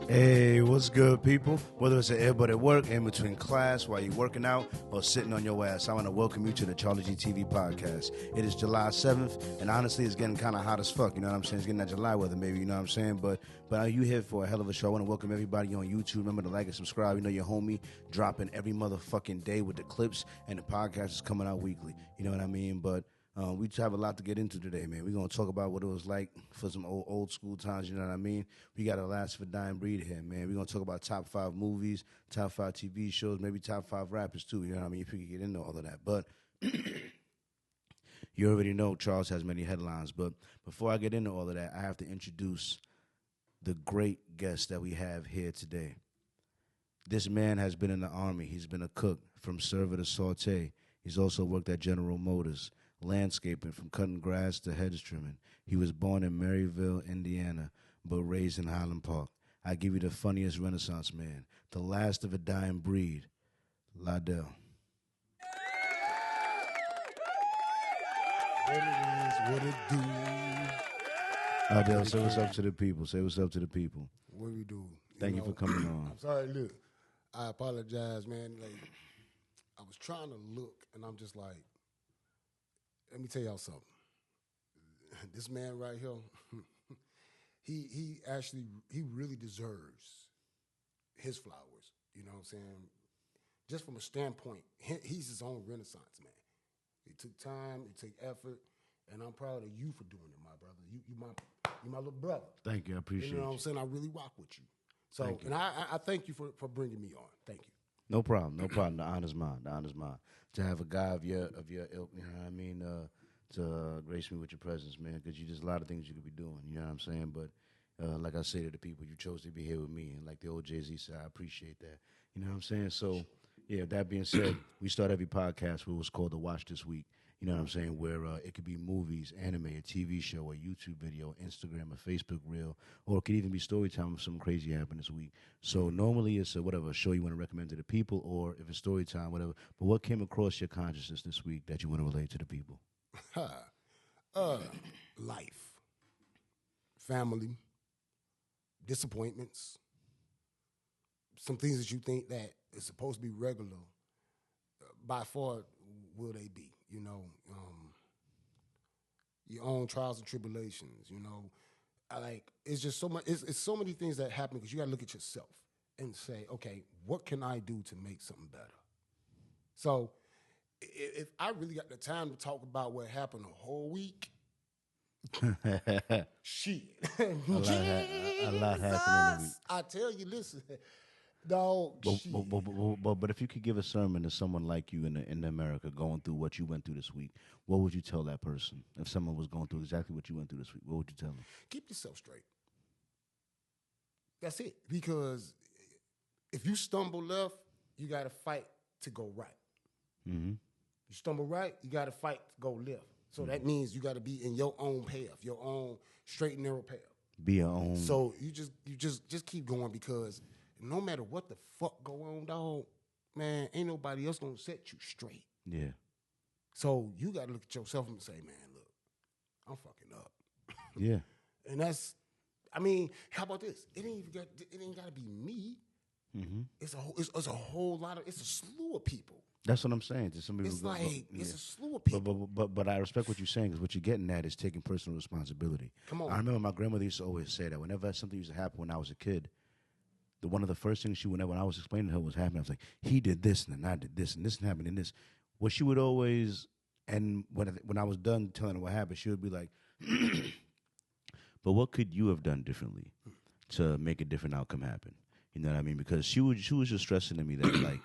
Hey, what's good, people? Whether it's an earbud at work, in between class, while you're working out, or sitting on your ass, I want to welcome you to the CharlieGtv Podcast. It is July 7th, and honestly, it's getting kind of hot as fuck, you know what I'm saying? It's getting that July weather, maybe, you know what I'm saying? But you here for a hell of a show. I want to welcome everybody on YouTube. Remember to like and subscribe. You know your homie dropping every motherfucking day with the clips, and the podcast is coming out weekly. You know what I mean? But we have a lot to get into today, man. We're going to talk about what it was like for some old school times, you know what I mean? We got a last for dying breed here, man. We're going to talk about top 5 movies, top 5 TV shows, maybe top 5 rappers, too, you know what I mean? If we could get into all of that. But you already know Charles has many headlines. But before I get into all of that, I have to introduce the great guest that we have here today. This man has been in the Army. He's been a cook from server to saute. He's also worked at General Motors, landscaping from cutting grass to hedge trimming. He was born in Maryville, Indiana, but raised in Highland Park. I give you the funniest Renaissance man, the last of a dying breed, Ladell. What it is, what it do. Ladell, say what's up to the people. Say what's up to the people. What we do. Thank you for coming on. I'm sorry, look. I apologize, man. Like, I was trying to look, and I'm just like, let me tell y'all something. This man right here, he really deserves his flowers. You know what I'm saying? Just from a standpoint, he's his own Renaissance man. It took time, it took effort, and I'm proud of you for doing it, my brother. You my little brother. Thank you. I appreciate it. You know what I'm saying? I really rock with you. So, Thank you. and I thank you for bringing me on. Thank you. No problem. No problem. The honor's mine. The honor's mine. To have a guy of your ilk, you know what I mean, to grace me with your presence, man, because you just a lot of things you could be doing, you know what I'm saying? But like I say to the people, you chose to be here with me, and like the old Jay-Z said, I appreciate that. You know what I'm saying? So, yeah, that being said, we start every podcast with what's called the Watch This Week, you know what I'm saying, where it could be movies, anime, a TV show, a YouTube video, Instagram, a Facebook reel, or it could even be story time if something crazy happened this week. So normally it's a show you want to recommend to the people, or if it's story time, whatever. But what came across your consciousness this week that you want to relate to the people? Life, family, disappointments, some things that you think that is supposed to be regular, by far will they be, you know, your own trials and tribulations, you know. It's just so much, it's so many things that happen because you got to look at yourself and say, okay, what can I do to make something better? So if I really got the time to talk about what happened the whole week, shit. A lot happened in the week. I tell you, listen, dog. But if you could give a sermon to someone like you in America going through what you went through this week, what would you tell that person? If someone was going through exactly what you went through this week, what would you tell them? Keep yourself straight. That's it. Because if you stumble left, you got to fight to go right. Mm-hmm. You stumble right, you got to fight to go left. So that means you got to be in your own path, your own straight and narrow path. Be your own. So you just keep going, because no matter what the fuck go on, dog, man, ain't nobody else gonna set you straight. Yeah. So you got to look at yourself and say, man, look, I'm fucking up. Yeah. And that's, I mean, how about this? It ain't got to be me. Mm-hmm. It's a whole lot of, it's a slew of people. That's what I'm saying. To some people, It's a slew of people. But I respect what you're saying, because what you're getting at is taking personal responsibility. Come on. I remember my grandmother used to always say that whenever something used to happen when I was a kid, one of the first things when I was explaining to her what was happening, I was like, he did this and then I did this and this happened and this. What she would always, and when I was done telling her what happened, she would be like, but what could you have done differently to make a different outcome happen? You know what I mean? Because she was just stressing to me that, like,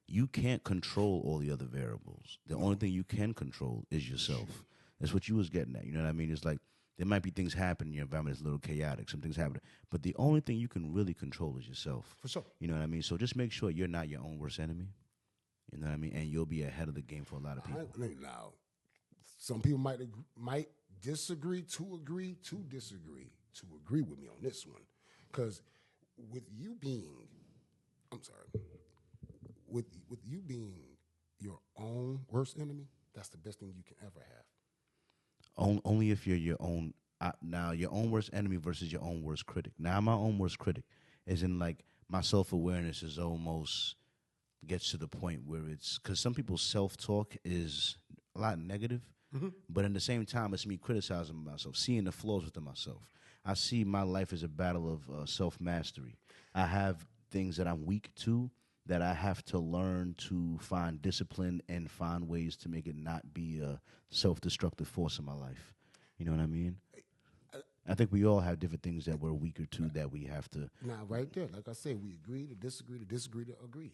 you can't control all the other variables. The only thing you can control is yourself. That's what you was getting at. You know what I mean? It's like there might be things happening in your environment that's a little chaotic. Some things happen. But the only thing you can really control is yourself. For sure. You know what I mean? So just make sure you're not your own worst enemy. You know what I mean? And you'll be ahead of the game for a lot of people. Now, some people might disagree, to agree, to disagree, to agree with me on this one. Because with you being your own worst enemy, that's the best thing you can ever have. Only if you're your own. Now, your own worst enemy versus your own worst critic. Now, I'm my own worst critic. As in, like, my self-awareness is almost gets to the point where it's, because some people's self-talk is a lot negative, but in the same time, it's me criticizing myself, seeing the flaws within myself. I see my life as a battle of self-mastery. I have things that I'm weak to that I have to learn to find discipline and find ways to make it not be a self-destructive force in my life. You know what I mean? I think we all have different things that we're weaker to that we have to. Now, right there, like I said, we agree to disagree, to disagree to agree.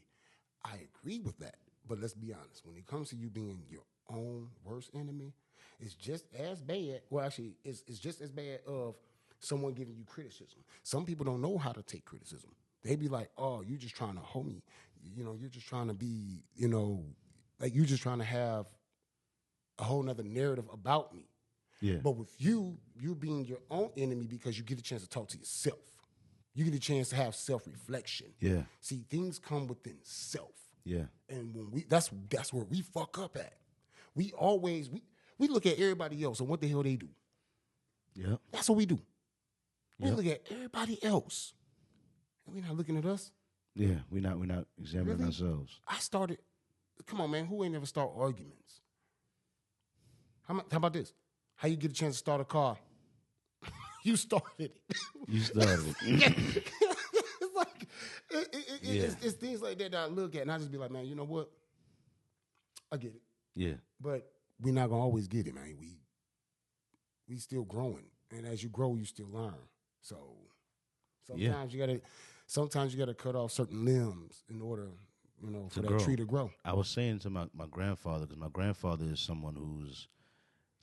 I agree with that, but let's be honest. When it comes to you being your own worst enemy, it's just as bad. Well, actually, it's just as bad of someone giving you criticism. Some people don't know how to take criticism. They be like, "Oh, you just trying to homie. You know, you're just trying to be, you know, like you just trying to have a whole nother narrative about me." Yeah. But with you being your own enemy because you get a chance to talk to yourself. You get a chance to have self-reflection. Yeah. See, things come within self. Yeah. And when that's where we fuck up at. We always we look at everybody else and what the hell they do. Yeah. That's what we do. We Yep. look at everybody else. And we're not looking at us. Yeah. We're not examining Really? ourselves. Come on, man, who ain't ever start arguments? How about this? How you get a chance to start a car? You started it. You started it. It's like it's things like that I look at and I just be like, man, you know what? I get it. Yeah. But we're not gonna always get it, man. We still growing. And as you grow, you still learn. So sometimes you gotta cut off certain limbs in order, you know, for that tree to grow. I was saying to my grandfather, because my grandfather is someone who's,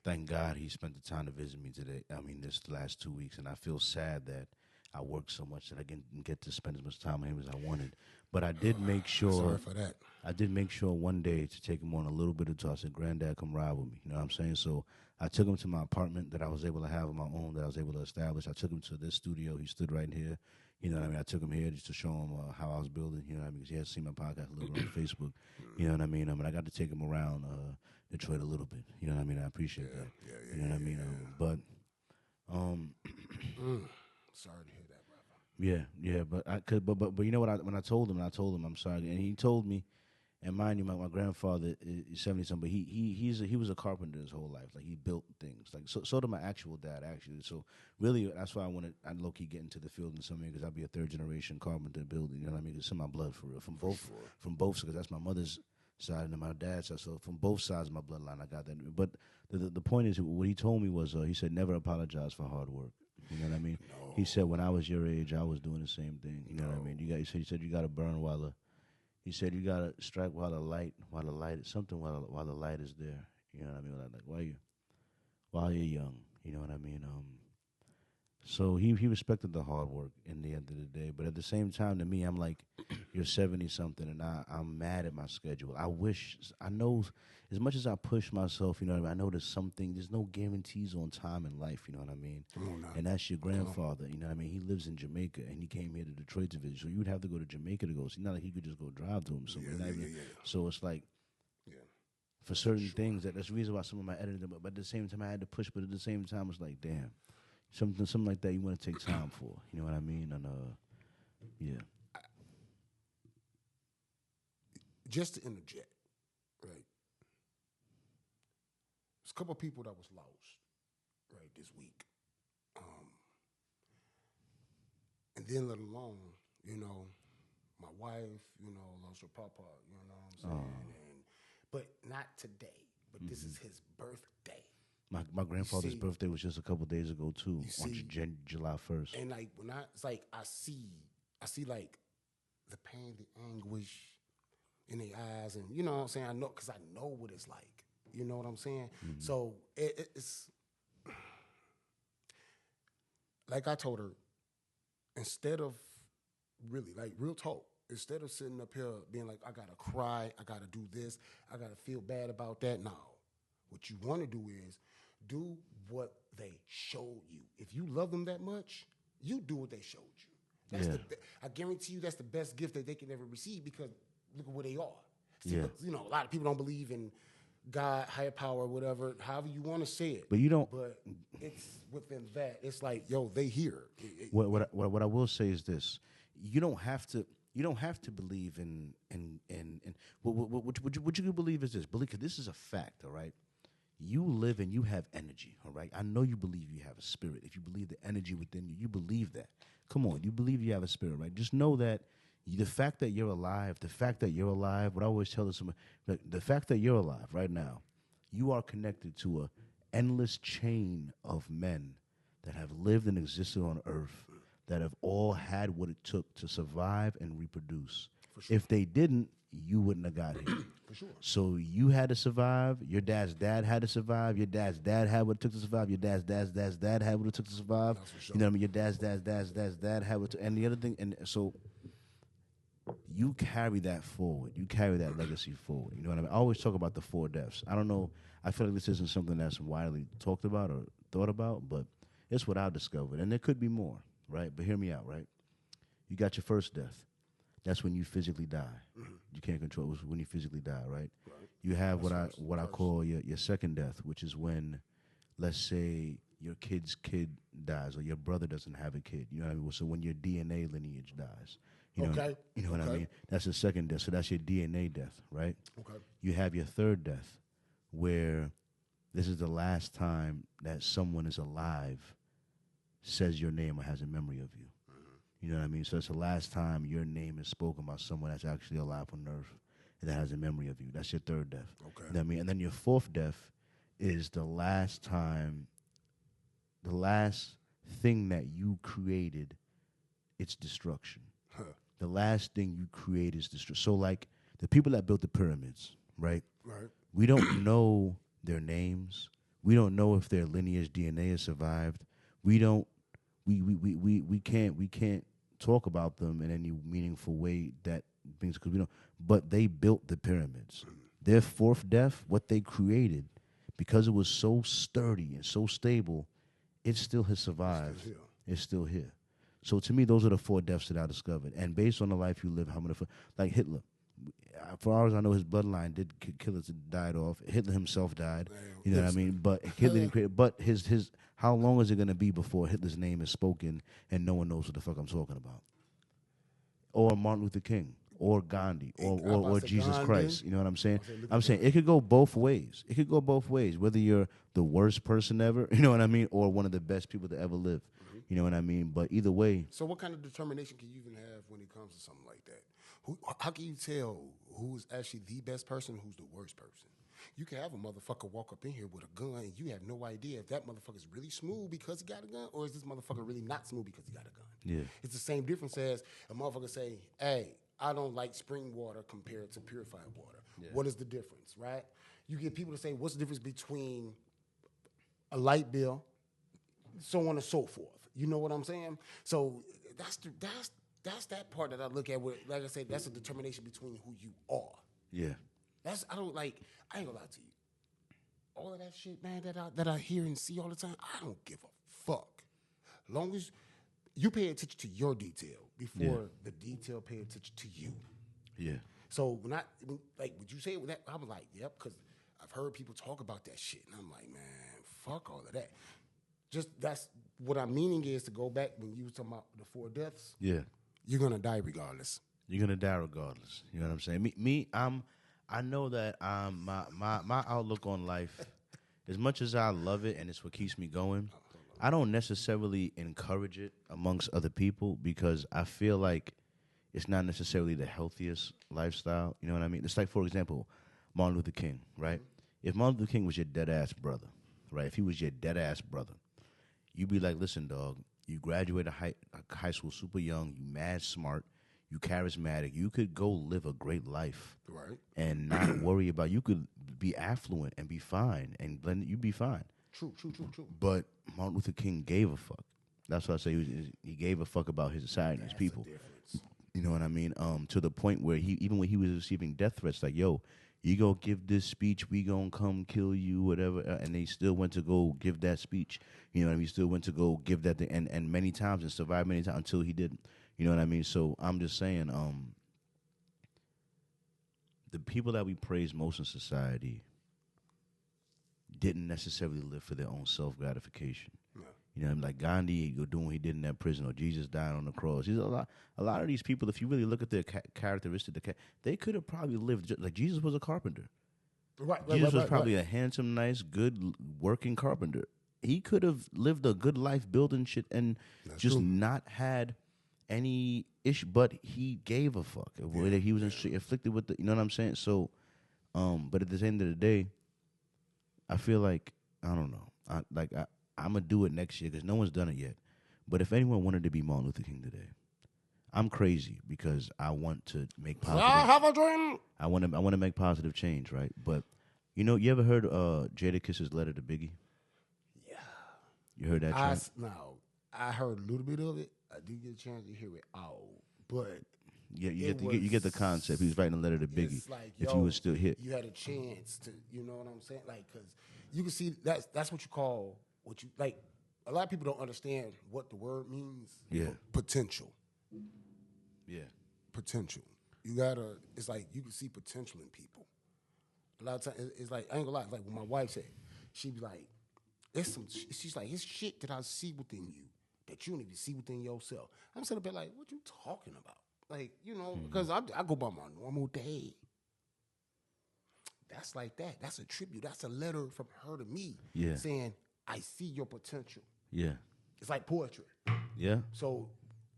thank God he spent the time to visit me today. I mean, this last 2 weeks, and I feel sad that I worked so much that I didn't get to spend as much time with him as I wanted. But I did make sure. Sorry for that. I did make sure one day to take him on a little bit of tour. I said, "Granddad, come ride with me." You know what I'm saying? So I took him to my apartment that I was able to have on my own, that I was able to establish. I took him to this studio. He stood right here. You know what I mean? I took him here just to show him how I was building. You know what I mean? Because he has seen my podcast a little bit on Facebook. You know what I mean? And I got to take him around Detroit a little bit. You know what I mean? I appreciate that. Yeah, you know what I mean? But sorry to hear that, brother. yeah. But I could. But you know what? When I told him I'm sorry, and he told me. And mind you, my grandfather is 70-something, but he was a carpenter his whole life. Like, he built things. Like, so did my actual dad, actually. So really, that's why I low-key get into the field in some way, because I'll be a third-generation carpenter building. You know what I mean? It's in my blood, for real. From both, because that's my mother's side and my dad's side. So from both sides of my bloodline, I got that. But the point is, what he told me was, he said, never apologize for hard work. You know what I mean? No. He said, when I was your age, I was doing the same thing. You know what I mean? He said you got to burn while He said you gotta strike while the light is there. You know what I mean? Like while you're young. You know what I mean? So he respected the hard work in the end of the day. But at the same time, to me, I'm like, you're 70-something, and I'm mad at my schedule. I know, as much as I push myself, you know what I mean, I know there's no guarantees on time in life, you know what I mean? And that's your grandfather, you know what I mean? He lives in Jamaica, and he came here to Detroit to visit. So you would have to go to Jamaica to go. So not like he could just go drive to him. So, so it's like, for certain things, that's the reason why some of my editing, but at the same time, I had to push, but at the same time, it's like, damn. Something like that you want to take time for. You know what I mean? And yeah. Just to interject, right? There's a couple of people that was lost, right, this week. And then let alone, you know, my wife, you know, lost her papa, you know what I'm saying? But not today. But this is his birthday. My grandfather's birthday was just a couple days ago too, on July 1st. And like it's like I see like the pain, the anguish in their eyes, and you know what I'm saying. I know because I know what it's like. You know what I'm saying. So it's like I told her, instead of really like real talk, instead of sitting up here being like I gotta cry, I gotta do this, I gotta feel bad about that. No, what you want to do is do what they showed you. If you love them that much, you do what they showed you. That's I guarantee you that's the best gift that they can ever receive, because look at where they are. See, but, you know, a lot of people don't believe in God, higher power, whatever, however you want to say it. But you don't. But it's within that. It's like, yo, they here. What I will say is this. you don't have to. You don't have to believe in what you believe is this. Believe, because this is a fact, all right? You live and you have energy, all right? I know you believe you have a spirit. If you believe the energy within you, you believe that. Come on, you believe you have a spirit, right? Just know that the fact that you're alive, what I always tell this, the fact that you're alive right now, you are connected to a endless chain of men that have lived and existed on earth, that have all had what it took to survive and reproduce. For sure. If they didn't, you wouldn't have got here. For sure. So you had to survive. Your dad's dad had to survive. Your dad's dad had what it took to survive. Your dad's dad had what it took to survive. That's for sure. You know what I mean? Your dad's dad had what. And the other thing, and so you carry that forward. You carry that legacy forward. You know what I mean? I always talk about the 4 deaths. I don't know. I feel like this isn't something that's widely talked about or thought about, but it's what I've discovered, and there could be more. Right, but hear me out, right? You got your first death. That's when you physically die. Mm-hmm. You can't control it when you physically die, right? You have what I call your second death, which is when, let's say, your kid's kid dies or your brother doesn't have a kid. You know what I mean? So when your DNA lineage dies. You know what I mean? That's the second death. So that's your DNA death, right? Okay. You have your third death, where this is the last time that someone is alive, says your name or has a memory of you. Mm-hmm. You know what I mean? So it's the last time your name is spoken by someone that's actually alive on earth and that has a memory of you. That's your third death. Okay. You know what I mean? And then your fourth death is the last time, the last thing that you created, it's destruction. Huh. The last thing you create is destruction. So like the people that built the pyramids, right? Right. We don't know their names. We don't know if their lineage DNA has survived. We can't talk about them in any meaningful way that things, because we don't. But they built the pyramids. Their fourth death, what they created, because it was so sturdy and so stable, it still has survived. It's still here. So to me, those are the 4 deaths that I discovered. And based on the life you live, how many, like Hitler, for far as I know, his bloodline did killers died off. Hitler himself died. You know what I mean? But Hitler didn't create. But his how long is it going to be before Hitler's name is spoken and no one knows what the fuck I'm talking about? Or Martin Luther King, or Gandhi, or Jesus Christ. You know what I'm saying? I'm saying it could go both ways. It could go both ways. Whether you're the worst person ever, you know what I mean, or one of the best people to ever live. You know what I mean? But either way. So what kind of determination can you even have when it comes to something like that? How can you tell who's actually the best person, who's the worst person? You can have a motherfucker walk up in here with a gun, and you have no idea if that motherfucker's really smooth because he got a gun, or is this motherfucker really not smooth because he got a gun? Yeah. It's the same difference as a motherfucker say, hey, I don't like spring water compared to purified water. Yeah. What is the difference, right? You get people to say, what's the difference between a light bill, so on and so forth. You know what I'm saying? So that's that part that I look at. Where, like I said, that's a determination between who you are. Yeah. I ain't gonna lie to you. All of that shit, man, that I hear and see all the time, I don't give a fuck. Long as you pay attention to your detail before the detail pay attention to you. Yeah. So would you say that? I was like, yep, because I've heard people talk about that shit, and I'm like, man, fuck all of that. Just that's what I'm meaning is to go back when you were talking about the 4 deaths. Yeah. You're gonna die regardless. You're gonna die regardless. You know what I'm saying? I know that my outlook on life, as much as I love it and it's what keeps me going, I don't necessarily encourage it amongst other people because I feel like it's not necessarily the healthiest lifestyle. You know what I mean? It's like, for example, Martin Luther King, right? If Martin Luther King was your dead-ass brother, right? If he was your dead-ass brother, you'd be like, listen, dog, you graduated high school super young, you mad smart, you charismatic, you could go live a great life. Right. And not worry about, you could be affluent and be fine, and you'd be fine. True. But Martin Luther King gave a fuck. That's what I say. He gave a fuck about his society and his people. You know what I mean? To the point where even when he was receiving death threats, like, yo, you go give this speech, we gonna come kill you, whatever. And they still went to go give that speech. You know what I mean? Still went to go give that thing, and many times, and survived many times until he didn't. You know what I mean? So I'm just saying, the people that we praise most in society didn't necessarily live for their own self-gratification. No. You know, like Gandhi doing what he did in that prison, or Jesus dying on the cross. A lot of these people, if you really look at their characteristics, they could have probably lived like Jesus was a carpenter. Jesus was probably a handsome, nice, good working carpenter. He could have lived a good life building shit and not had any issue, but he gave a fuck. Whether he was afflicted with you know what I'm saying? So, but at the end of the day, I feel like, I don't know. I'm going to do it next year because no one's done it yet. But if anyone wanted to be Martin Luther King today, I'm crazy because I want to make positive. I have a dream. I want to make positive change, right? But, you know, you ever heard Jadakiss's letter to Biggie? Yeah. You heard that track? No, I heard a little bit of it. I did get a chance to hear it all, but yeah, you get the concept. He was writing a letter to Biggie. Like, if you was still hit, you had a chance to, you know what I'm saying? Like, because you can see that's what you call what you like. A lot of people don't understand what the word means. Yeah, potential. Yeah, potential. You gotta. It's like you can see potential in people. A lot of times, it's like I ain't gonna lie. Like when my wife said, she be like, she's like, it's shit that I see within you that you don't even see within yourself. I'm sitting there like, what you talking about? Like, you know, because I go by my normal day. That's like that. That's a tribute. That's a letter from her to me. Yeah. Saying, I see your potential. Yeah. It's like poetry. Yeah. So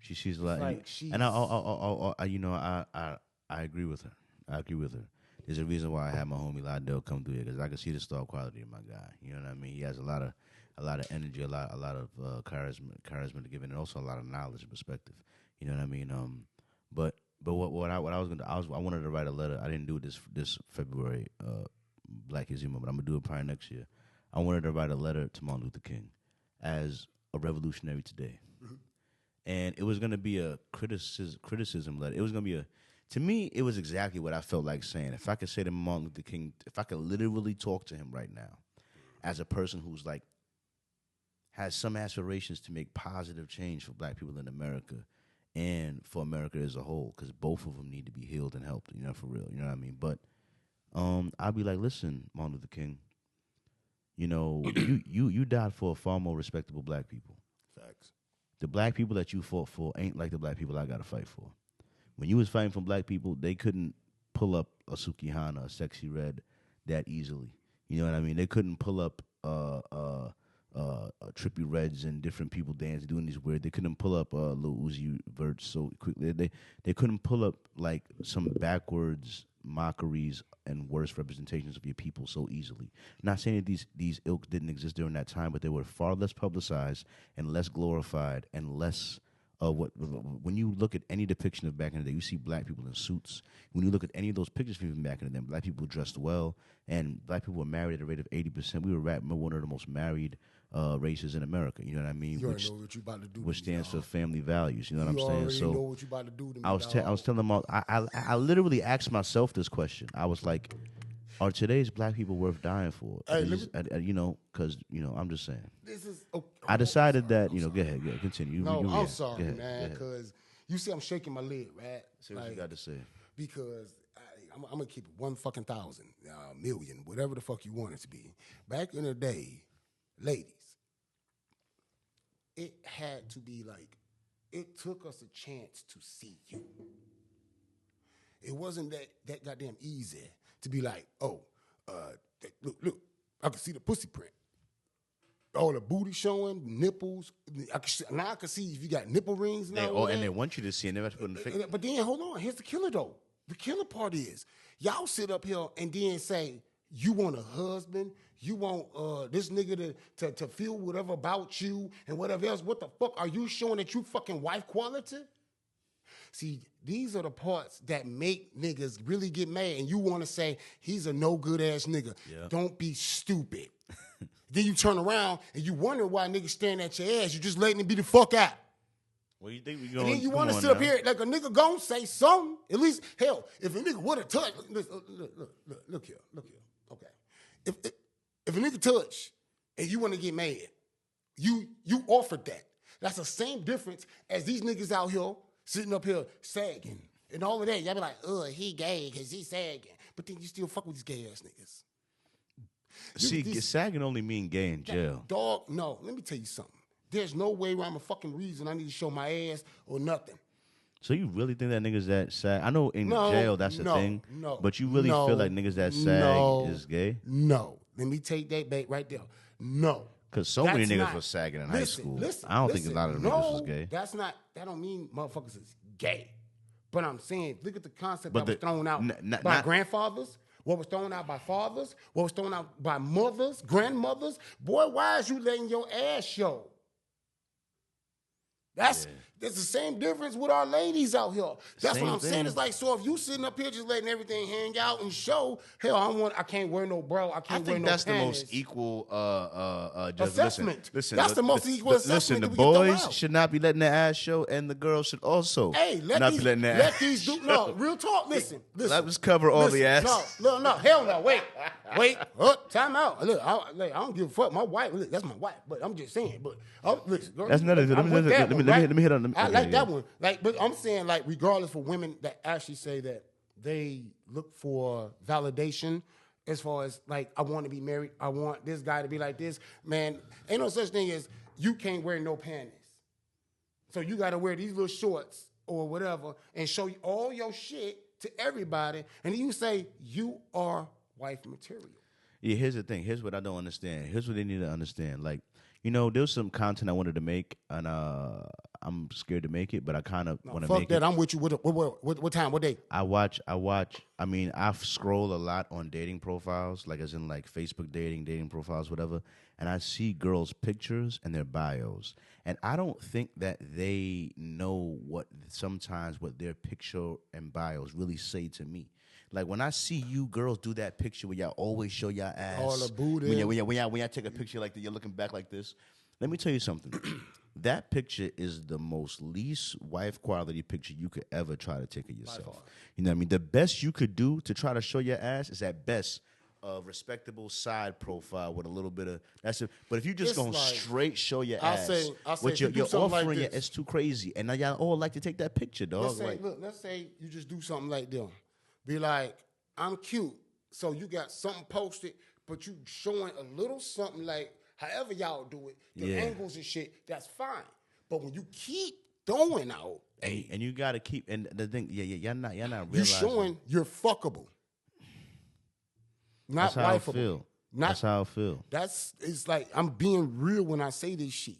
she's like and I you know, I agree with her. I agree with her. There's a reason why I had my homie Lydell come through here, because I can see the star quality in my guy. You know what I mean? He has a lot of energy, a lot of charisma to give, and also a lot of knowledge and perspective. You know what I mean? But what I was gonna I wanted to write a letter. I didn't do it this February, Black History Month, but I'm gonna do it probably next year. I wanted to write a letter to Martin Luther King as a revolutionary today, and it was gonna be a criticism letter. It was gonna be to me, it was exactly what I felt like saying. If I could say to Martin Luther King, if I could literally talk to him right now, as a person who's like has some aspirations to make positive change for Black people in America and for America as a whole, because both of them need to be healed and helped, you know, for real, you know what I mean? But I'd be like, listen, Martin Luther King, you know, you died for far more respectable Black people. Facts. The Black people that you fought for ain't like the Black people I got to fight for. When you was fighting for Black people, they couldn't pull up a Sukihana, a Sexy Red, that easily. You know what I mean? They couldn't pull up Trippy Reds and different people dancing, doing these weird. They couldn't pull up Lil Uzi Vert so quickly. They couldn't pull up like some backwards mockeries and worse representations of your people so easily. Not saying that these ilk didn't exist during that time, but they were far less publicized and less glorified and less. When you look at any depiction of back in the day, you see Black people in suits. When you look at any of those pictures from back in the day, Black people dressed well, and Black people were married at a rate of 80%. We were one of the most married races in America. You know what I mean? You already know what you about to do. Which stands for family values. You know what I'm saying? So you know what you about to do to me. I was telling them, I literally asked myself this question. I was like, are today's Black people worth dying for? Hey, you know, because, you know, I'm just saying. This is. I decided that, you know, go ahead, continue. I'm sorry, man, because you see I'm shaking my leg, right? Say what you got to say. Because I'm going to keep it 1,000,000, million, whatever the fuck you want it to be. Back in the day, ladies, it had to be like, it took us a chance to see you. It wasn't that goddamn easy to be like, look, I can see the pussy print. All the booty showing, nipples. I can see if you got nipple rings now. And they want you to see it. Never put in the face. But then, hold on. Here's the killer, though. The killer part is, y'all sit up here and then say, you want a husband, you want this nigga to feel whatever about you and whatever else. What the fuck? Are you showing that you fucking wife quality? See, these are the parts that make niggas really get mad, and you want to say, he's a no-good-ass nigga. Yeah. Don't be stupid. Then you turn around, and you wonder why niggas staring at your ass. You just letting it be the fuck out. What you think we going? And then you want to sit up here like a nigga gon' say something. At least, hell, if a nigga would have touched, look here. Okay, if a nigga touch and you want to get mad, you offered that. That's the same difference as these niggas out here sitting up here sagging and all of that. Y'all be like, he gay because he sagging, but then you still fuck with these gay ass niggas. See, sagging only mean gay in jail. Dog, no. Let me tell you something. There's no way around a fucking reason I need to show my ass or nothing. So you really think that niggas that sag? I know in jail that's a thing. No. But you really feel like niggas that sag is gay? No. Let me take that bait right there. No. Because so many niggas was sagging in high school. I don't think a lot of them niggas was gay. That don't mean motherfuckers is gay. But I'm saying, look at the concept that was thrown out by grandfathers. What was thrown out by fathers? What was thrown out by mothers, grandmothers? Boy, why is you letting your ass show? That's the same difference with our ladies out here. That's what I'm saying. It's like, so if you sitting up here just letting everything hang out and show, hell, I can't wear no bro. I can't wear no that's panties. The most equal assessment. Listen, that's the most equal assessment. Listen, the boys should not be letting their ass show, and the girls should also not be letting their ass show. No, real talk. Listen. Let us cover all the ass. No, hell no. Wait. Time out. Look, I don't give a fuck. My wife, look, that's my wife. But I'm just saying. But listen, girl, that's another. Let me hit on. I like that one. But I'm saying, regardless for women that actually say that they look for validation, as far as I want to be married, I want this guy to be like this. Man, ain't no such thing as you can't wear no panties. So you got to wear these little shorts or whatever and show all your shit to everybody, and then you say you are wife material. Yeah, here's the thing. Here's what I don't understand. Here's what they need to understand. There's some content I wanted to make, and I'm scared to make it, but I kind of want to make it. Fuck that. I'm with you. What time? What day? I scroll a lot on dating profiles, as in Facebook dating profiles, whatever, and I see girls' pictures and their bios. And I don't think that they know what their picture and bios really say to me. When I see you girls do that picture where y'all always show y'all ass. All the booty. When y'all take a picture like that, you're looking back like this. Let me tell you something. That picture is the most least wife quality picture you could ever try to take of yourself. You know what I mean? The best you could do to try to show your ass is at best a respectable side profile with a little bit of that's it. But if you just going straight show your ass, what you're offering, it's too crazy. And now y'all all like to take that picture, dog. Let's say you just do something like them. Be like, I'm cute. So you got something posted, but you showing a little something however y'all do it, the angles and shit, that's fine. But when you keep throwing out, and you gotta keep, and the thing, y'all not realizing. You're showing you're fuckable. Not lifeable. That's how I feel. It's like I'm being real when I say this shit.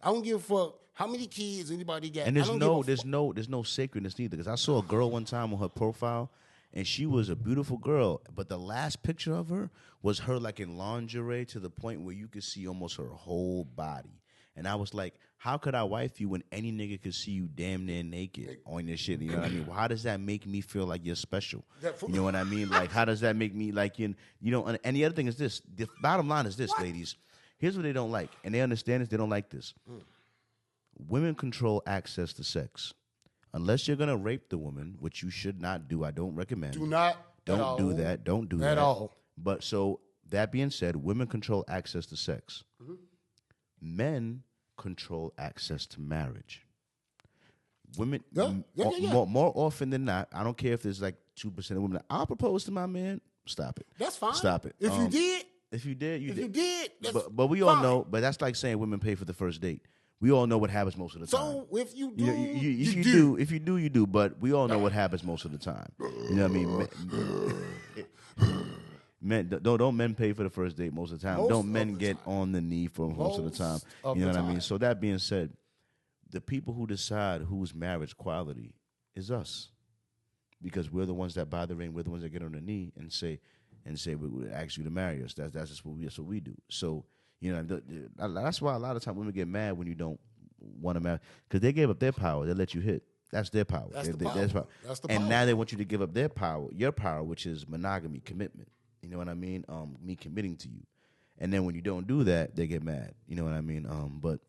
I don't give a fuck how many kids anybody got. And there's no sacredness neither. Because I saw a girl one time on her profile, and she was a beautiful girl, but the last picture of her was her in lingerie to the point where you could see almost her whole body. And I was like, how could I wife you when any nigga could see you damn near naked on your shit? You know what I mean? Well, how does that make me feel like you're special? You know what I mean? How does that make me and the other thing is this. The bottom line is this, ladies. Here's what they don't like, and they understand this. They don't like this. Women control access to sex. Unless you're going to rape the woman, which you should not do. I don't recommend. Don't do that. Don't do that. At all. But so, that being said, women control access to sex. Mm-hmm. Men control access to marriage. Women, more often than not, I don't care if there's 2% of women, I'll propose to my man. Stop it. That's fine. Stop it. If you did, you did. You did, but we all know, but that's like saying women pay for the first date. We all know what happens most of the time. So if you do, if you do, you do. But we all know what happens most of the time. You know what I mean? Men don't men pay for the first date most of the time. Don't men get on the knee for most of the time. You know what I mean? So that being said, the people who decide whose marriage quality is us, because we're the ones that buy the ring. We're the ones that get on the knee and say we ask you to marry us. That's just what we do. So. You know, that's why a lot of times women get mad when you don't want to marry, because they gave up their power. They let you hit. That's their power. That's the power. And now they want you to give up their power, your power, which is monogamy, commitment. You know what I mean? Me committing to you. And then when you don't do that, they get mad. You know what I mean? But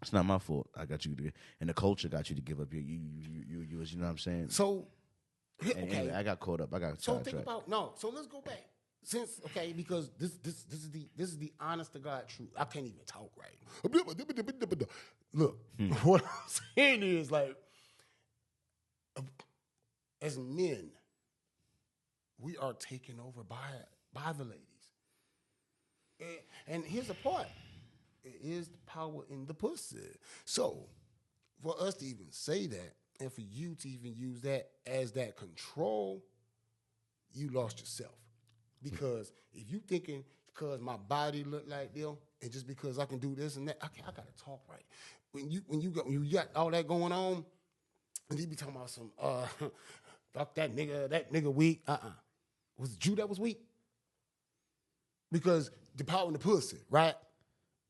it's not my fault. I got you to, and the culture got you to give up your you know what I'm saying? So, anyway, I got caught up. I got so think about So let's go back. Because this is the honest to God truth. I can't even talk right. Look, what I'm saying is as men, we are taken over by the ladies. And here's the part: It is the power in the pussy. So, for us to even say that, and for you to even use that as that control, you lost yourself. Because if you thinking because my body look like them, and just because I can do this and that, I gotta talk right. When you got all that going on, and you be talking about some fuck that nigga weak. Was it you that was weak? Because the power in the pussy, right?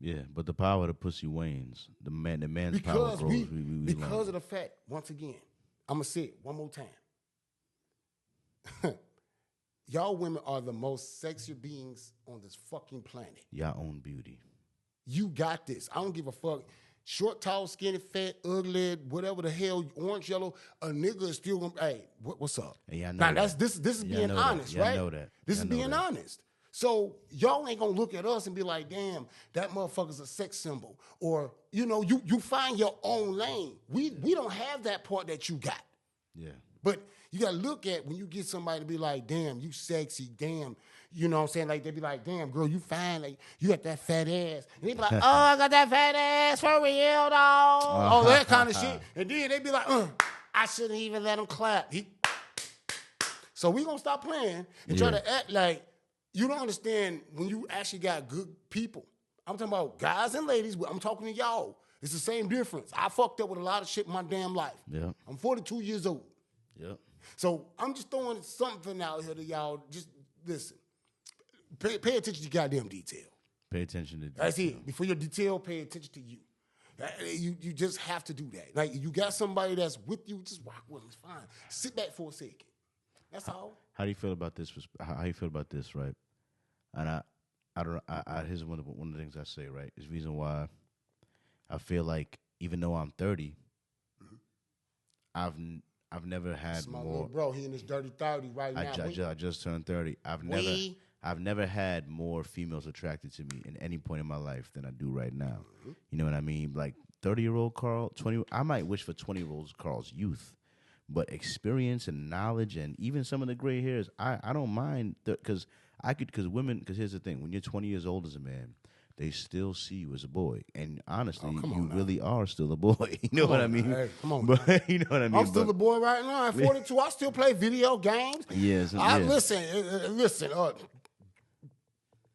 Yeah, but the power of the pussy wanes. The man's power Because grows. Because of the fact, once again, I'm gonna say it one more time. Y'all women are the most sexy beings on this fucking planet. Y'all own beauty. You got this. I don't give a fuck. Short, tall, skinny, fat, ugly, whatever the hell, orange, yellow, a nigga is still gonna. Hey, what's up? And y'all know now that. this is being honest, y'all right? Know that. This y'all is know being that. honest. So y'all ain't gonna look at us and be like, damn, that motherfucker's a sex symbol. Or, you find your own lane. We don't have that part that you got. Yeah. But you gotta look at when you get somebody to be like, damn, you sexy, damn, you know what I'm saying? Like they be like, damn, girl, you fine, like you got that fat ass. And they be like, oh, I got that fat ass for real, dog. All that kind of shit. And then they be like, I shouldn't even let him clap. So we gonna stop playing and try to act like you don't understand when you actually got good people. I'm talking about guys and ladies. I'm talking to y'all. It's the same difference. I fucked up with a lot of shit in my damn life. Yeah. I'm 42 years old. Yep. So I'm just throwing something out here to y'all. Just listen. Pay attention to goddamn detail. Pay attention to detail. That's it. Before your detail, pay attention to you. You just have to do that. Like you got somebody that's with you, just rock with them. It's fine. Sit back for a second. That's all. How do you feel about this? How you feel about this, right? And I don't. Here's one of the things I say, right? Is the reason why I feel like even though I'm 30, I've never had Small more. little bro, he in his dirty 30 right now. I just turned 30. I've never had more females attracted to me in any point in my life than I do right now. Mm-hmm. You know what I mean? Like 30-year-old Carl, 20. I might wish for 20-year-old Carl's youth, but experience and knowledge and even some of the gray hairs, I don't mind because women. Because here's the thing: when you're 20 years old as a man, they still see you as a boy, and honestly, you really are still a boy. You know what I mean? Hey, come on, but you know what I mean. I'm still a boy right now. At 42, I still play video games. Yes, Listen.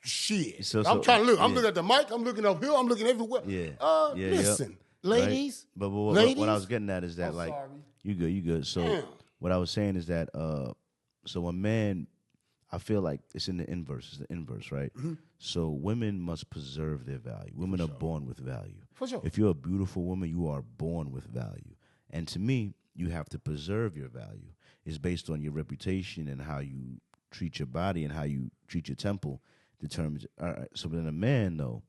Shit. So, I'm trying to look. I'm looking at the mic. I'm looking up here. I'm looking everywhere. Listen, ladies. Right? But ladies, what I was getting at is that, sorry. you good. So what I was saying is that, so a man, I feel like it's in the inverse. It's the inverse, right? Mm-hmm. So women must preserve their value. Women are born with value. For sure. If you're a beautiful woman, you are born with value. And to me, you have to preserve your value. It's based on your reputation and how you treat your body and how you treat your temple. Determines. So then a man, though,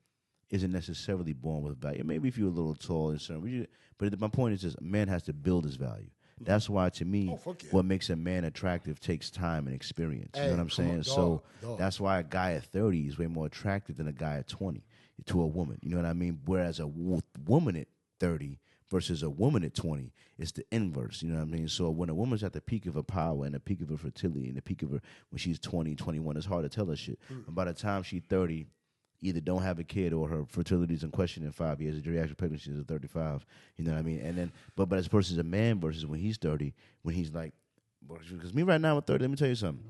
isn't necessarily born with value. Maybe if you're a little tall and certain, but my point is this: a man has to build his value. That's why, to me, what makes a man attractive takes time and experience. You know what I'm saying? That's why a guy at 30 is way more attractive than a guy at 20 to a woman. You know what I mean? Whereas a woman at 30 versus a woman at 20, it's the inverse. You know what I mean? So when a woman's at the peak of her power and the peak of her fertility and the peak of her, when she's 20, 21, it's hard to tell her shit. And by the time she's 30, either don't have a kid or her fertility is in question in 5 years. The geriatric pregnancy is at 35. You know what I mean? And then, but as versus a man versus when he's 30, when he's like, because me right now at 30, let me tell you something.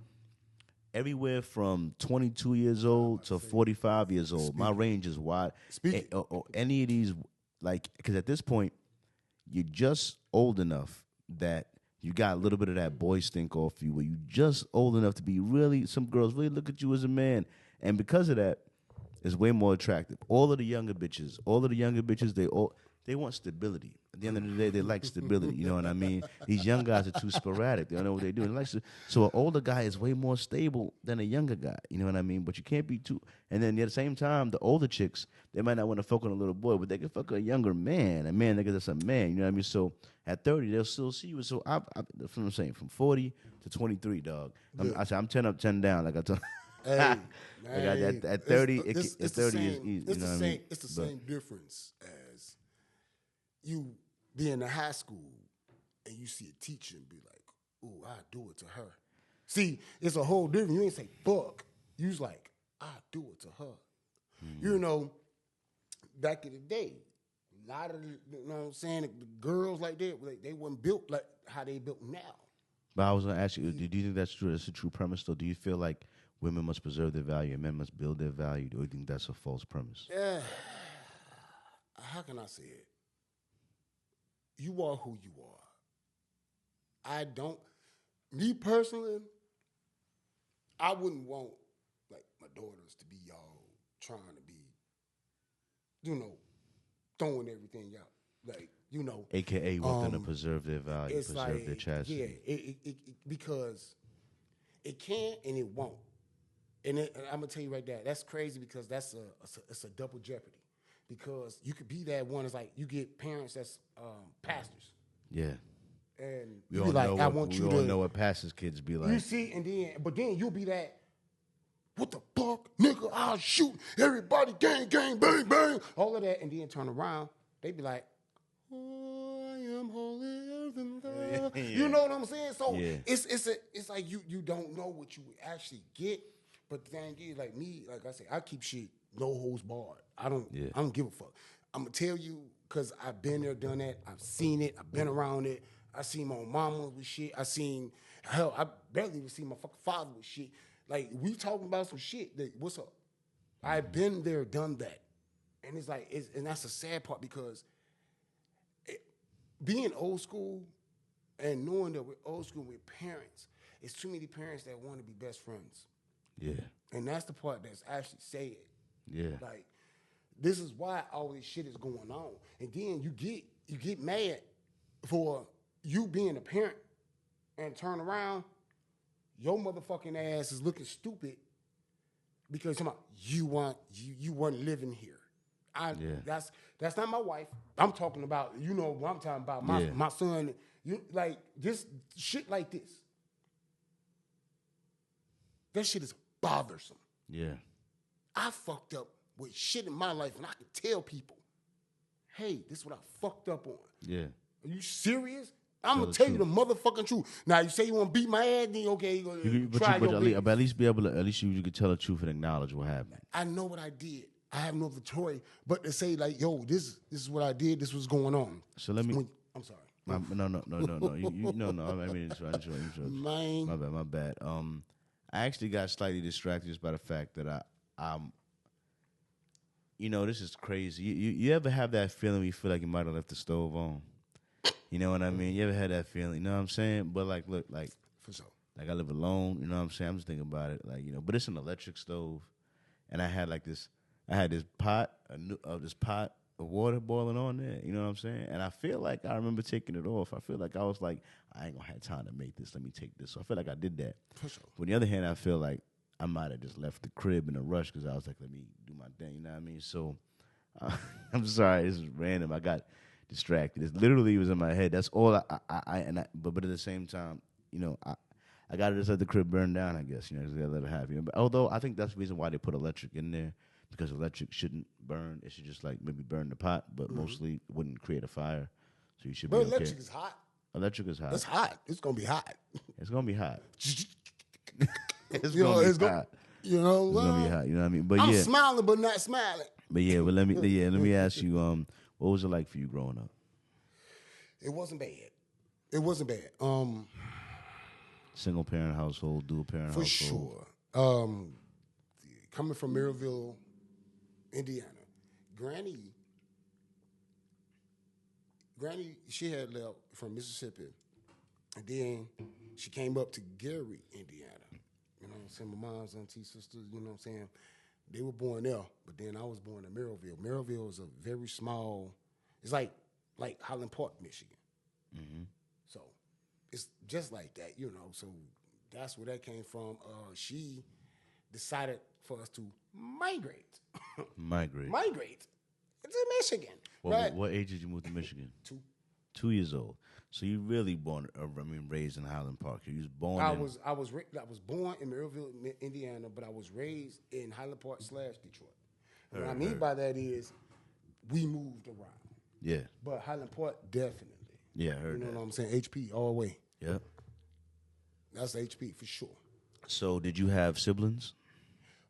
Everywhere from 22 years old to 45 years old, my range is wide. Any of these, like, because at this point, you're just old enough that you got a little bit of that boy stink off you, where you just old enough to be really, some girls really look at you as a man. And because of that, it's way more attractive. All of the younger bitches, they want stability. At the end of the day, they like stability. You know what I mean? These young guys are too sporadic. They don't know what they do. So an older guy is way more stable than a younger guy. You know what I mean? But you can't be too. And then at the same time, the older chicks, they might not want to fuck on a little boy, but they can fuck a younger man. A man, that's a man. You know what I mean? So at 30, they'll still see you. So that's what I'm saying. From 40 to 23, dog. I'm 10 up, 10 down. Like I told. Hey, at 30, it's 30 is easy. It's the same. It's the same difference as you be in the high school and you see a teacher and be like, "Ooh, I do it to her." See, it's a whole different. You ain't say fuck. You was like, "I do it to her." You know, back in the day. A lot of you know what I'm saying, the girls like that, they weren't built like how they built now. But I was going to ask you, do you think that's true? That's a true premise, though? Do you feel like women must preserve their value and men must build their value? Or do you think that's a false premise? Yeah. How can I say it? You are who you are. Me personally, I wouldn't want like my daughters to be all trying to be, throwing everything out. Like, AKA want them to preserve their value, preserve their chastity. Yeah, because it can and it won't. And I'm gonna tell you right there, that's crazy because it's a double jeopardy. Because you could be that one. It's like you get parents that's pastors. Yeah. And We you all be like, know I want you to know what pastors' kids be like. You see, but then you'll be that. What the fuck, nigga? I'll shoot everybody, gang, gang, bang, bang, all of that, and then turn around. They be like, oh, I am holier than thou. Yeah. You know what I'm saying? So yeah. it's like you don't know what you actually get. But the thing is, like me, like I say, I keep shit no holds barred. I don't give a fuck. I'm gonna tell you because I've been there, done that. I've seen it. I've been around it. I seen my mama with shit. I barely even seen my fucking father with shit. Like, we talking about some shit that, what's up? I've been there, done that. And it's like, and that's the sad part because being old school and knowing that we're old school with parents, it's too many parents that want to be best friends. Yeah. And that's the part that's actually sad. Yeah. Like, this is why all this shit is going on. And then you get mad for you being a parent and turn around, your motherfucking ass is looking stupid because you weren't living here. That's not my wife. I'm talking about, what I'm talking about, my son. Like this shit like this. That shit is bothersome. Yeah. I fucked up with shit in my life and I can tell people, hey, this is what I fucked up on. Yeah. Are you serious? I'm going to tell you the motherfucking truth. Now, you say you want to beat my ass, then okay, but at least be able to, at least you could tell the truth and acknowledge what happened. I know what I did. I have no other choice but to say, like, yo, this is what I did. This was going on. So let me. I'm sorry. No. I mean, it's right. My bad. I actually got slightly distracted just by the fact that I'm. This is crazy. You ever have that feeling where you feel like you might have left the stove on? You know what I mean? You ever had that feeling? You know what I'm saying? But like, look, like, for sure. Like I live alone. You know what I'm saying? I'm just thinking about it, like, but it's an electric stove, and I had this pot of water boiling on there. You know what I'm saying? And I feel like I remember taking it off. I feel like I was like, I ain't gonna have time to make this. Let me take this. So I feel like I did that. For sure. But on the other hand, I feel like I might have just left the crib in a rush because I was like, let me do my thing. You know what I mean? So I'm sorry. This is random. I got distracted. It literally was in my head. That's all but at the same time, I got to just let the crib burn down, I guess. Just gotta let it happen. But although I think that's the reason why they put electric in there, because electric shouldn't burn. It should just like maybe burn the pot, but mostly it wouldn't create a fire. So you should be okay. But electric is hot. Electric is hot. It's hot. It's gonna be hot. It's gonna be hot. It's gonna be hot. It's gonna be hot. You know what I mean? But I'm smiling, but not smiling. But let me ask you, what was it like for you growing up? It wasn't bad. Single parent household, dual parent household. For sure. Coming from Maryville, Indiana, Granny, she had left from Mississippi, and then she came up to Gary, Indiana. You know what I'm saying? My mom's auntie, sisters, you know what I'm saying? They were born there, but then I was born in Maryville. Maryville is a very small, it's like Highland Park, Michigan. Mm-hmm. So it's just like that, So that's where that came from. She decided for us to migrate. Migrate to Michigan. What age did you move to Michigan? 2. 2 years old. So you really raised in Highland Park. You was born. I was born in Maryville, Indiana, but I was raised in Highland Park / Detroit. And what I mean by that is we moved around. Yeah. But Highland Park definitely. Yeah, I heard that. You know what I'm saying? HP all the way. Yeah. That's HP for sure. So did you have siblings?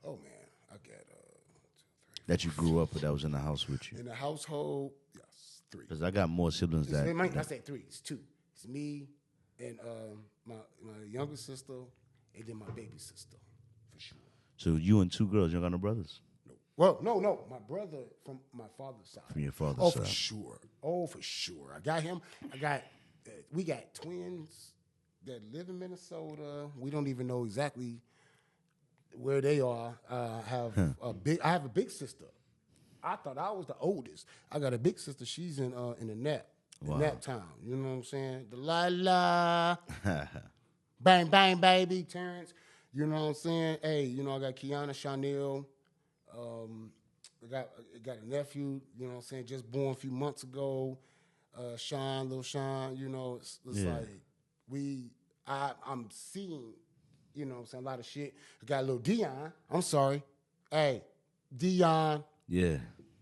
Oh man, I got That you grew up with, that was in the house with you? In the household, yes, 3. Because I got more siblings I said 3. It's 2. It's me and my younger sister, and then my baby sister, for sure. So you and 2 girls, you don't got no brothers? No. Well, no. My brother from my father's side. From your father's side. Oh, for sure. I got him. We got twins that live in Minnesota. We don't even know exactly where they are. I have a big sister. I thought I was the oldest. I got a big sister. She's in the Nap. Wow. Nap town. You know what I'm saying? Delilah. Bang, bang, baby. Terrence. You know what I'm saying? Hey, I got Kiana, Chanel. I got a nephew, you know what I'm saying, just born a few months ago. Little Sean, it's like I'm seeing, you know what I'm saying, a lot of shit. I got little Dion. I'm sorry. Hey, Dion. Yeah.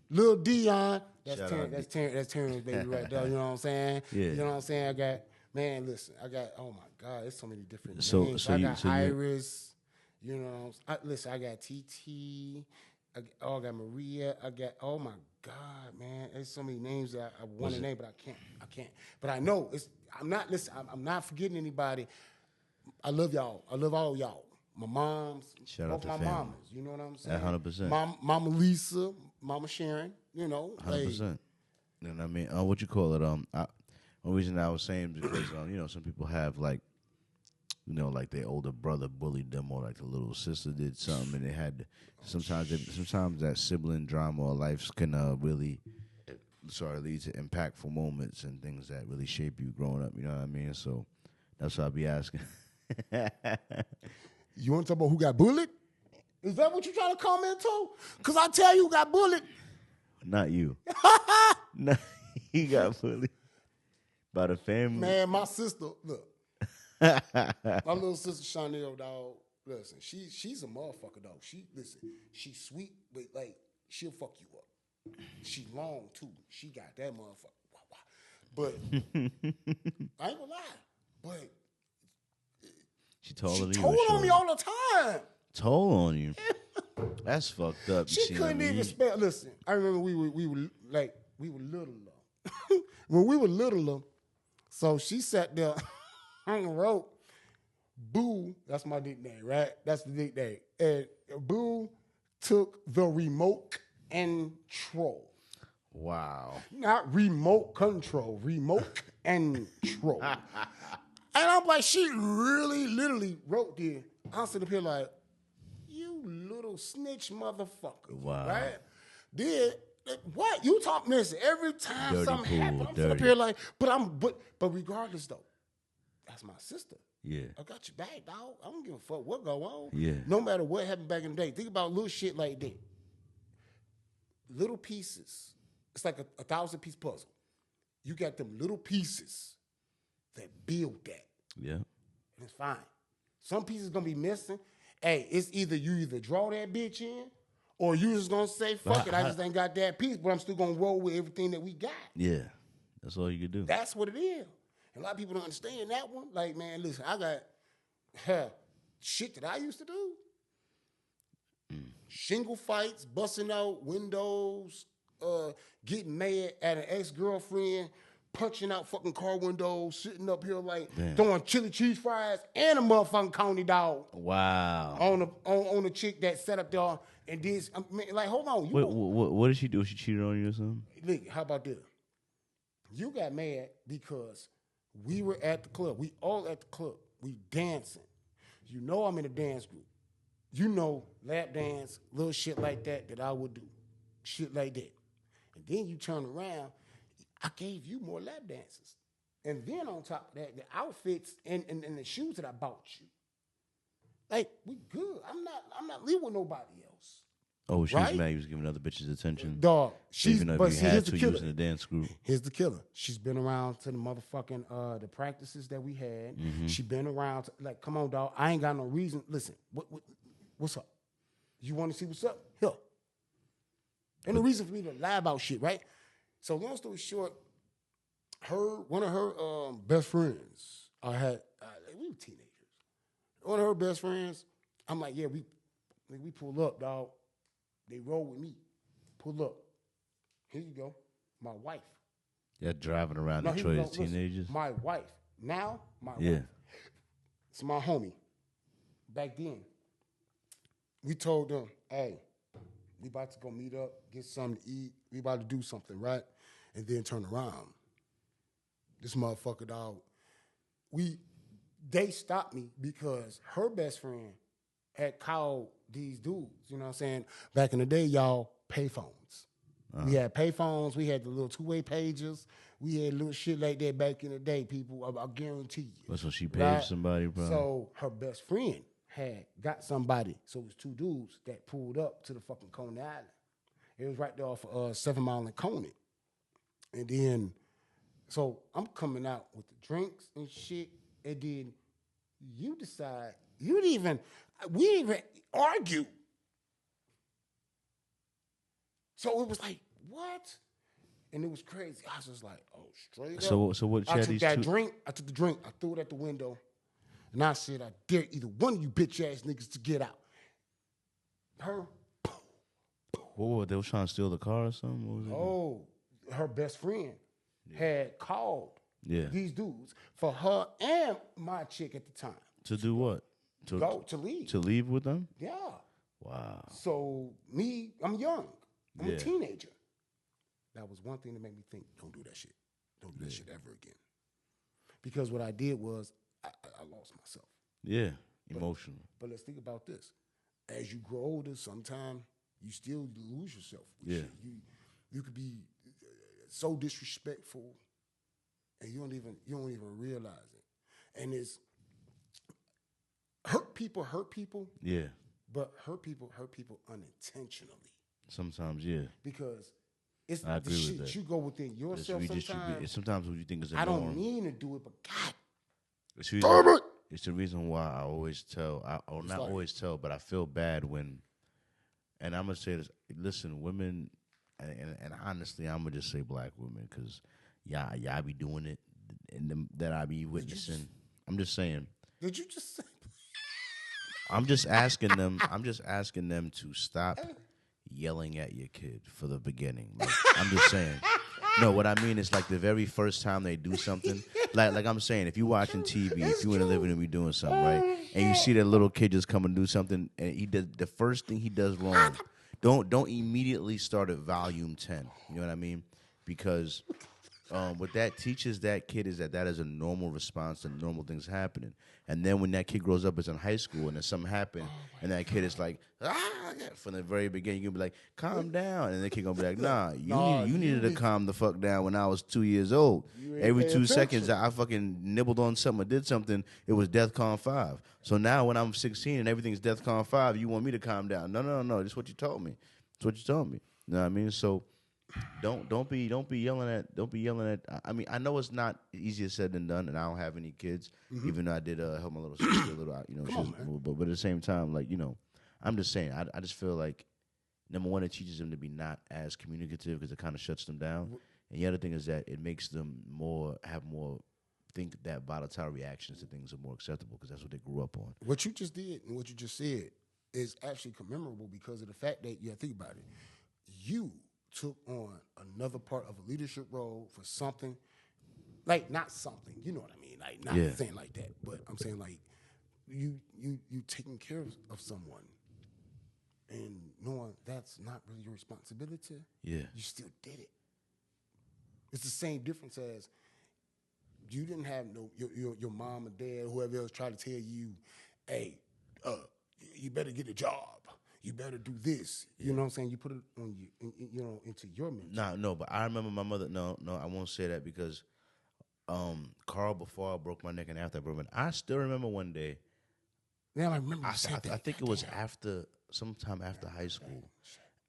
Little Dion. That's Terrence, baby, right there. You know what I'm saying? Yeah. You know what I'm saying? I got, oh my God, there's so many different names. So I got Iris. You know, I got TT. I got Maria. Oh my God, man. There's so many names that I want to name, but I can't. But I know I'm not forgetting anybody. I love y'all. I love all y'all. My moms. Shout out to my family. mamas. You know what I'm saying? 100%. Mama Lisa, Mama Sharon, 100%. And I mean, what you call it? One reason I was saying because some people have like their older brother bullied them, or like the little sister did something, and they had sometimes that sibling drama or life can really lead to impactful moments and things that really shape you growing up. You know what I mean? So that's what I'll be asking. You want to talk about who got bullied? Is that what you trying to comment to? Because I tell you who got bullied. Not you. No, he got bullied by the family. Man, my sister, look. My little sister Chanel, dog. Listen, she's a motherfucker, dog. She's sweet, but like she'll fuck you up. She long too. She got that motherfucker. But I ain't gonna lie. But she told on me all the time. Told on you. That's fucked up. She couldn't even spell. Listen, I remember we were littler. When we were littler, so she sat there and wrote Boo. That's my nickname, right? That's the nickname. And Boo took the remote control. Wow. Not remote control. Remote control. And I'm like, she really, literally wrote this. I'm sitting up here like, you little snitch motherfucker. Wow. Right? Then, what? You talk, listen, every time Dirty something happens, I'm sitting up here like, but regardless though, that's my sister. Yeah. I got your back, dog. I don't give a fuck what go on. Yeah. No matter what happened back in the day. Think about little shit like that. Little pieces. It's like a 1,000-piece puzzle. You got them little pieces that build that. Yeah. And it's fine. Some pieces gonna be missing. Hey, it's either you draw that bitch in, or you just gonna say, fuck it, I just ain't got that piece, but I'm still gonna roll with everything that we got. Yeah. That's all you can do. That's what it is. And a lot of people don't understand that one. Like, man, listen, I got shit that I used to do. Shingle fights, busting out windows, getting mad at an ex-girlfriend, punching out fucking car windows, sitting up here like throwing chili cheese fries and a motherfucking coney dog. Wow. On the chick that sat up there and did, like, hold on. What did she do? She cheated on you or something? Look, how about this? You got mad because we were at the club. We all at the club. We dancing. You know I'm in a dance group. You know, lap dance, little shit like that I would do. Shit like that. And then you turn around, I gave you more lap dances. And then on top of that, the outfits and the shoes that I bought you. Like, we good. I'm not leaving with nobody else. Oh, she was mad you was giving other bitches attention. Dog. Even though you had to use in the dance group. Here's the killer. She's been around to the motherfucking the practices that we had. Mm-hmm. She been around like, come on, dog. I ain't got no reason. Listen, what's up? You want to see what's up? Here. Ain't no reason for me to lie about shit, right? So long story short, one of her best friends, we were teenagers. One of her best friends, I'm like, yeah, we pull up, dog. They roll with me. pull up. Here you go. My wife. Yeah, driving around No, Detroit here as you go. Listen, teenagers. my wife. Now, my Yeah. wife. It's my homie. Back then, we told them, hey, we about to go meet up, get something to eat. We about to do something, right? And then turn around. This motherfucker, dog. They stopped me because her best friend had called these dudes. You know what I'm saying? Back in the day, y'all, payphones. We had payphones. We had the little two-way pages. We had little shit like that back in the day, people. I guarantee you. So she paid somebody, bro. So her best friend had got somebody. So it was two dudes that pulled up to the fucking Coney Island. It was right there off of 7 Mile and Coney. And then, so I'm coming out with the drinks and shit. And then you decide, we didn't even argue. So it was like, what? And it was crazy. I was just like, oh, straight up. So what? I took that drink. I took the drink. I threw it at the window. And I said, I dare either one of you bitch-ass niggas to get out. Her. What? They was trying to steal the car or something? What was it? Oh, her best friend had called these dudes for her and my chick at the time. To do what? To leave. To leave with them? Yeah. Wow. So I'm young. I'm Yeah. a teenager. That was one thing that made me think, don't do that shit. Don't do that shit ever again. Because what I did was I lost myself. Yeah. Emotional. But let's think about this. As you grow older, sometimes you still lose yourself. Yeah. Shit. You could be so disrespectful, and you don't even realize it. And it's hurt people. Yeah. But hurt people unintentionally. Sometimes, yeah. Because it's I the agree shit with that. you go within yourself sometimes. Sometimes what you think is a I norm. don't mean to do it, but God. It's the reason why I always tell, but I feel bad when, and I'm going to say this, listen, women, and honestly, I'm going to just say black women, because y'all be doing it, and that I be witnessing. I'm just saying. Did you just say? I'm just asking them to stop yelling at your kid for the beginning. Like, I'm just saying. No, what I mean is like the very first time they do something. Like I'm saying, if you're watching TV, if you're in the living room, you're doing something, right? And you see that little kid just come and do something, and he does the first thing he does wrong. Don't immediately start at volume 10. You know what I mean? Because what that teaches that kid is that is a normal response to normal things happening. And then when that kid grows up, it's in high school, and then something happened, and that kid is like, from the very beginning, you're going to be like, calm down. And the kid going to be like, nah, you needed to calm the fuck down when I was 2 years old. Every 2 seconds, I fucking nibbled on something or did something, it was DEFCON 5. So now when I'm 16 and everything's DEFCON 5, you want me to calm down. No. That's what you told me. That's what you told me. You know what I mean? So don't be yelling at. I mean, I know it's not easier said than done, and I don't have any kids, even though I did help my little sister a little out. You know, but at the same time, like, you know, I'm just saying, I just feel like, number one, it teaches them to be not as communicative because it kind of shuts them down, and the other thing is that it makes them think that volatile reactions to things are more acceptable because that's what they grew up on. What you just did and what you just said is actually commemorable because of the fact that, think about it, you took on another part of a leadership role for something, like not something, you know what I mean? Like not saying like that, but I'm saying like you taking care of someone and knowing that's not really your responsibility. Yeah, you still did it. It's the same difference as you didn't have your mom or dad, whoever else tried to tell you, hey, you better get a job. You better do this. You know what I'm saying? You put it on you, into your mentality. No, but I remember my mother. No, I won't say that because Carl, before I broke my neck and after I broke my neck, I still remember one day. Yeah, I remember. I think it was sometime after high school.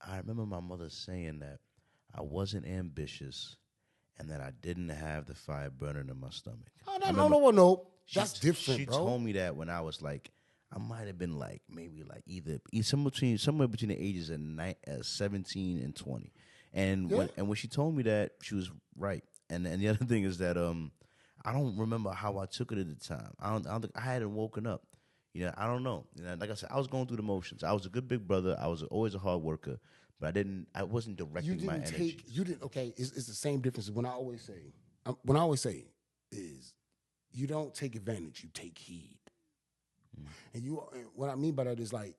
I remember my mother saying that I wasn't ambitious and that I didn't have the fire burning in my stomach. Oh, no. That's different, She bro. told me that when I was like, I might have been like maybe like either somewhere between the ages of 17 and 20, and when she told me that, she was right. And the other thing is that I don't remember how I took it at the time. I don't think I hadn't woken up. You know, I don't know. You know, like I said, I was going through the motions. I was a good big brother. I was always a hard worker, but I wasn't directing my energy. Okay, it's the same difference when I always say is you don't take advantage, you take heed. And what I mean by that is like,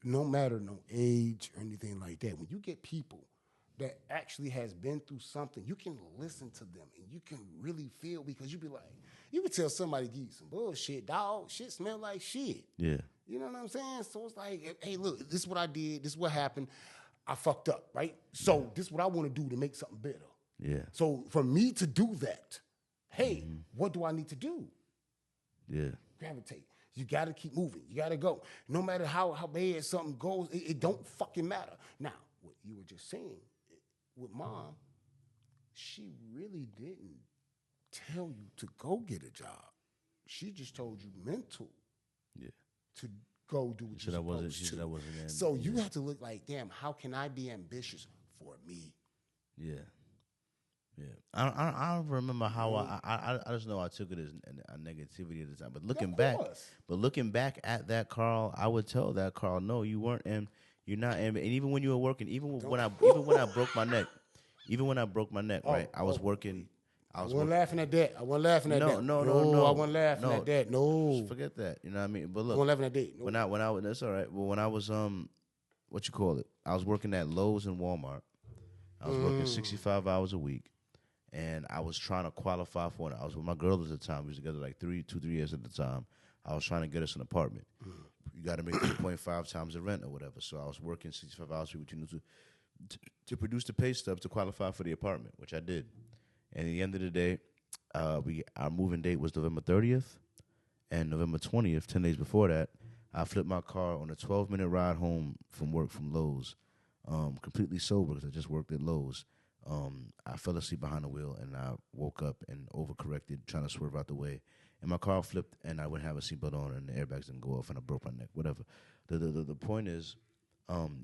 no matter no age or anything like that, when you get people that actually has been through something, you can listen to them and you can really feel, because you be like, you can tell somebody give you some bullshit, dog. Shit smell like shit. Yeah. You know what I'm saying? So it's like, hey, look, this is what I did. This is what happened. I fucked up, right? So this is what I want to do to make something better. Yeah. So for me to do that, hey, what do I need to do? Yeah. Gravitate. You got to keep moving. You got to go. No matter how bad something goes, it don't fucking matter. Now, what you were just saying with Mom, she really didn't tell you to go get a job. She just told you mental. Yeah. To go do what you're supposed to. She said I wasn't in. So you have to look like, damn, how can I be ambitious for me? Yeah. Yeah. I don't remember how I just know I took it as a negativity at the time. But looking back at that, Carl, I would tell that Carl, no, you weren't you're not and even when you were working, even when I broke my neck, right? I was working. I wasn't laughing at that. I wasn't laughing at that. No. I wasn't laughing at that. No. Forget that. You know what I mean? But look, I wasn't laughing at that. No. When I that's all right. Well, when I was what you call it? I was working at Lowe's and Walmart. I was working 65 hours a week, and I was trying to qualify for it. I was with my girl at the time. We was together like 3 years at the time. I was trying to get us an apartment. You got to make 3.5 times the rent or whatever. So I was working 65 hours a week between the two to produce the pay stub to qualify for the apartment, which I did. And at the end of the day, our moving date was November 30th, and November 20th, 10 days before that, I flipped my car on a 12-minute ride home from work from Lowe's, completely sober because I just worked at Lowe's. I fell asleep behind the wheel, and I woke up and overcorrected, trying to swerve out the way. And my car flipped, and I wouldn't have a seatbelt on, and the airbags didn't go off, and I broke my neck, whatever. The point is,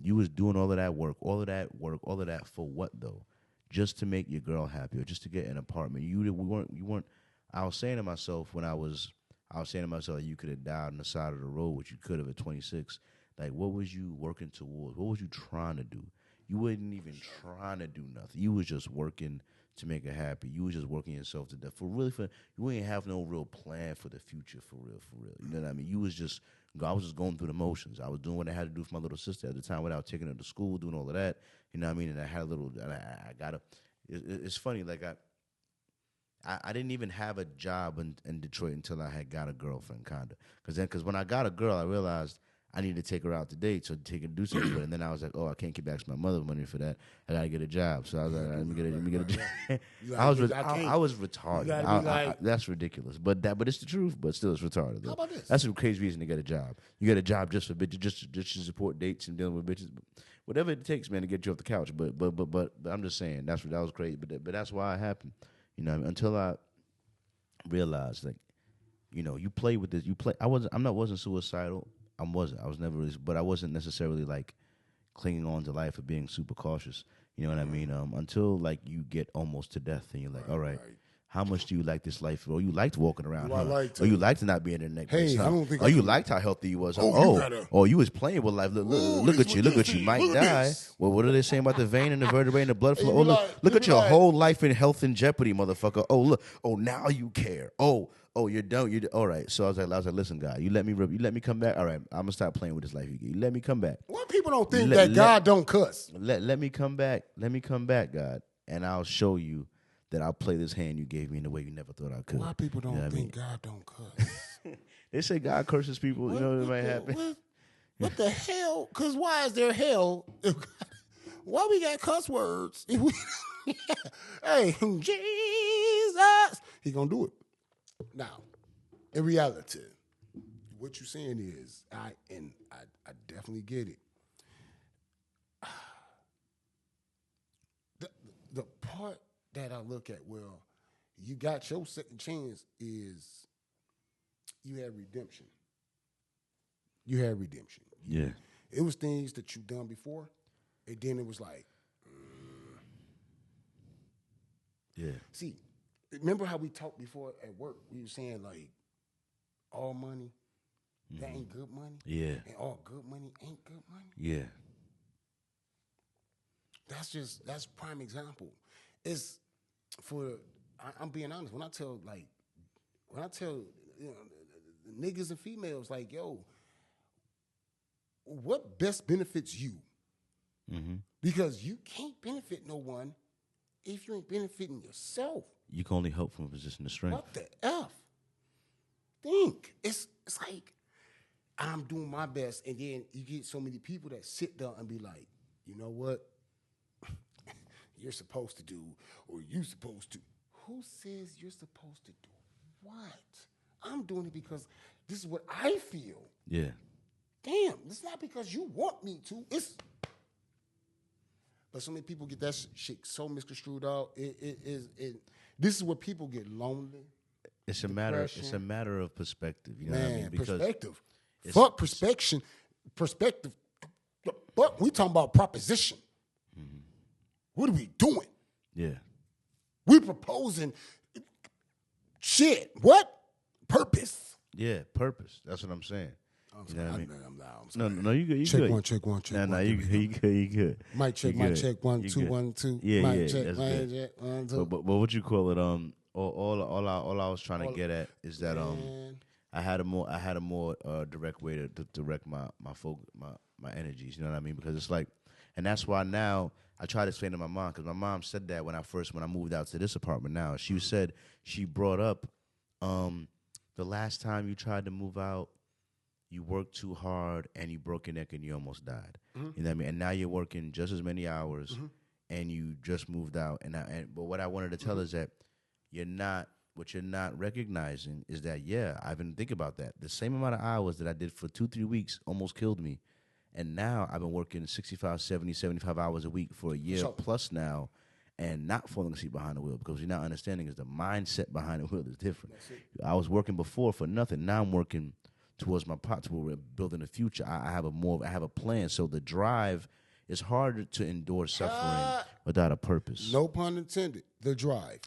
you was doing all of that work for what, though? Just to make your girl happy, or just to get an apartment. You weren't. I was saying to myself you could have died on the side of the road, which you could have at 26. Like, what was you working towards? What was you trying to do? You wasn't even trying to do nothing. You was just working to make her happy. You was just working yourself to death. You ain't have no real plan for the future, for real. You know what I mean? I was just going through the motions. I was doing what I had to do for my little sister at the time without taking her to school, doing all of that. You know what I mean? And I had it's funny, like I didn't even have a job in Detroit until I had got a girlfriend, kind of. Because when I got a girl, I realized I needed to take her out to date, so take her to do something with her. And then I was like, oh, I can't give back to my mother money for that. I got to get a job. So I was like, let me get a job. I was retarded. That's ridiculous. But it's the truth, but still it's retarded. Though. How about this? That's a crazy reason to get a job. You get a job just for bitches, just to support dates and dealing with bitches. Whatever it takes, man, to get you off the couch. But I'm just saying, that was crazy. But that's why it happened. You know what I mean? Until I realized, like, you know, you play with this. I wasn't suicidal. I was never really, but I wasn't necessarily like clinging on to life or being super cautious. You know what I mean? Until like you get almost to death, and you're like, all right. How much do you like this life? Or you liked walking around, or you liked to not be in the neck. Hey, I don't think. Or you liked how healthy you was. You was playing with life. Look at you. Might die. Well, what are they saying about the vein and the vertebrae and the blood flow? Look at your whole life in health in jeopardy, motherfucker. Oh, look. Oh, now you care. Oh, you're done. All right. So I was like, listen, God, you let me come back. All right, I'm gonna stop playing with this life. You let me come back. Why people don't think that God don't cuss? Let me come back. Let me come back, God, and I'll show you that I'll play this hand you gave me in the way you never thought I could. Why people don't think God don't cuss? They say God curses people. You know what might happen. What the hell? Because why is there hell? Why we got cuss words? Hey, Jesus. He going to do it. Now, in reality, what you're saying is, I definitely get it. The part that I look at, well, you got your second chance is you had redemption. Yeah. It was things that you've done before, and then it was like, yeah. See, remember how we talked before at work? We were saying like, all money, that ain't good money. Yeah. And all good money ain't good money. Yeah. That's prime example. It's I'm being honest. When I tell niggas and females like, yo, what best benefits you? Mm-hmm. Because you can't benefit no one if you ain't benefiting yourself. You can only help from a position of strength. What the F? Think. It's like I'm doing my best, and then you get so many people that sit there and be like, you know what? You're supposed to do, or you supposed to. Who says you're supposed to do what? I'm doing it because this is what I feel. Yeah. Damn, it's not because you want me to. But so many people get that shit so misconstrued out. This is where people get lonely. It's a matter of perspective. You know what I mean? Because perspective. Fuck perspective. But we talking about proposition. Mm-hmm. What are we doing? Yeah. We proposing shit. What? Purpose. Yeah, purpose. That's what I'm saying. You know what I mean? I'm loud. No, you good. You check good. One, check one. No, you good. Mic check, mic check. 1, 2, 1, 2. Yeah, mic check, that's mic good. check, 1, 2. But what you call it? All I was trying to get at is that I had a more direct way to direct my focus, my energies. You know what I mean? Because it's like, and that's why now I try to explain to my mom, because my mom said that when I moved out to this apartment. Now she brought up the last time you tried to move out, you worked too hard and you broke your neck and you almost died. Mm-hmm. You know what I mean? And now you're working just as many hours, mm-hmm. and you just moved out. But what I wanted to tell is that what you're not recognizing is that, I've been thinking about that. The same amount of hours that I did for 2-3 weeks almost killed me. And now I've been working 65, 70, 75 hours a week for a year plus now, and not falling asleep behind the wheel, because what you're not understanding is the mindset behind the wheel is different. I was working before for nothing. Now I'm working towards my pot, where we're building a future. I have a plan. So the drive is harder to endure suffering without a purpose. No pun intended. The drive.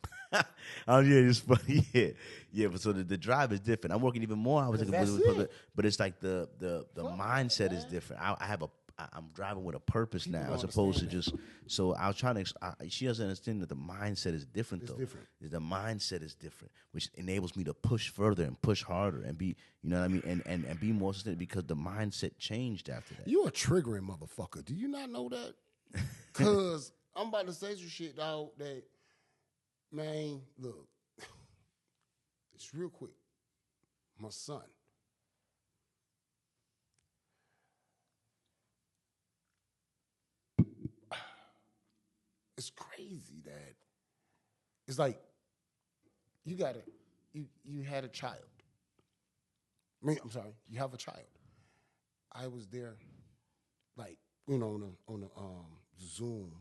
It's funny. Yeah. But so the drive is different. I'm working even more hours, but it's like the mindset is different. I'm driving with a purpose now, as opposed to just. So I was trying to. She doesn't understand that the mindset is different. It's different. The mindset is different, which enables me to push further and push harder and be, you know what I mean, and be more sustainable, because the mindset changed after that. You're a triggering motherfucker. Do you not know that? Because I'm about to say some shit, dog. That, man, look, it's real quick. My son. It's crazy that it's like you had a child. I'm sorry, you have a child. I was there, like, on a Zoom,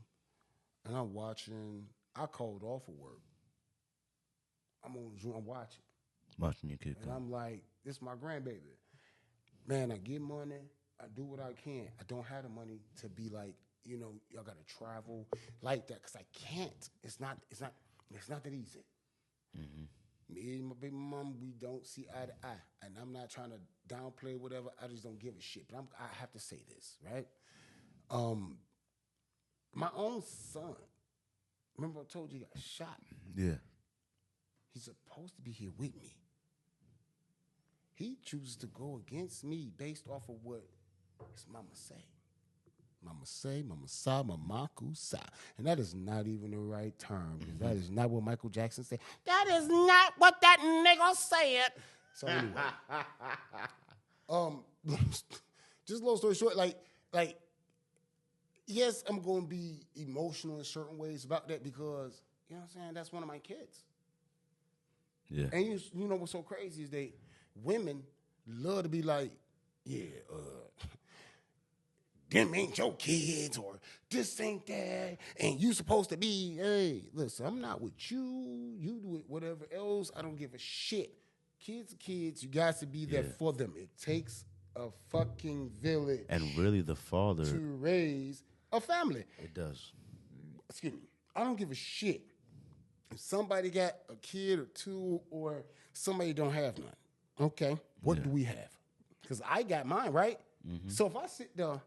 and I'm watching. I called off of work. I'm on Zoom. I'm watching your kid. And I'm like, this is my grandbaby. Man, I get money. I do what I can. I don't have the money to be like, y'all gotta travel like that, because I can't. It's not that easy. Mm-hmm. Me and my baby mom, we don't see eye to eye, and I'm not trying to downplay whatever. I just don't give a shit. But I have to say this, right? My own son. Remember I told you he got shot. Yeah. He's supposed to be here with me. He chooses to go against me based off of what his mama say. Mama say, mama sa, mamaku sa. And that is not even the right term. Mm-hmm. That is not what Michael Jackson said. That is not what that nigga said. So anyway. Just long story short, like, yes, I'm going to be emotional in certain ways about that, because, you know what I'm saying, that's one of my kids. Yeah. And you know what's so crazy is that women love to be like, them ain't your kids, or this ain't that, and you supposed to be, hey, listen, I'm not with you. You do it, whatever else. I don't give a shit. Kids are kids. You guys to be there for them. It takes a fucking village. And really the father. To raise a family. It does. Excuse me. I don't give a shit if somebody got a kid or two, or somebody don't have none. Okay, what do we have? Because I got mine, right? Mm-hmm. So if I sit there,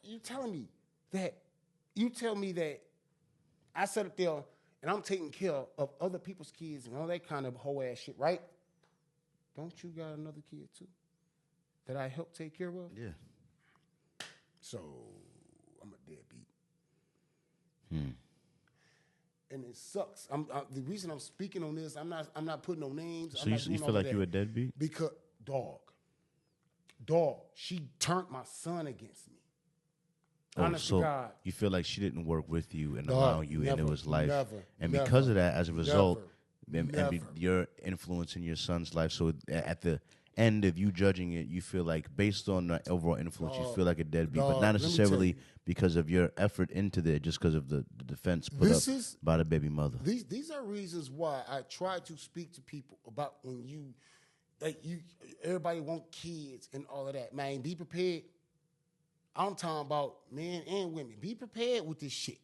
you telling me that you tell me that I sit up there and I'm taking care of other people's kids and all that kind of whole ass shit, right? Don't you got another kid too that I help take care of? Yeah. So I'm a deadbeat. And it sucks. The reason I'm speaking on this, I'm not putting no names. So you feel like you a deadbeat? Because dog, she turned my son against me. Honest to God. You feel like she didn't work with you and Dog, allow you, and it was life. Because of that, as a result, you're influencing your son's life. So at the end of you judging it, you feel like, based on the overall influence, you feel like a deadbeat, but not necessarily because of your effort into there, just because of the defense put up by the baby mother. These are reasons why I try to speak to people about when everybody want kids and all of that. Man, be prepared. I'm talking about men and women. Be prepared with this shit,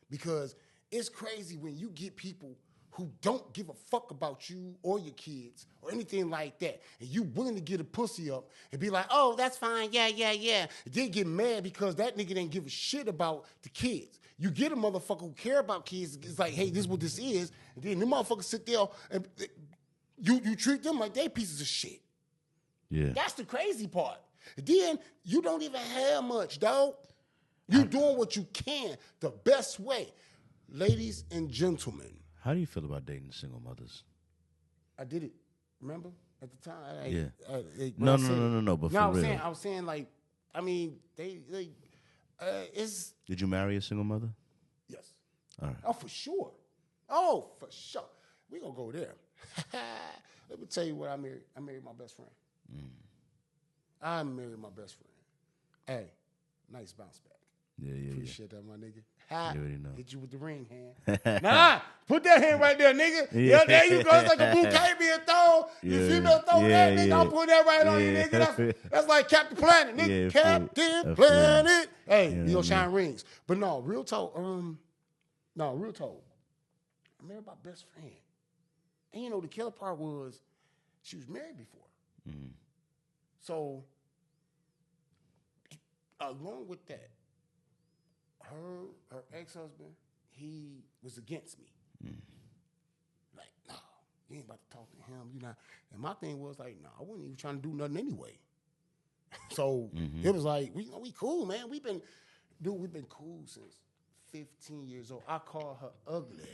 because it's crazy when you get people who don't give a fuck about you or your kids or anything like that, and you willing to get a pussy up and be like, oh, that's fine, yeah. And then get mad because that nigga didn't give a shit about the kids. You get a motherfucker who care about kids, it's like, hey, this is what this is, and then the motherfuckers sit there and you treat them like they pieces of shit. Yeah. That's the crazy part. Then you don't even have much, dog. You doing what you can the best way. Ladies and gentlemen. How do you feel about dating single mothers? I did it. Remember? At the time. No. But for real. I was saying like, I mean, it's. Did you marry a single mother? Yes. All right. Oh, for sure. Oh, for sure. We gonna go there. Let me tell you what I married. I married my best friend. I married my best friend. Hey, nice bounce back. Yeah. Appreciate that, my nigga. You already know. Hit you with the ring hand. Nah, put that hand right there, nigga. Yeah, there you go. It's like a bouquet being thrown. You female throw that, nigga. I'm putting that right on you, nigga. That's like Captain Planet, nigga. Yeah, Captain Planet. Hey, you gonna shine rings. But no, real talk. Real talk. I married my best friend. And you know, the killer part was she was married before. Mm-hmm. So, along with that, her ex-husband, he was against me. Like, no, you ain't about to talk to him. You not. And my thing was like, no, I wasn't even trying to do nothing anyway. So it was like, we cool, man. We've been cool since 15 years old. I call her ugly.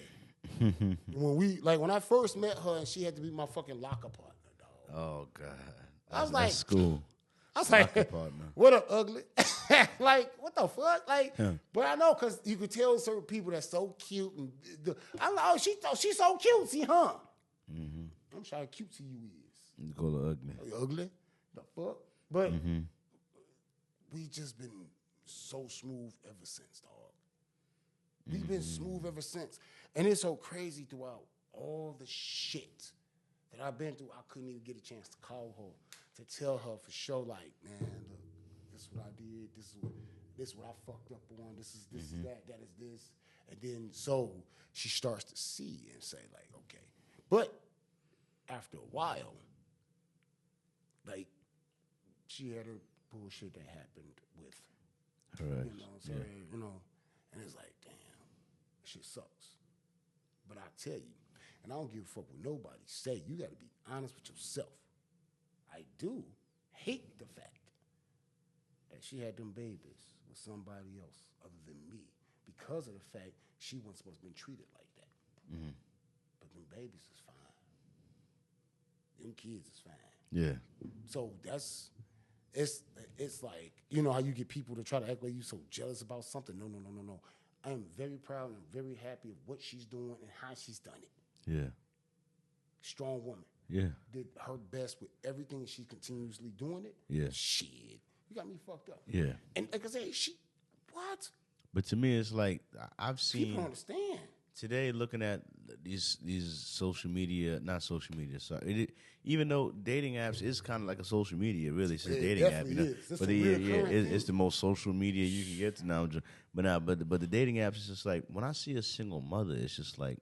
when I first met her, and she had to be my fucking locker partner, dog. Oh God. I was like, school. I was like, what up, ugly? Like, what the fuck? Like, but I know, because you could tell certain people that's so cute. And I'm like, oh, she's so cutesy, huh? I'm sure how cutesy you is. You call her ugly. Are you ugly? The fuck? But we just been so smooth ever since, dog. We've been smooth ever since. And it's so crazy throughout all the shit that I've been through, I couldn't even get a chance to call her to tell her for sure, like, man, look, this is what I did, this is what I fucked up on, this is that is this. And then so she starts to see and say, like, okay. But after a while, like, she had her bullshit that happened with her, you know, and it's like, damn, shit sucks. But I tell you, and I don't give a fuck what nobody say, you got to be honest with yourself. I do hate the fact that she had them babies with somebody else other than me because of the fact she wasn't supposed to be treated like that. But them babies is fine. Them kids is fine. Yeah. So it's like, you know how you get people to try to act like you so jealous about something? No. I am very proud and very happy of what she's doing and how she's done it. Yeah. Strong woman. Yeah. Did her best with everything. She's continuously doing it. Yeah. Shit. You got me fucked up. Yeah. And like I said, what? But to me, it's like, I've seen. People don't understand. Today, looking at these social media, not social media, sorry. Even though dating apps is kind of like a social media, really, it's a dating app. You know? But it's the most social media you can get to now. But the dating apps is just like, when I see a single mother, it's just like,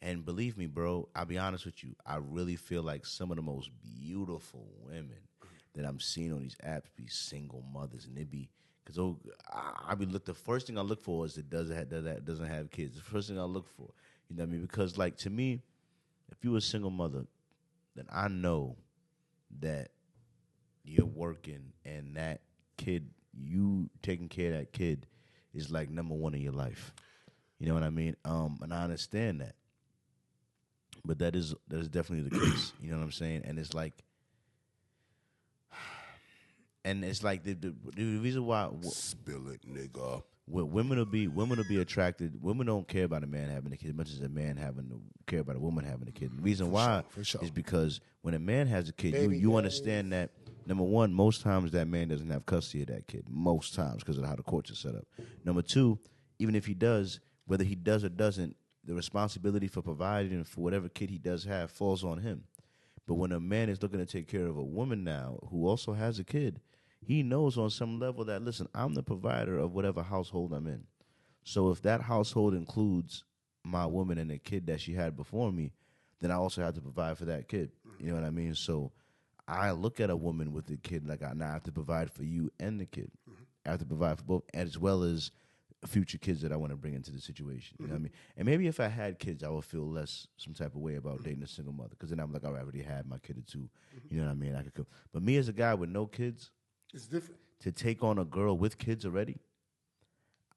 and believe me, bro, I'll be honest with you, I really feel like some of the most beautiful women that I'm seeing on these apps be single mothers, and because Because the first thing I look for is it doesn't have kids. The first thing I look for, you know what I mean? Because like to me, if you're a single mother, then I know that you're working and that kid, you taking care of that kid, is like number one in your life. You know what I mean? And I understand that, but that is definitely the case. You know what I'm saying? And it's like. And it's like the reason why spill it, nigga. Women will be attracted. Women don't care about a man having a kid as much as a man having to care about a woman having a kid. The reason why is because when a man has a kid, you understand that number one, most times that man doesn't have custody of that kid. Most times because of how the courts are set up. Number two, even if he does, whether he does or doesn't, the responsibility for providing for whatever kid he does have falls on him. But when a man is looking to take care of a woman now who also has a kid, he knows on some level that, listen, I'm the provider of whatever household I'm in. So if that household includes my woman and the kid that she had before me, then I also have to provide for that kid. You know what I mean? So I look at a woman with a kid like I have to provide for you and the kid. I have to provide for both, as well as future kids that I want to bring into the situation. You know what I mean? And maybe if I had kids, I would feel less some type of way about dating a single mother, because then I'm like, I already had my kid or two. You know what I mean? I could. But me as a guy with no kids, it's different. To take on a girl with kids already,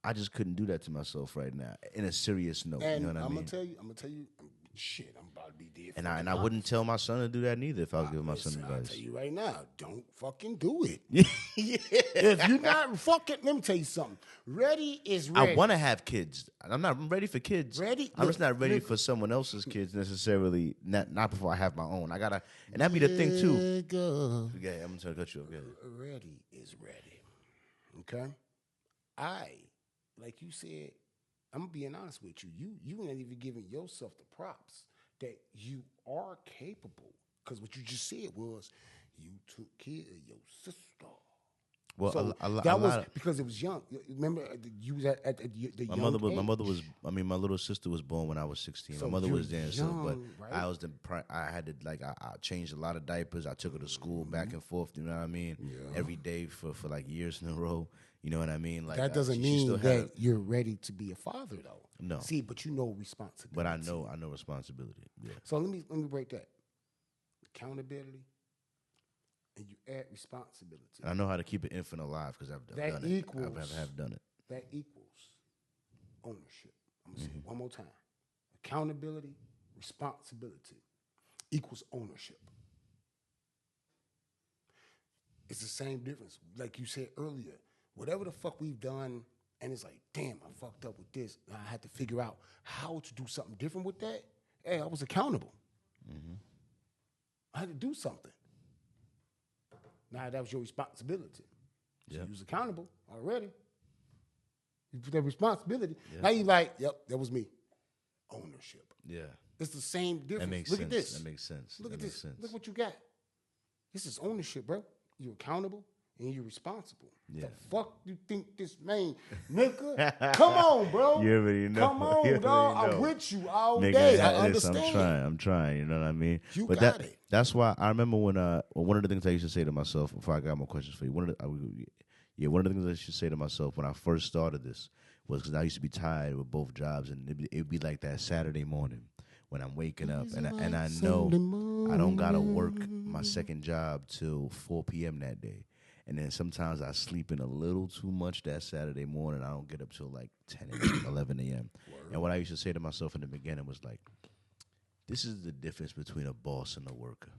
I just couldn't do that to myself right now. In a serious note, and you know what I mean? I'm gonna tell you, shit. I'm about to be there. And I wouldn't tell my son to do that neither if I was giving my son advice. I'll tell you right now, don't fucking do it. Yeah. If you're not fucking, let me tell you something. Ready is ready. I want to have kids. I'm ready for kids. I'm just not ready for someone else's kids necessarily. Not before I have my own. I gotta, and that'd be the thing too. Yeah, I'm trying to cut you off. Ready is ready. Okay, like you said, I'm being honest with you. You ain't even giving yourself the props that you are capable. Because what you just said was you took care of your sister. Well, so that was because it was young. Remember, you was at the young age. My mother was. I mean, my little sister was born when I was 16. So my mother was there, but right? I had to I changed a lot of diapers. I took her to school back and forth. You know what I mean? Yeah. Every day for like years in a row. You know what I mean? Like that doesn't mean that you're ready to be a father, though. No. See, but you know responsibility. But I know responsibility. Yeah. So let me break that. Accountability. And you add responsibility. And I know how to keep an infant alive because I've done it. I've done it. That equals ownership. I'm going to say it one more time. Accountability, responsibility equals ownership. It's the same difference. Like you said earlier, whatever the fuck we've done, and it's like, damn, I fucked up with this. And I had to figure out how to do something different with that. Hey, I was accountable. I had to do something. Now that was your responsibility. So you was accountable already. You put that responsibility. Yeah. Now you like, yep, that was me. Ownership. Yeah. It's the same difference. That makes Look sense. at this. That makes sense. Look at this. Look what you got. This is ownership, bro. You're accountable and you're responsible. Yeah. The fuck you think this mean, nigga? Come on, bro. You already know. Come on, dog. I'm with you all day. I understand. I'm trying. You know what I mean? You got it. That's why I remember when one of the things I used to say to myself before I got more questions for you. One of the things I should say to myself when I first started this was because I used to be tired with both jobs, and it'd be like that Saturday morning when I'm waking up, and I know I don't gotta work my second job till 4 p.m. that day. And then sometimes I sleep in a little too much that Saturday morning. I don't get up till like 10 a.m., 11 a.m. And what I used to say to myself in the beginning was like, this is the difference between a boss and a worker.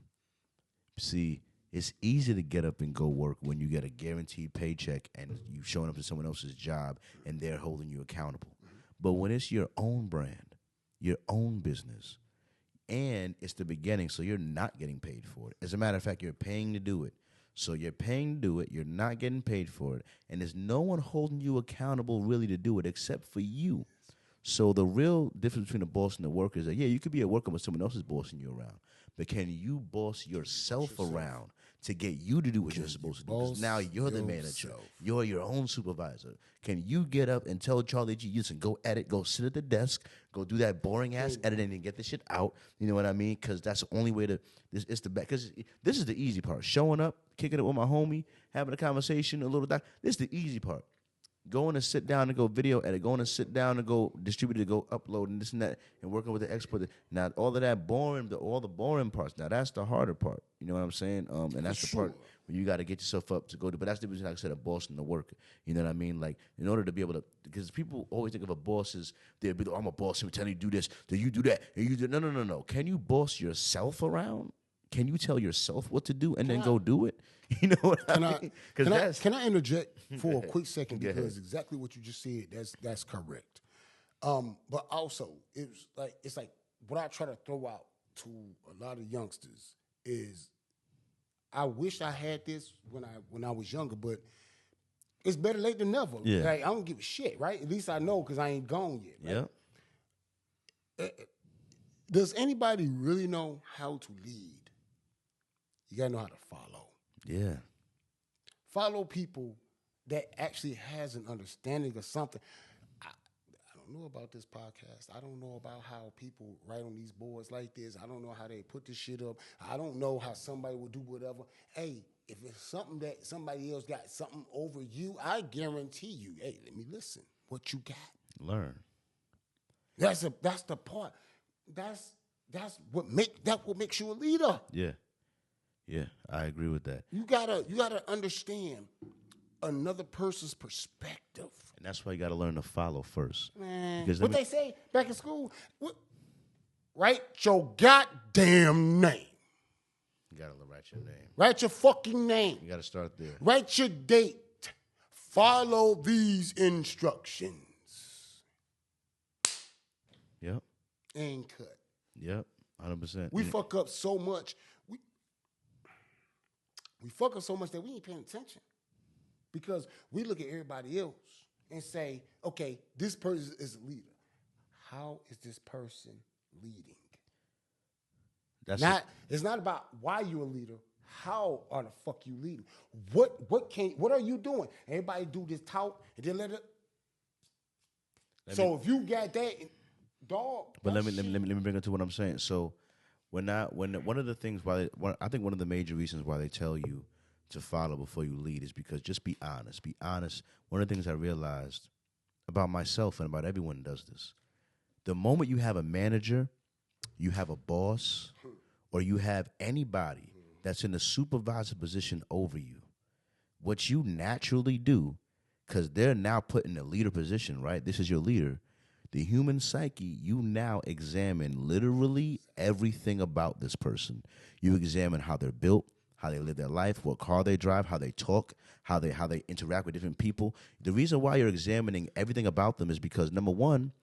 See, it's easy to get up and go work when you get a guaranteed paycheck and you showing up to someone else's job and they're holding you accountable. But when it's your own brand, your own business, and it's the beginning, so you're not getting paid for it. As a matter of fact, you're paying to do it. So you're paying to do it, you're not getting paid for it, and there's no one holding you accountable really to do it except for you. So the real difference between a boss and a worker is that, yeah, you could be a worker when someone else is bossing you around, but can you boss yourself around to get you to do what you're supposed to do. Because now you're the manager. You're your own supervisor. Can you get up and tell Charlie G, listen, go edit, go sit at the desk, go do that boring ass editing and get the shit out? You know what I mean? Because that's the only way to. It's the best. Because this is the easy part. Showing up, kicking it with my homie, having a conversation, a little. This is the easy part. Going to sit down and go video edit, going to sit down and go distribute it, go upload and this and that, and working with the expert. Now, all of that boring, all the boring parts, now that's the harder part. You know what I'm saying? And that's the part where you got to get yourself up to go to. But that's the reason, like I said, a boss and the worker. You know what I mean? Like, in order to be able to, because people always think of a boss as, they'll be like, I'm a boss, I'm telling you to do this, do you do that, and you do. No. Can you boss yourself around? Can you tell yourself what to do and then go do it? You know what I mean? Can I interject for a quick second? Because exactly what you just said, that's correct. But also, it's like what I try to throw out to a lot of youngsters is, I wish I had this when I was younger, but it's better late than never. Yeah. Like, I don't give a shit, right? At least I know, because I ain't gone yet. Right? Yeah. Does anybody really know how to lead? You gotta know how to follow. Yeah. Follow people that actually has an understanding of something. I don't know about this podcast. I don't know about how people write on these boards like this. I don't know how they put this shit up. I don't know how somebody will do whatever. Hey, if it's something that somebody else got something over you, I guarantee you, hey, let me listen. What you got? Learn. That's the part. That's what makes you a leader. Yeah. Yeah, I agree with that. You gotta understand another person's perspective. And that's why you got to learn to follow first. Man, because what they say back in school, write your goddamn name. You got to write your name. Write your fucking name. You got to start there. Write your date. Follow these instructions. Yep. And cut. Yep, 100%. We fuck up so much. We fuck up so much that we ain't paying attention, because we look at everybody else and say, okay, this person is a leader. How is this person leading? It's not about why you're a leader. How are the fuck you leading? What are you doing? Everybody do this talk and then let it. If you got that, dog. But let me bring it to what I'm saying. So. When one of the things I think one of the major reasons why they tell you to follow before you lead is because just be honest. Be honest. One of the things I realized about myself and about everyone who does this, the moment you have a manager, you have a boss, or you have anybody that's in a supervisor position over you, what you naturally do, because they're now put in a leader position, right? This is your leader. The human psyche, you now examine literally everything about this person. You examine how they're built, how they live their life, what car they drive, how they talk, how they interact with different people. The reason why you're examining everything about them is because, number one,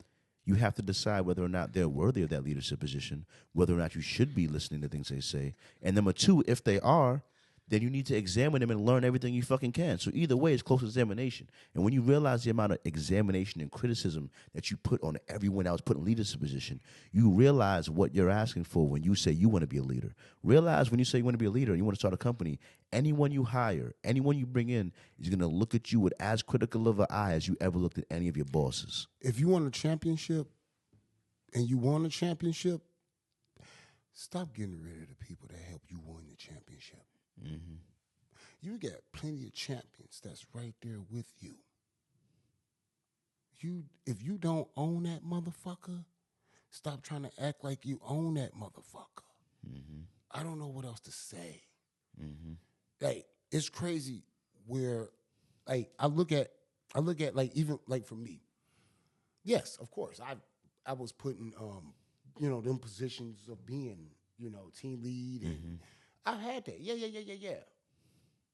you have to decide whether or not they're worthy of that leadership position, whether or not you should be listening to things they say. And number two, if they are, then you need to examine them and learn everything you fucking can. So either way, it's close examination. And when you realize the amount of examination and criticism that you put on everyone else put in leadership position, you realize what you're asking for when you say you want to be a leader. Realize when you say you want to be a leader and you want to start a company, anyone you hire, anyone you bring in is going to look at you with as critical of an eye as you ever looked at any of your bosses. If you want a championship and you won a championship, stop getting rid of the people that help you win the championship. Mm-hmm. You got plenty of champions that's right there with you. If you don't own that motherfucker, stop trying to act like you own that motherfucker. Mm-hmm. I don't know what else to say. Mm-hmm. Like, it's crazy where, like, I look at like, even like for me. Yes, of course, I was put in them positions of being team lead and. Mm-hmm. I had that. Yeah.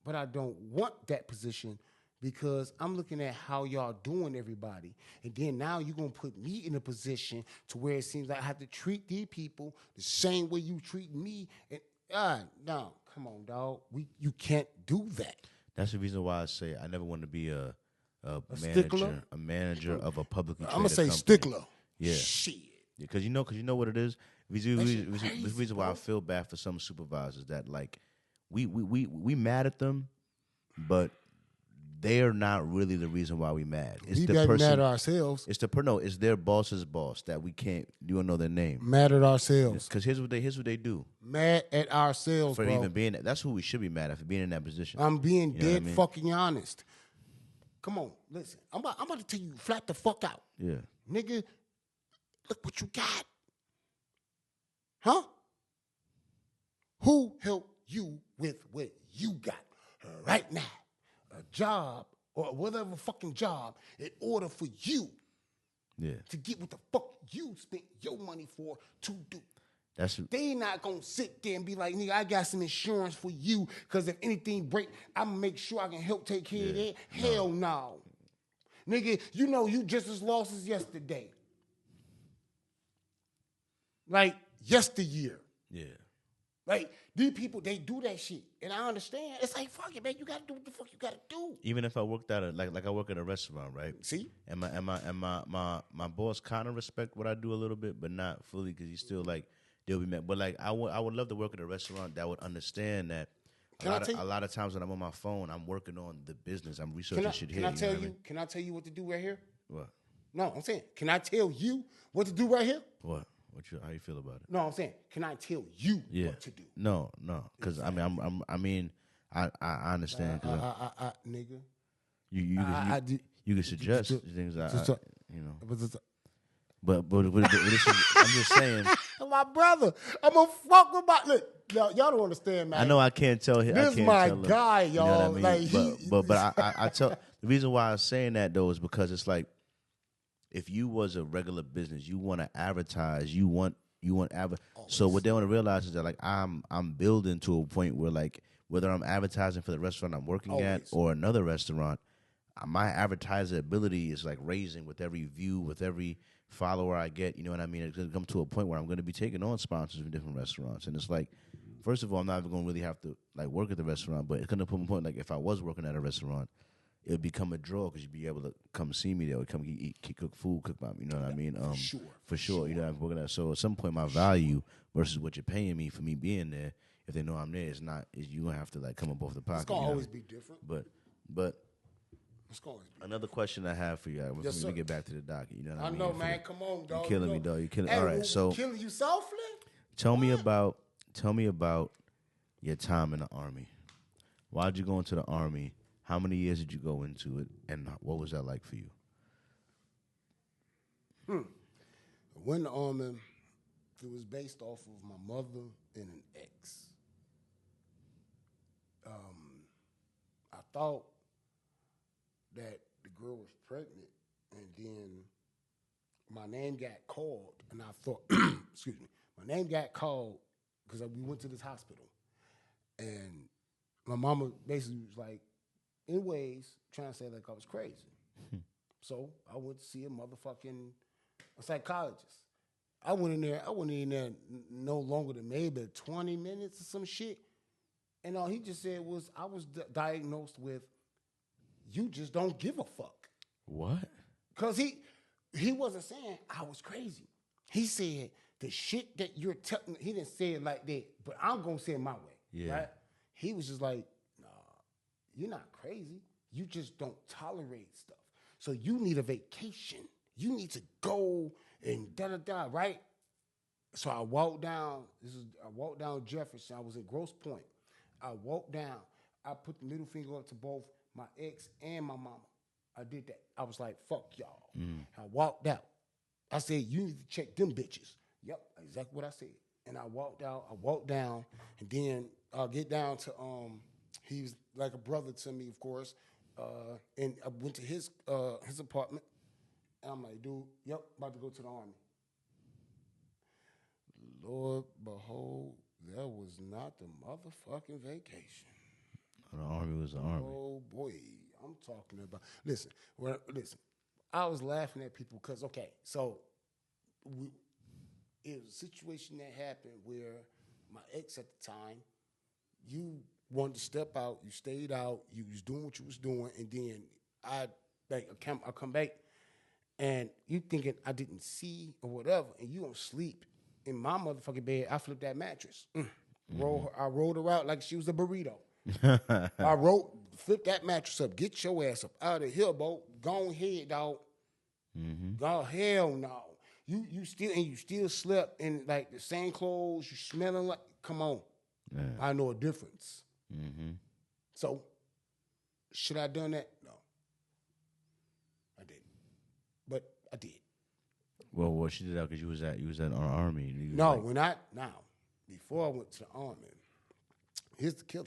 But I don't want that position because I'm looking at how y'all doing everybody. And then now you're going to put me in a position to where it seems like I have to treat these people the same way you treat me. And no, come on, dog. You can't do that. That's the reason why I say I never want to be a manager of a publicly traded I'm going to say company. stickler. Yeah. Shit. Because you know what it is? The reason why I feel bad for some supervisors that, like, we mad at them, but they're not really the reason why we mad. It's we the got person. mad at ourselves. It's it's their boss's boss that we can't. You don't know their name. Mad at ourselves. Because here's what they do. Mad at ourselves, For bro. even being that's who we should be mad at for being in that position. I'm being You know what dead I mean? fucking honest. Come on, listen. I'm about to tell you flat the fuck out. Yeah. Nigga, look what you got. Huh? Who helped you with what you got right now? A job or whatever fucking job in order for you to get what the fuck you spent your money for to do. They not gonna sit there and be like, nigga, I got some insurance for you because if anything break, I'm gonna make sure I can help take care of that. Hell no. Nigga, you know you just as lost as yesterday. Like yesteryear. Yeah. Like these people, they do that shit. And I understand. It's like, fuck it, man. You gotta do what the fuck you gotta do. Even if I worked at like I work at a restaurant, right? See? And my boss kind of respect what I do a little bit, but not fully because he's still like they'll be mad. But like I would love to work at a restaurant that would understand that a lot of times when I'm on my phone, I'm working on the business. I'm researching shit here. Can I tell you what to do right here? What? No, I'm saying, can I tell you what to do right here? What? How you feel about it? No, I'm saying, can I tell you what to do? No, because exactly. I understand. Nigga, you can suggest things. But I'm just saying. My brother, I'm gonna fuck with my look. Y'all don't understand, man. I know I can't tell him. This is my guy, y'all. You know what I mean? Like but I tell the reason why I was saying that though is because it's like if you was a regular business, you want to advertise, you want So what they want to realize is that like I'm building to a point where like whether I'm advertising for the restaurant I'm working at or another restaurant, my advertisability is like raising with every view, with every follower I get. You know what I mean? It's going to come to a point where I'm going to be taking on sponsors from different restaurants, and it's like, first of all, I'm not even going to really have to like work at the restaurant, but it's going to put a point like if I was working at a restaurant, it would become a draw because you'd be able to come see me there, or come eat, cook food, cook my, you know what I mean? For sure. You know, I'm working at. So at some point, my value versus what you're paying me for me being there, if they know I'm there, is you gonna have to like come up off the pocket. It's gonna always be different. But it's gonna always be another question I have for you, before we get back to the docket. You know what I mean? I know, man. Come on, dog. You're killing me, dog. You're killing. Hey, all right, so killing you softly. Tell me about your time in the Army. Why'd you go into the Army? How many years did you go into it, and what was that like for you? When the Army, it was based off of my mother and an ex. I thought that the girl was pregnant, and then my name got called, and I thought, excuse me, my name got called because we went to this hospital, and my mama basically was like, anyways, trying to say like I was crazy. So I went to see a psychologist. I went in there no longer than maybe 20 minutes or some shit. And all he just said was I was diagnosed with, you just don't give a fuck. What? Because he wasn't saying I was crazy. He said the shit that you're telling, he didn't say it like that, but I'm going to say it my way. Yeah. Right? He was just like, nah, you're not crazy. You just don't tolerate stuff. So you need a vacation. You need to go and da-da-da, right? So I walked down Jefferson. I was in Grosse Pointe. I walked down. I put the middle finger up to both my ex and my mama. I did that. I was like, fuck y'all. I walked out. I said, you need to check them bitches. Yep, exactly what I said. And I walked out. I walked down. And then I'll get down to, he was like a brother to me, of course. And I went to his apartment. And I'm like, dude, yep, about to go to the Army. Lord, behold, that was not the motherfucking vacation. The Army was the Army. Oh, boy, I'm talking about... Listen, I was laughing at people because, okay, so it was a situation that happened where my ex at the time, you wanted to step out, you stayed out, you was doing what you was doing, and then I come back, and you thinking I didn't see or whatever, and you don't sleep in my motherfucking bed. I flipped that mattress. I rolled her out like she was a burrito. Flip that mattress up. Get your ass up out of here, bro. Go ahead, dog. Go hell no. You still slept in like the same clothes. You smelling like. Come on. Yeah. I know a difference. So, should I have done that? No. I didn't. But I did. Well, she did that because you was at our army. Before I went to the army, here's the killer.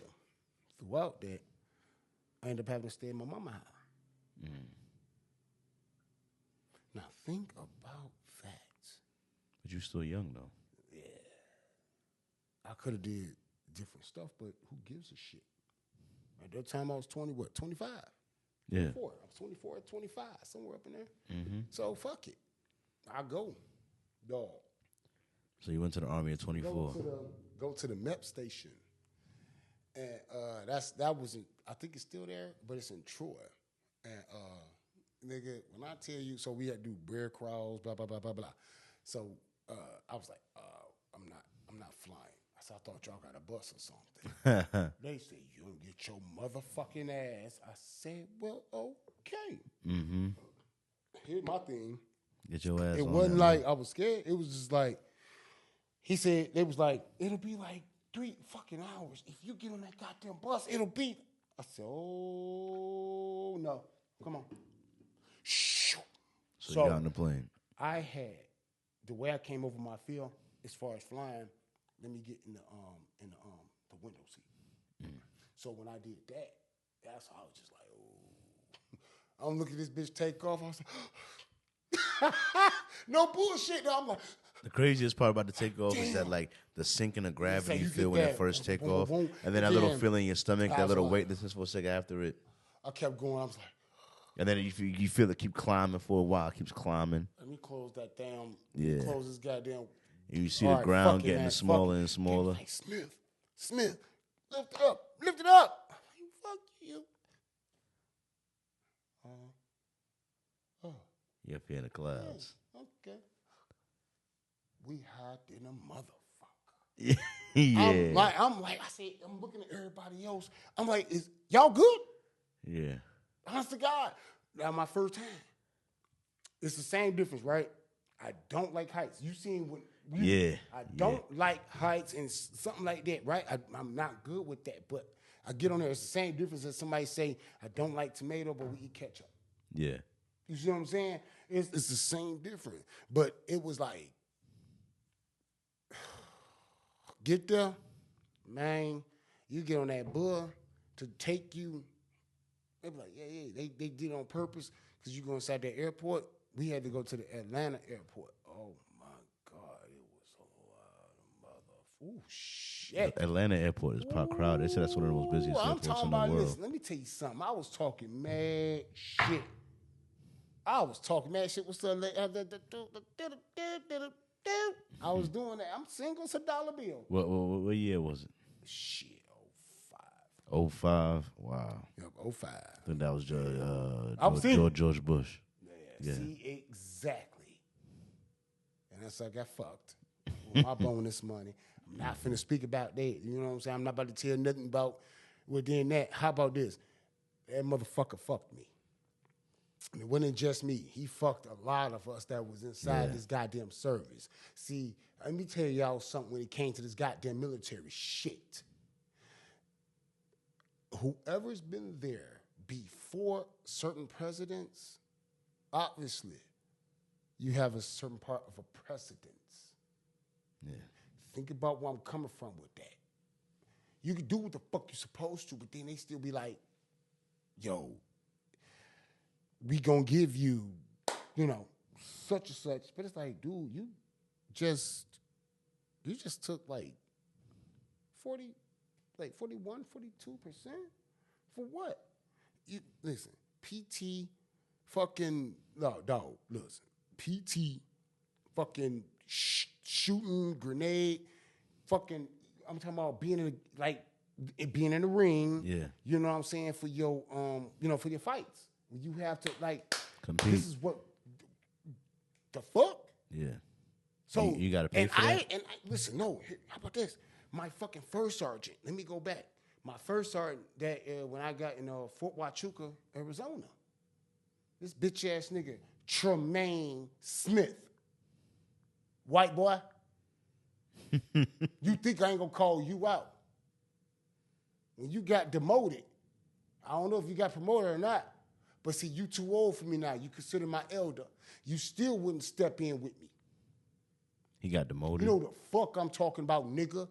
Throughout that, I ended up having to stay in my mama's house. Now think about that. But you're still young though. Yeah. I could have did different stuff, but who gives a shit? At that time I was 25? Yeah. 24. I was 24 or 25, somewhere up in there. So fuck it. I go. Dog. So you went to the army at 24. Go to the MEP station. And that wasn't, I think it's still there, but it's in Troy. And nigga, when I tell you, so we had to do bear crawls, blah, blah, blah, blah, blah. So I was like, I'm not flying. I said, I thought y'all got a bus or something. They said, you don't get your motherfucking ass. I said, well, okay. Here's my thing. Get your ass. It wasn't like I was scared. It was just like, he said, they was like, it'll be like 3 fucking hours. If you get on that goddamn bus, it'll be. I said, oh, no. Come on. Shh. So you got on the plane. I had, the way I came over my field, as far as flying, let me get in the window seat. So when I did that, that's how I was just like, oh. I'm looking at this bitch take off. I was like, no bullshit. I'm like, the craziest part about the takeoff is that like the sinking of gravity you feel when it first take off, and then that little feeling in your stomach, that little weightlessness for a second after it. I kept going. I was like, and then you feel it keep climbing for a while. It keeps climbing. Let me close that damn. Yeah. Close this goddamn. And you see the ground getting smaller and smaller. Like, Smith, lift it up. Fuck you. You're up here in the clouds. Yeah, okay. We hot in a motherfucker. Yeah. I'm looking at everybody else. I'm like, is y'all good? Yeah. Honest to God. Now, my first time. It's the same difference, right? I don't like heights. You seen what? I don't like heights and something like that, right? I'm not good with that, but I get on there. It's the same difference as somebody say, I don't like tomato, but we eat ketchup. Yeah. You see what I'm saying? It's the same difference. But it was like, get there, man, you get on that bus to take you. They be like, yeah, they did it on purpose because you go inside that airport. We had to go to the Atlanta airport. Oh, my God. It was a lot of ooh, shit. The Atlanta airport is part crowded. They said that's one of the most busiest airports in the world. Listen, let me tell you something. I was talking mad shit. What's the I was doing that. I'm single. It's $1 bill. What year was it? Shit, 05. Wow. Yep, 05. I think that was George Bush. Yeah. See, exactly. And that's how I got fucked with my bonus money. I'm not finna speak about that. You know what I'm saying? I'm not about to tell nothing about within that. How about this? That motherfucker fucked me. And it wasn't just me. He fucked a lot of us that was inside this goddamn service. See, let me tell y'all something when it came to this goddamn military shit. Whoever's been there before certain presidents, obviously, you have a certain part of a precedence. Yeah. Think about where I'm coming from with that. You can do what the fuck you're supposed to, but then they still be like, yo, we gonna give you, such and such. But it's like, dude, you just took like 41, 42% for what? You listen, PT fucking dog, listen. PT fucking shooting grenade, fucking I'm talking about being in the ring. Yeah. You know what I'm saying, for your for your fights. You have to compete. This is what the fuck? Yeah. So you got to pay for that. Listen, no. How about this? My fucking first sergeant. Let me go back. My first sergeant that when I got in Fort Huachuca, Arizona. This bitch ass nigga, Tremaine Smith. White boy. You think I ain't gonna call you out? When you got demoted, I don't know if you got promoted or not, but see, you too old for me now. You consider my elder. You still wouldn't step in with me. He got demoted? You know the fuck I'm talking about, nigga?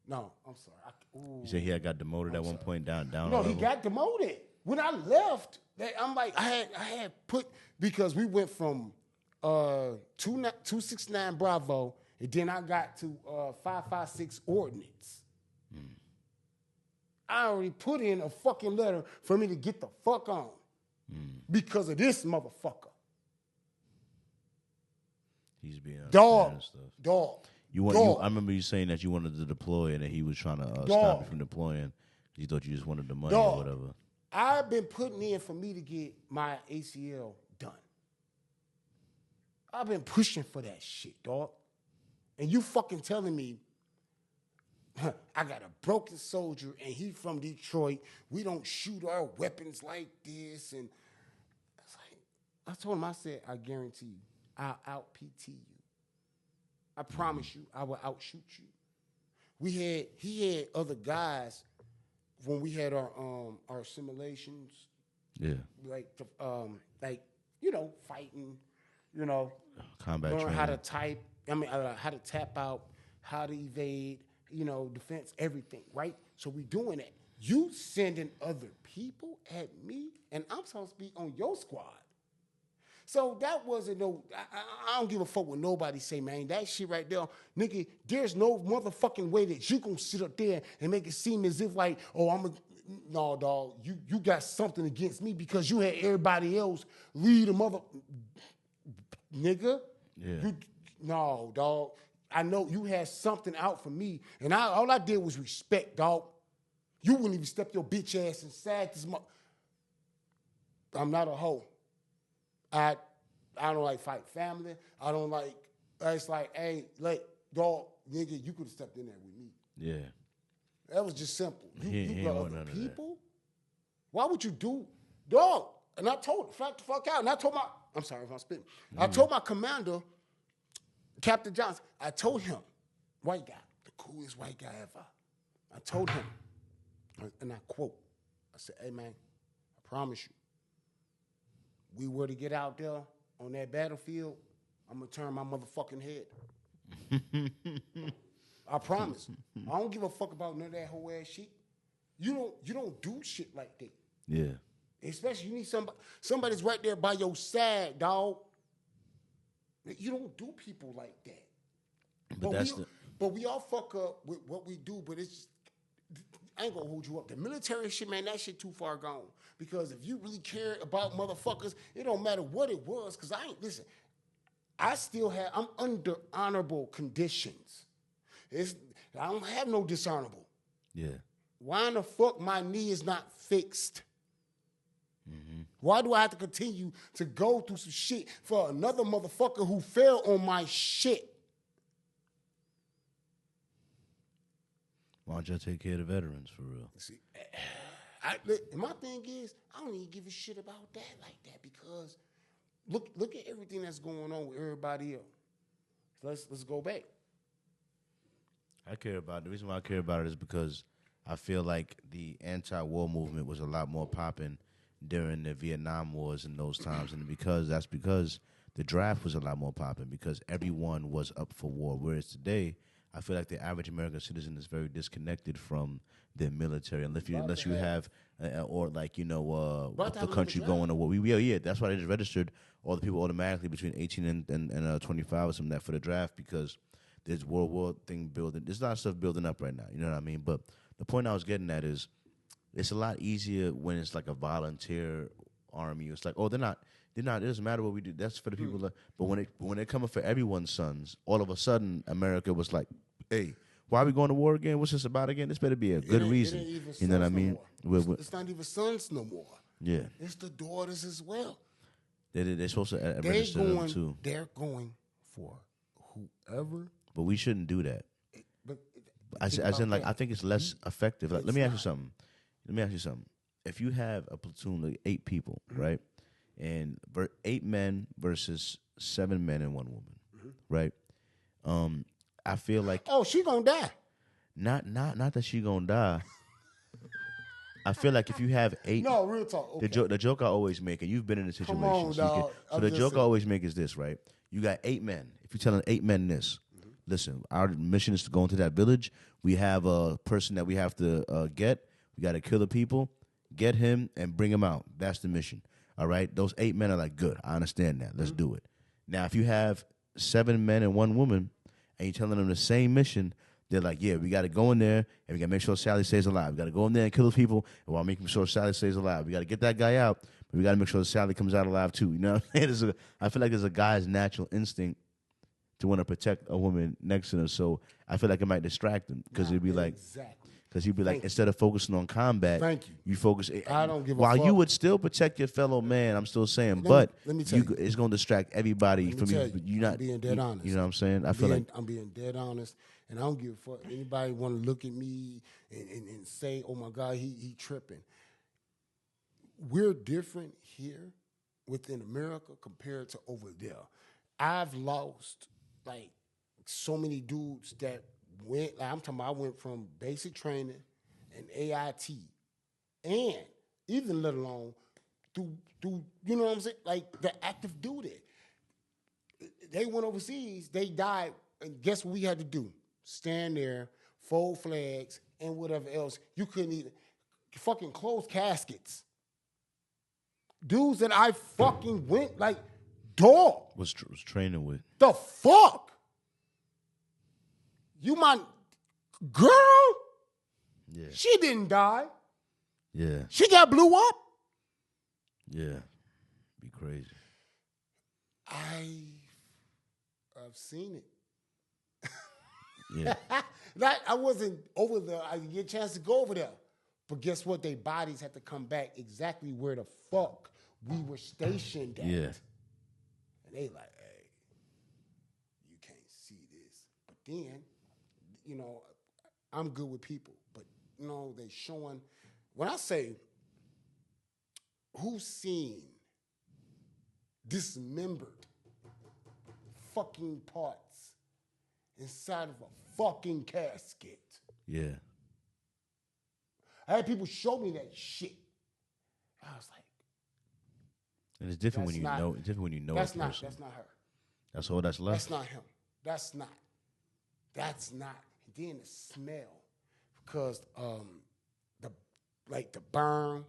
No, I'm sorry. You said he had got demoted at one point down. No, he got demoted. When I left, I'm like, I had put, because we went from 269 Bravo, and then I got to 556 Ordnance. I already put in a fucking letter for me to get the fuck on because of this motherfucker. He's being dog. And stuff. Dog. I remember you saying that you wanted to deploy and that he was trying to stop you from deploying. You thought you just wanted the money or whatever. I've been putting in for me to get my ACL done. I've been pushing for that shit, dog. And you fucking telling me I got a broken soldier and he from Detroit. We don't shoot our weapons like this. And I told him, I said, I guarantee you, I'll out-PT you. I promise you, I will outshoot you. He had other guys when we had our simulations. Yeah. Like fighting, combat learn training. how to type. How to tap out, how to evade, defense, everything, right? So we doing that. You sending other people at me, and I'm supposed to be on your squad. So that wasn't I don't give a fuck what nobody say, man. That shit right there, nigga, there's no motherfucking way that you gonna sit up there and make it seem as if like, no, dog, you got something against me because you had everybody else lead a mother, nigga. Yeah. No, dog. I know you had something out for me, and all I did was respect, dog. You wouldn't even step your bitch ass inside this I'm not a hoe. I don't like fight family. I don't like. It's like, hey, dog, nigga, you could have stepped in there with me. Yeah. That was just simple. You got other people. Why would you do, dog? And I told him, flat the fuck out. And I told I'm sorry if I'm spitting. I told my commander, Captain Johnson, I told him, white guy, the coolest white guy ever. I told him, and I quote, I said, hey, man, I promise you, we were to get out there on that battlefield, I'm going to turn my motherfucking head. I promise. I don't give a fuck about none of that whole ass shit. You don't do shit like that. Yeah. Especially you need somebody's right there by your side, dog. You don't do people like that. But we all fuck up with what we do, but it's just, I ain't gonna hold you up. The military shit, man, that shit too far gone. Because if you really care about motherfuckers, it don't matter what it was, because I'm under honorable conditions. I don't have no dishonorable. Yeah. Why in the fuck my knee is not fixed? Mm-hmm. Why do I have to continue to go through some shit for another motherfucker who fell on my shit? Why don't you take care of the veterans for real? See, my thing is, I don't even give a shit about that like that because look at everything that's going on with everybody else. Let's go back. The reason why I care about it is because I feel like the anti-war movement was a lot more popping during the Vietnam Wars in those times, and that's because the draft was a lot more popping because everyone was up for war. Whereas today, I feel like the average American citizen is very disconnected from their military, unless you have the country going to war. That's why they just registered all the people automatically between 18 and 25 or something like that for the draft because there's World War thing building. There's a lot of stuff building up right now. You know what I mean? But the point I was getting at is it's a lot easier when it's like a volunteer army. It's like, they're not. It doesn't matter what we do. That's for the people. But when they're coming for everyone's sons, all of a sudden America was like, hey, why are we going to war again? What's this about again? This better be a good reason. You know what I mean? It's not even sons no more. Yeah. It's the daughters as well. They're supposed to register them too. They're going for whoever. But we shouldn't do that. But As in, like, I think it's less effective. Like, let me ask you something. If you have a platoon of 8 people, right, and 8 men versus 7 men and 1 woman, right? I feel like she gonna die. not that she gonna die. I feel like if you have 8, no real talk. Okay. The joke I always make, and you've been in a situation, Come on, dog. so the joke I always make is this, right? You got 8 men. If you're telling 8 men this, listen, our mission is to go into that village. We have a person that we have to get. We got to kill the people, get him, and bring him out. That's the mission. All right? Those 8 men are like, good, I understand that. Let's do it. Now, if you have 7 men and 1 woman, and you're telling them the same mission, they're like, yeah, we got to go in there, and we got to make sure Sally stays alive. We got to go in there and kill those people, and while making sure Sally stays alive. We got to get that guy out, but we got to make sure Sally comes out alive, too. You know what I'm saying? I feel like there's a guy's natural instinct to want to protect a woman next to him, so I feel like it might distract him, because he'd be like, because he'd be like, instead of focusing on combat, you focus. I don't give a while fuck. you would still protect your fellow man, I'm still saying, but let me tell you, it's going to distract everybody from you. You're not I'm being dead honest. You know what I'm saying? I'm being dead honest, and I don't give a fuck. Anybody want to look at me and say, "Oh my God, he tripping." We're different here within America compared to over there. I've lost like so many dudes that went. Like, I'm talking about, I went from basic training and AIT, and even let alone through you know what I'm saying, like the active duty. They went overseas, they died, and guess what we had to do? Stand there, fold flags, and whatever else. You couldn't even fucking close caskets. Dudes that I fucking went like, dog. Was training with. The fuck? You my girl? Yeah. She didn't die. Yeah. She got blew up. Yeah. Be crazy. I've seen it. Yeah. I wasn't over there. I didn't get a chance to go over there. But guess what? Their bodies had to come back exactly where the fuck we were stationed at. Yeah. And they like, hey, you can't see this. But then, you know, I'm good with people. But, you know, they showing, when I say, who's seen dismembered fucking parts inside of a fucking casket? Yeah. I had people show me that shit. I was like, and it's different when you know. It's different when you know. That's not her. That's all that's left. That's not him. That's not. And then the smell, because the burn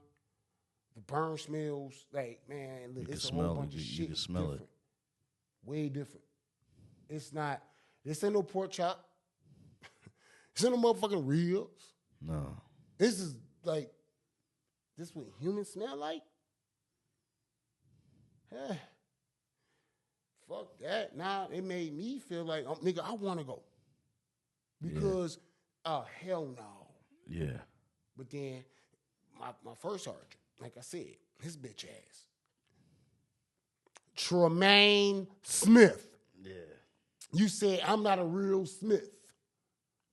smells like, man. It's a whole bunch of shit. You can smell different. Way different. It's not. This ain't no pork chop. This ain't no motherfucking ribs. No. This is like, this what humans smell like? Fuck that. Now it made me feel like, nigga, I want to go. Because, hell no. Yeah. But then, my first sergeant, like I said, his bitch ass. Tremaine Smith. Yeah. You said, I'm not a real Smith.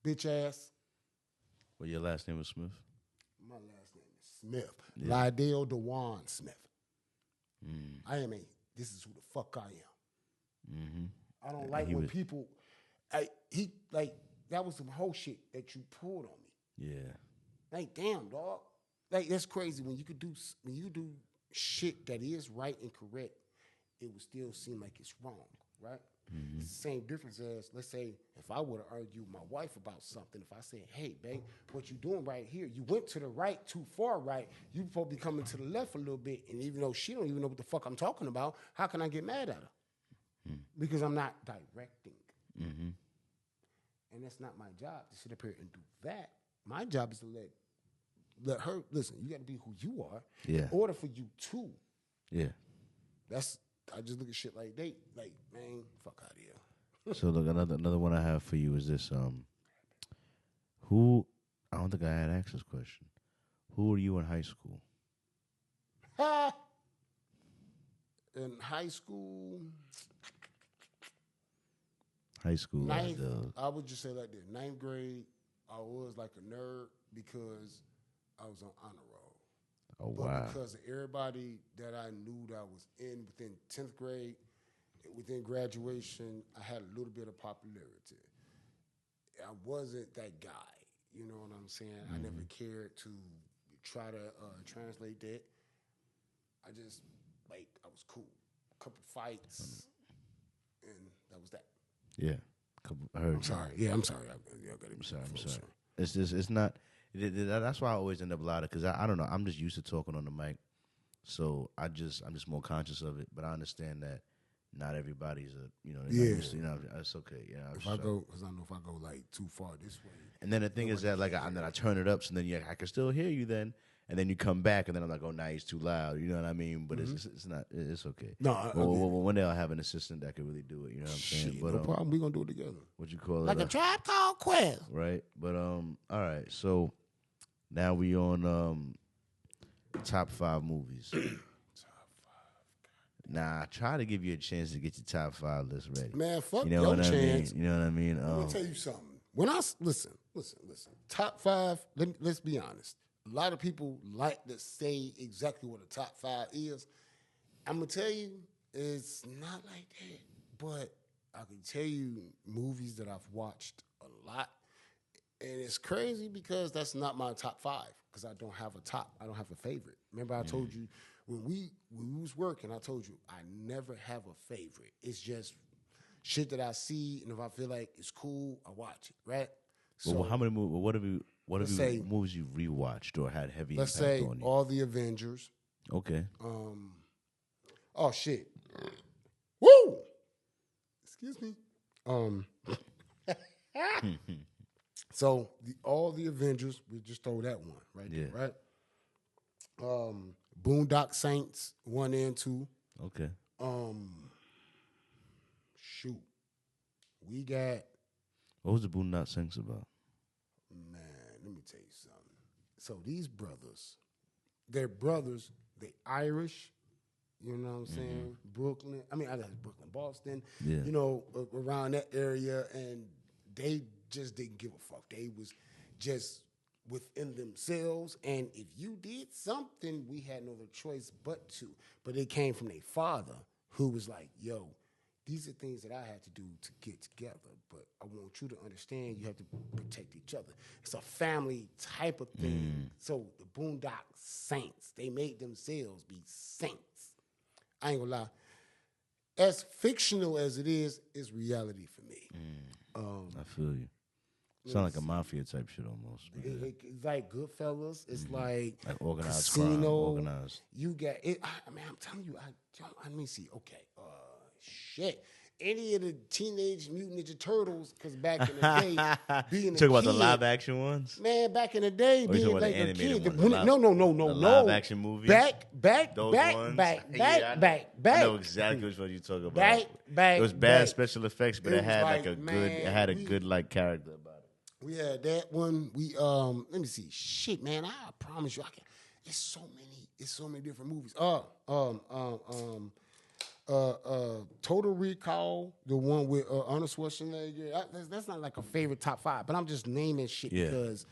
Bitch ass. Well, your last name was Smith? My last name is Smith. Yeah. Lydell DeWan Smith. This is who the fuck I am. Mm-hmm. I don't like when people, that was some whole shit that you pulled on me. Yeah. Like, damn, dog. Like, that's crazy. When you do shit that is right and correct, it would still seem like it's wrong, right? Mm-hmm. It's the same difference as, let's say, if I would have argued with my wife about something, if I said, hey, babe, what you doing right here, you went to the right too far right, you probably coming to the left a little bit, and even though she don't even know what the fuck I'm talking about, how can I get mad at her? Because I'm not directing. Mm-hmm. And that's not my job to sit up here and do that. My job is to let her, listen, you got to be who you are in order for you to. Yeah. I just look at shit like man, fuck out of here. So look, another one I have for you is this. Who? I don't think I had asked this question. Who were you in high school? In high school. High school. I would just say like this: 9th grade I was like a nerd because I was on honor roll. Oh, But wow. because of everybody that I knew that was within 10th grade, within graduation, I had a little bit of popularity. I wasn't that guy. You know what I'm saying? I never cared to try to translate that. I just, like, I was cool. A couple fights, and that was that. Yeah. I heard I'm sorry. Yeah, I'm sorry. I'm sorry. It's just, it's not. That's why I always end up louder because I don't know. I'm just used to talking on the mic, so I'm just more conscious of it. But I understand that not everybody's they're not used to, it's okay. Yeah, because I know if I go like too far this way. And then the thing is that then I turn it up, so then I can still hear you then. And then you come back, and then I'm like, oh, now he's too loud. You know what I mean? But it's not. It's okay. No, one day I'll have an assistant that can really do it. You know what I'm saying? Shit, but no problem. We're going to do it together. What you call it? Like a Tribe Called Quest. Right. But, all right. So now we on top 5 movies. Top 5. Nah, I try to give you a chance to get your top 5 list ready. Man, fuck you know your what chance. I mean? You know what I mean? Let me tell you something. When I listen. Top 5. Let's be honest. A lot of people like to say exactly what a top 5 is. I'm gonna tell you, it's not like that. But I can tell you movies that I've watched a lot, and it's crazy because that's not my top 5 because I don't have a top. I don't have a favorite. Remember, I told you when we was working. I told you I never have a favorite. It's just shit that I see, and if I feel like it's cool, I watch it. Right. So how many movies? What have you movies you rewatched or had heavy let's impact say on you? all the Avengers. Okay. Oh shit. Woo! Excuse me. So all the Avengers, we just throw that one right there, right? Boondock Saints 1 and 2. Okay. Shoot. We got What was the Boondock Saints about? Man, let me tell you something. So these brothers, they're brothers. They Irish. You know what I'm saying? Brooklyn. I mean, I got Brooklyn, Boston. Yeah. You know, around that area, and they just didn't give a fuck. They was just within themselves, and if you did something, we had no other choice but to. But it came from their father, who was like, "Yo, these are things that I had to do to get together, but I want you to understand you have to protect each other." It's a family type of thing. So the Boondock Saints, they made themselves be saints. I ain't gonna lie. As fictional as it is, it's reality for me. I feel you. Sound like a mafia type shit almost. It's like Goodfellas. It's like organized Casino. crime. Organized. You got it. I mean, I'm telling you. Let me see. Okay. Shit. Any of the Teenage Mutant Ninja Turtles, because back in the day, being a Talk about kid, the live action ones? man, back in the day, Or being you like talking a about the animated kid. ones? No. Live action movies? Back. I know exactly which one you talk about. Back. It was bad special effects, but It it had was like a like, good. man, It had a good like character about it. We had that one. We let me see. Shit, man, I promise you, it's so many different movies. Total Recall, the one with Arnold Schwarzenegger. That's not like a favorite top 5, but I'm just naming shit because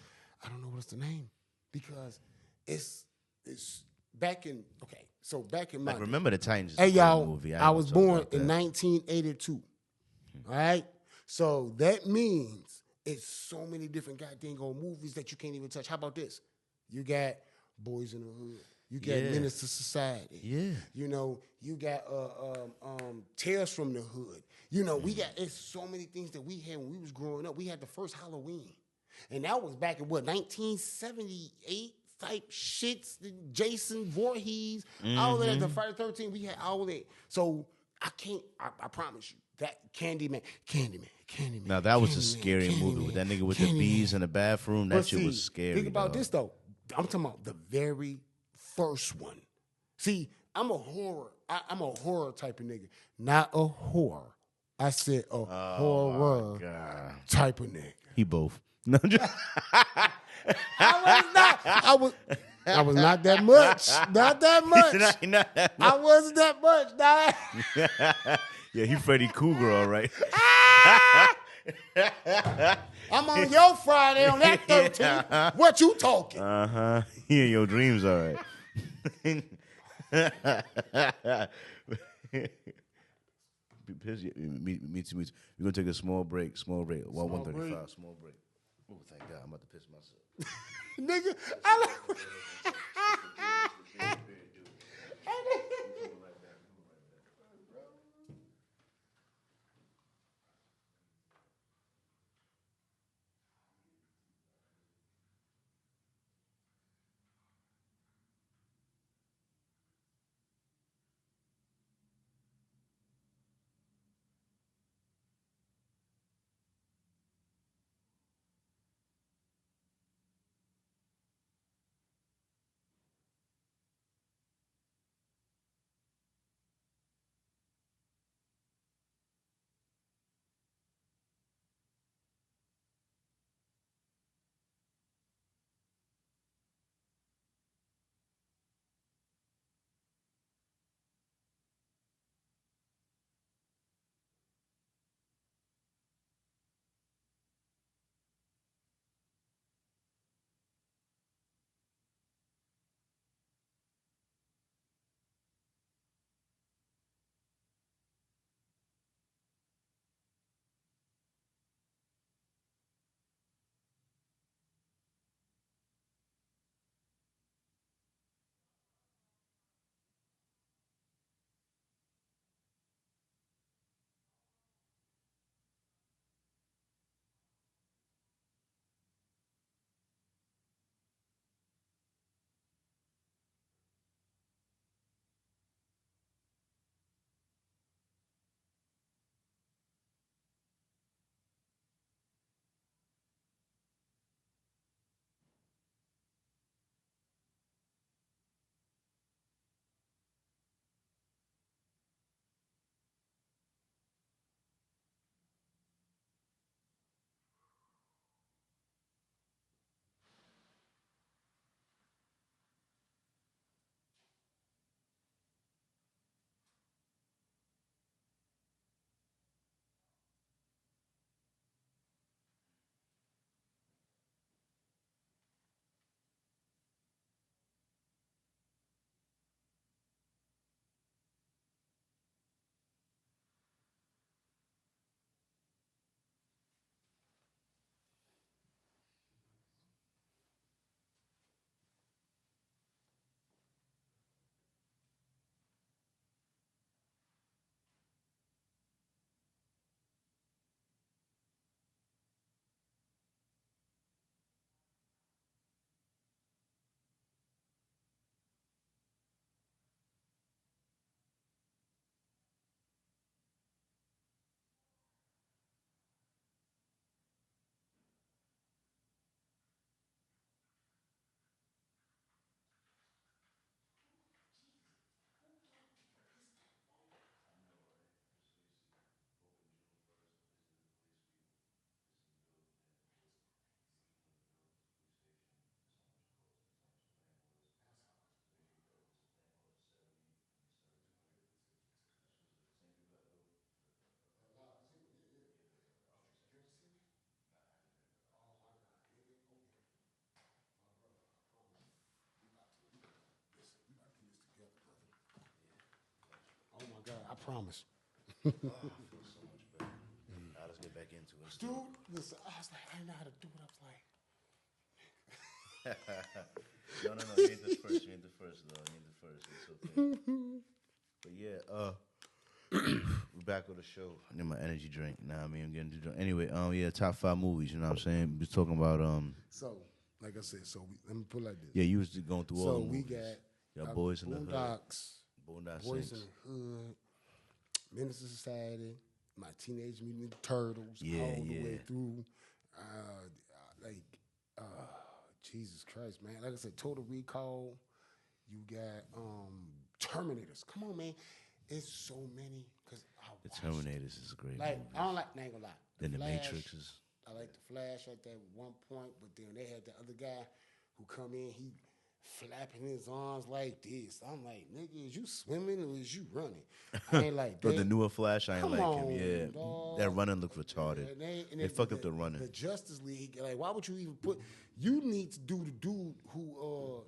I don't know what's the name. Because it's back in my Like, Remember the Titans is hey a great y'all, movie. I was born in that. 1982. All right, so that means it's so many different goddamn old movies that you can't even touch. How about this? You got Boys in the Hood. You got Menace to Society. Yeah. You know, you got Tales from the Hood. You know, it's so many things that we had when we was growing up. We had the first Halloween. And that was back in 1978 type shits, the Jason Voorhees, all that, the Friday the 13th, we had all that. So I promise you, that Candyman. Now that was a scary movie with that nigga with the bees in the bathroom. That shit was scary. Think about this though. I'm talking about the very first one. See, I'm a horror type of nigga, not a whore. I said a horror type of nigga. He both. No, just I was not that much. Not that much. not that I wasn't that much, dog. Yeah, he Freddy Krueger, all right. I'm on your Friday on that 13th. What you talking? Yeah, your dreams, all right. Me too. We're gonna take a small break. Small break. 1:35. Small break. Oh, thank God! I'm about to piss myself. Nigga, I like. Oh my God, I promise. Oh, I feel so much better. All right, let's get back into it. Dude, listen, I was like, I didn't know how to do it. I was like, No. You ain't the first. You ain't the first, though. You ain't the first. It's okay. But yeah, we're back with the show. I need my energy drink. Nah, I mean, I'm getting to drink. Anyway, yeah, top 5 movies. You know what I'm saying? We're talking about so, like I said, let me put it like this. Yeah, you was going through all the So we movies. got Boys in the Hood, Boondocks, Boondock Boys Saints. in the Hood, Minister Society, My Teenage Mutant Ninja Turtles, Yeah, all the yeah. way through. Jesus Christ, man! Like I said, Total Recall. You got Terminators. Come on, man! It's so many because The Terminators is a great like movie. I don't like. I ain't gonna lie. Then The Flash, Matrix is. I like the Flash at that one point, but then they had the other guy who come in. He flapping his arms like this. I'm like, nigga, is you swimming or is you running? I ain't like that. But the newer Flash, I ain't like on, him. Yeah, dog. that running looked retarded. They fucked up the running. The Justice League, like, why would you even put? You need to do the dude who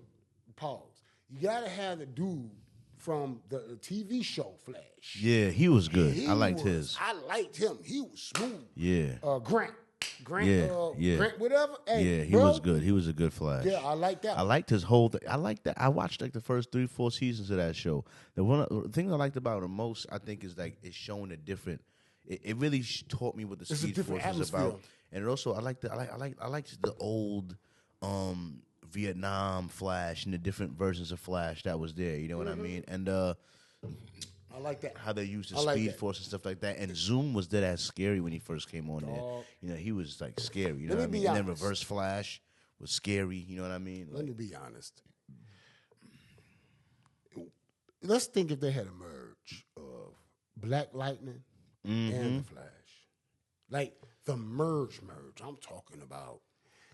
pause. You gotta have the dude from the TV show Flash. Yeah, he was good. I liked his. I liked him. He was smooth. Yeah. Grant. Yeah. Grant, whatever. Hey, Yeah, he was good. He was a good Flash. Yeah, I like that. I liked his whole thing. I liked that. I watched like the first 3-4 seasons of that show. The thing I liked about it most, I think, is like it's showing a different. It really taught me what the Speed Force was about, and it also I liked the old Vietnam Flash and the different versions of Flash that was there. You know what I mean? And I like that. How they used the Speed Force and stuff like that. And Zoom was dead ass scary when he first came on there. You know, he was like scary. You know what I mean? And then Reverse Flash was scary. You know what I mean? Let me be honest. Let's think if they had a merge of Black Lightning and the Flash. Like the merge. I'm talking about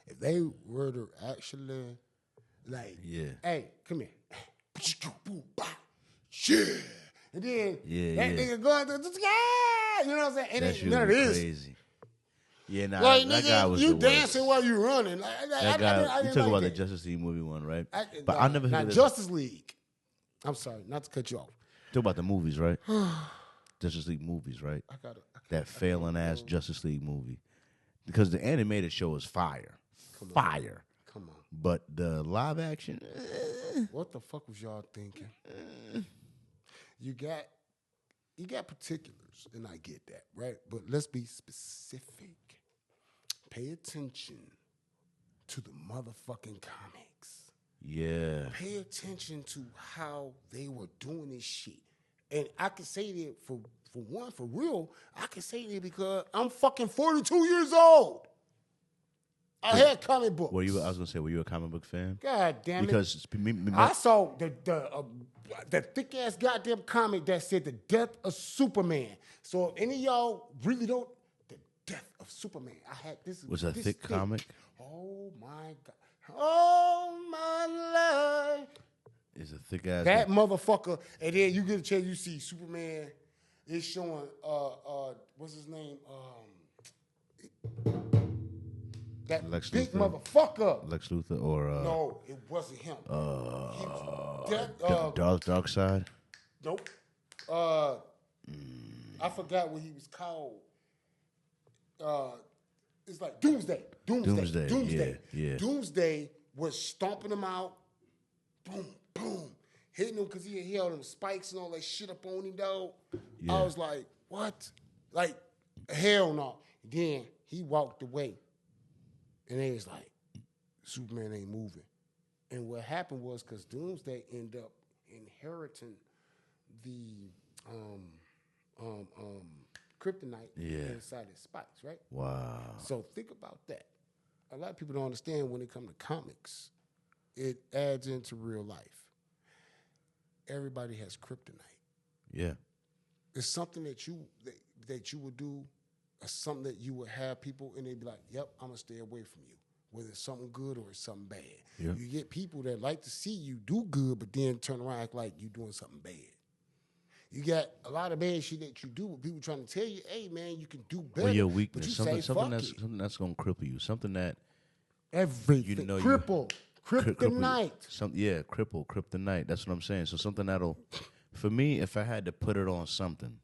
if they were to actually, like, hey, come here. Yeah. And then that nigga going through, you know what I'm saying? And that shit none of was this. Crazy. Yeah, nah, like, that nigga, guy was you the dancing worst. while you running. That guy, you talk about the Justice League movie one, right? But I never heard of Justice League. I'm sorry, not to cut you off. Talk about the movies, right? Justice League movies, right? That failing ass Justice League movie. Because the animated show is fire. Fire. Come on. But the live action, what the fuck was y'all thinking? You got particulars, and I get that, right? But let's be specific. Pay attention to the motherfucking comics. Yeah. Pay attention to how they were doing this shit. And I can say that for real, I can say that because I'm fucking 42 years old. I had comic books. I was gonna say, were you a comic book fan? God damn it! Because I saw the thick ass goddamn comic that said the death of Superman. So if any of y'all really don't, the death of Superman. I had this. Was it a thick comic? Oh my god! Oh my lord! It's a thick ass. That motherfucker, and then you get a chance, you see Superman. It's showing what's his name? That Lex big Luthor. motherfucker. Lex Luthor or no, it wasn't him. Dark Side. Nope. I forgot what he was called. It's like Doomsday. Yeah. Doomsday was stomping him out. Boom, boom, hitting him because he held them spikes and all that shit up on him, dog. Yeah. I was like, what? Like, hell no. Then he walked away. And they was like, Superman ain't moving. And what happened was because Doomsday ended up inheriting the kryptonite inside his spikes, right? Wow. So think about that. A lot of people don't understand when it comes to comics. It adds into real life. Everybody has kryptonite. Yeah. It's something that you would do, or something that you would have people, and they'd be like, yep, I'm going to stay away from you, whether it's something good or it's something bad. Yeah. You get people that like to see you do good, but then turn around and act like you doing something bad. You got a lot of bad shit that you do, but people trying to tell you, hey, man, you can do better. Or your weakness, but you something that's going to cripple you, something that everything, you know, cripple. Kryptonite. Cripple, kryptonite. That's what I'm saying. So something that'll, for me, if I had to put it on something,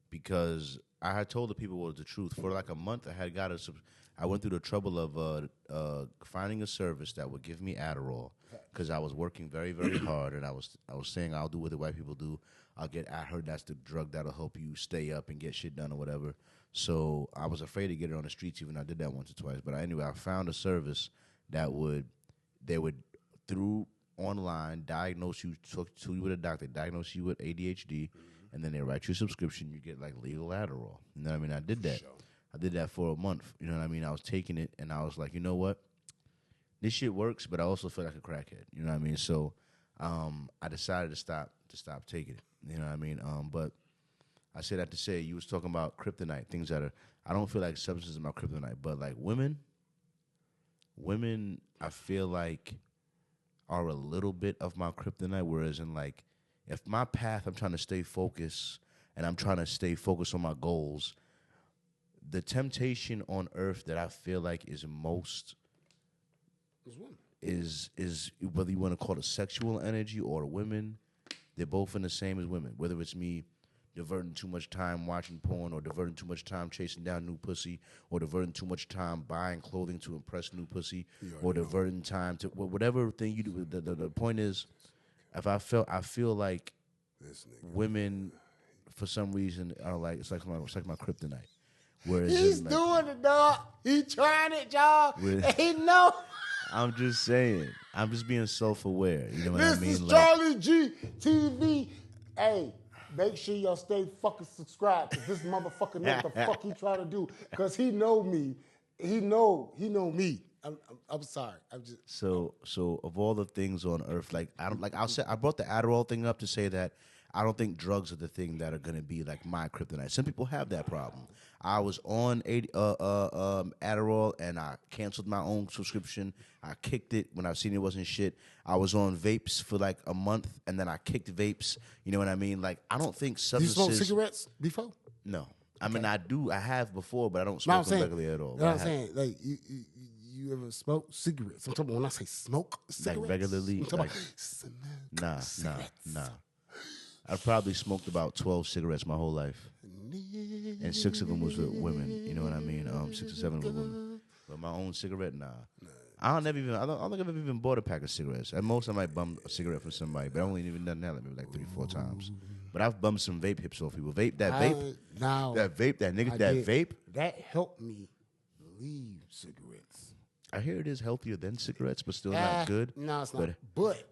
because I had told the people what was the truth. For like a month, I went through the trouble of finding a service that would give me Adderall because I was working very, very hard, and I was saying I'll do what the white people do. I heard that's the drug that'll help you stay up and get shit done or whatever. So I was afraid to get it on the streets, even though I did that once or twice. But anyway, I found a service that they would through online diagnose you, talk to you with a doctor, diagnose you with ADHD, and then they write you a subscription. You get like legal Adderall. You know what I mean? I did that. I did that for a month. You know what I mean? I was taking it, and I was like, you know what? This shit works, but I also feel like a crackhead. You know what I mean? So I decided to stop taking it. You know what I mean? But I say that to say, you was talking about kryptonite, things that are, I don't feel like substances are my kryptonite, but like women, I feel like are a little bit of my kryptonite, whereas in like, if my path, I'm trying to stay focused and I'm trying to stay focused on my goals, the temptation on earth that I feel like is most is whether you want to call it sexual energy or women, they're both in the same as women. Whether it's me diverting too much time watching porn, or diverting too much time chasing down new pussy, or diverting too much time buying clothing to impress new pussy, or diverting time to whatever thing you do. The point is, if I feel like women for some reason are like it's like my kryptonite. Whereas he's doing it, dog. He trying it, y'all. He know. I'm just saying. I'm just being self-aware. You know what I mean? This is CharlieGtv. Hey, make sure y'all stay fucking subscribed, because this motherfucker know what the fuck he trying to do. Because he know me. He know me. I'm sorry. I'm just so of all the things on earth, like I brought the Adderall thing up to say that I don't think drugs are the thing that are gonna be like my kryptonite. Some people have that problem. I was on Adderall and I canceled my own subscription. I kicked it when I seen it wasn't shit. I was on vapes for like a month and then I kicked vapes. You know what I mean? Like I don't think substances. You smoke cigarettes before? No, I mean I do. I have before, but I don't smoke them regularly at all. You know what I'm saying? Like you ever smoke cigarettes? I'm talking about when I say smoke cigarettes. Like regularly? I'm talking about nah. I've probably smoked about 12 cigarettes my whole life. And 6 of them was with women. You know what I mean? 6 or 7 with women. But my own cigarette, nah. I don't think I've ever even bought a pack of cigarettes. At most, I might bum a cigarette from somebody, but I only even done that maybe like 3-4 times. But I've bummed some vape hips off people. That vape. That helped me leave cigarettes. I hear it is healthier than cigarettes, but still not good. No, it's not. But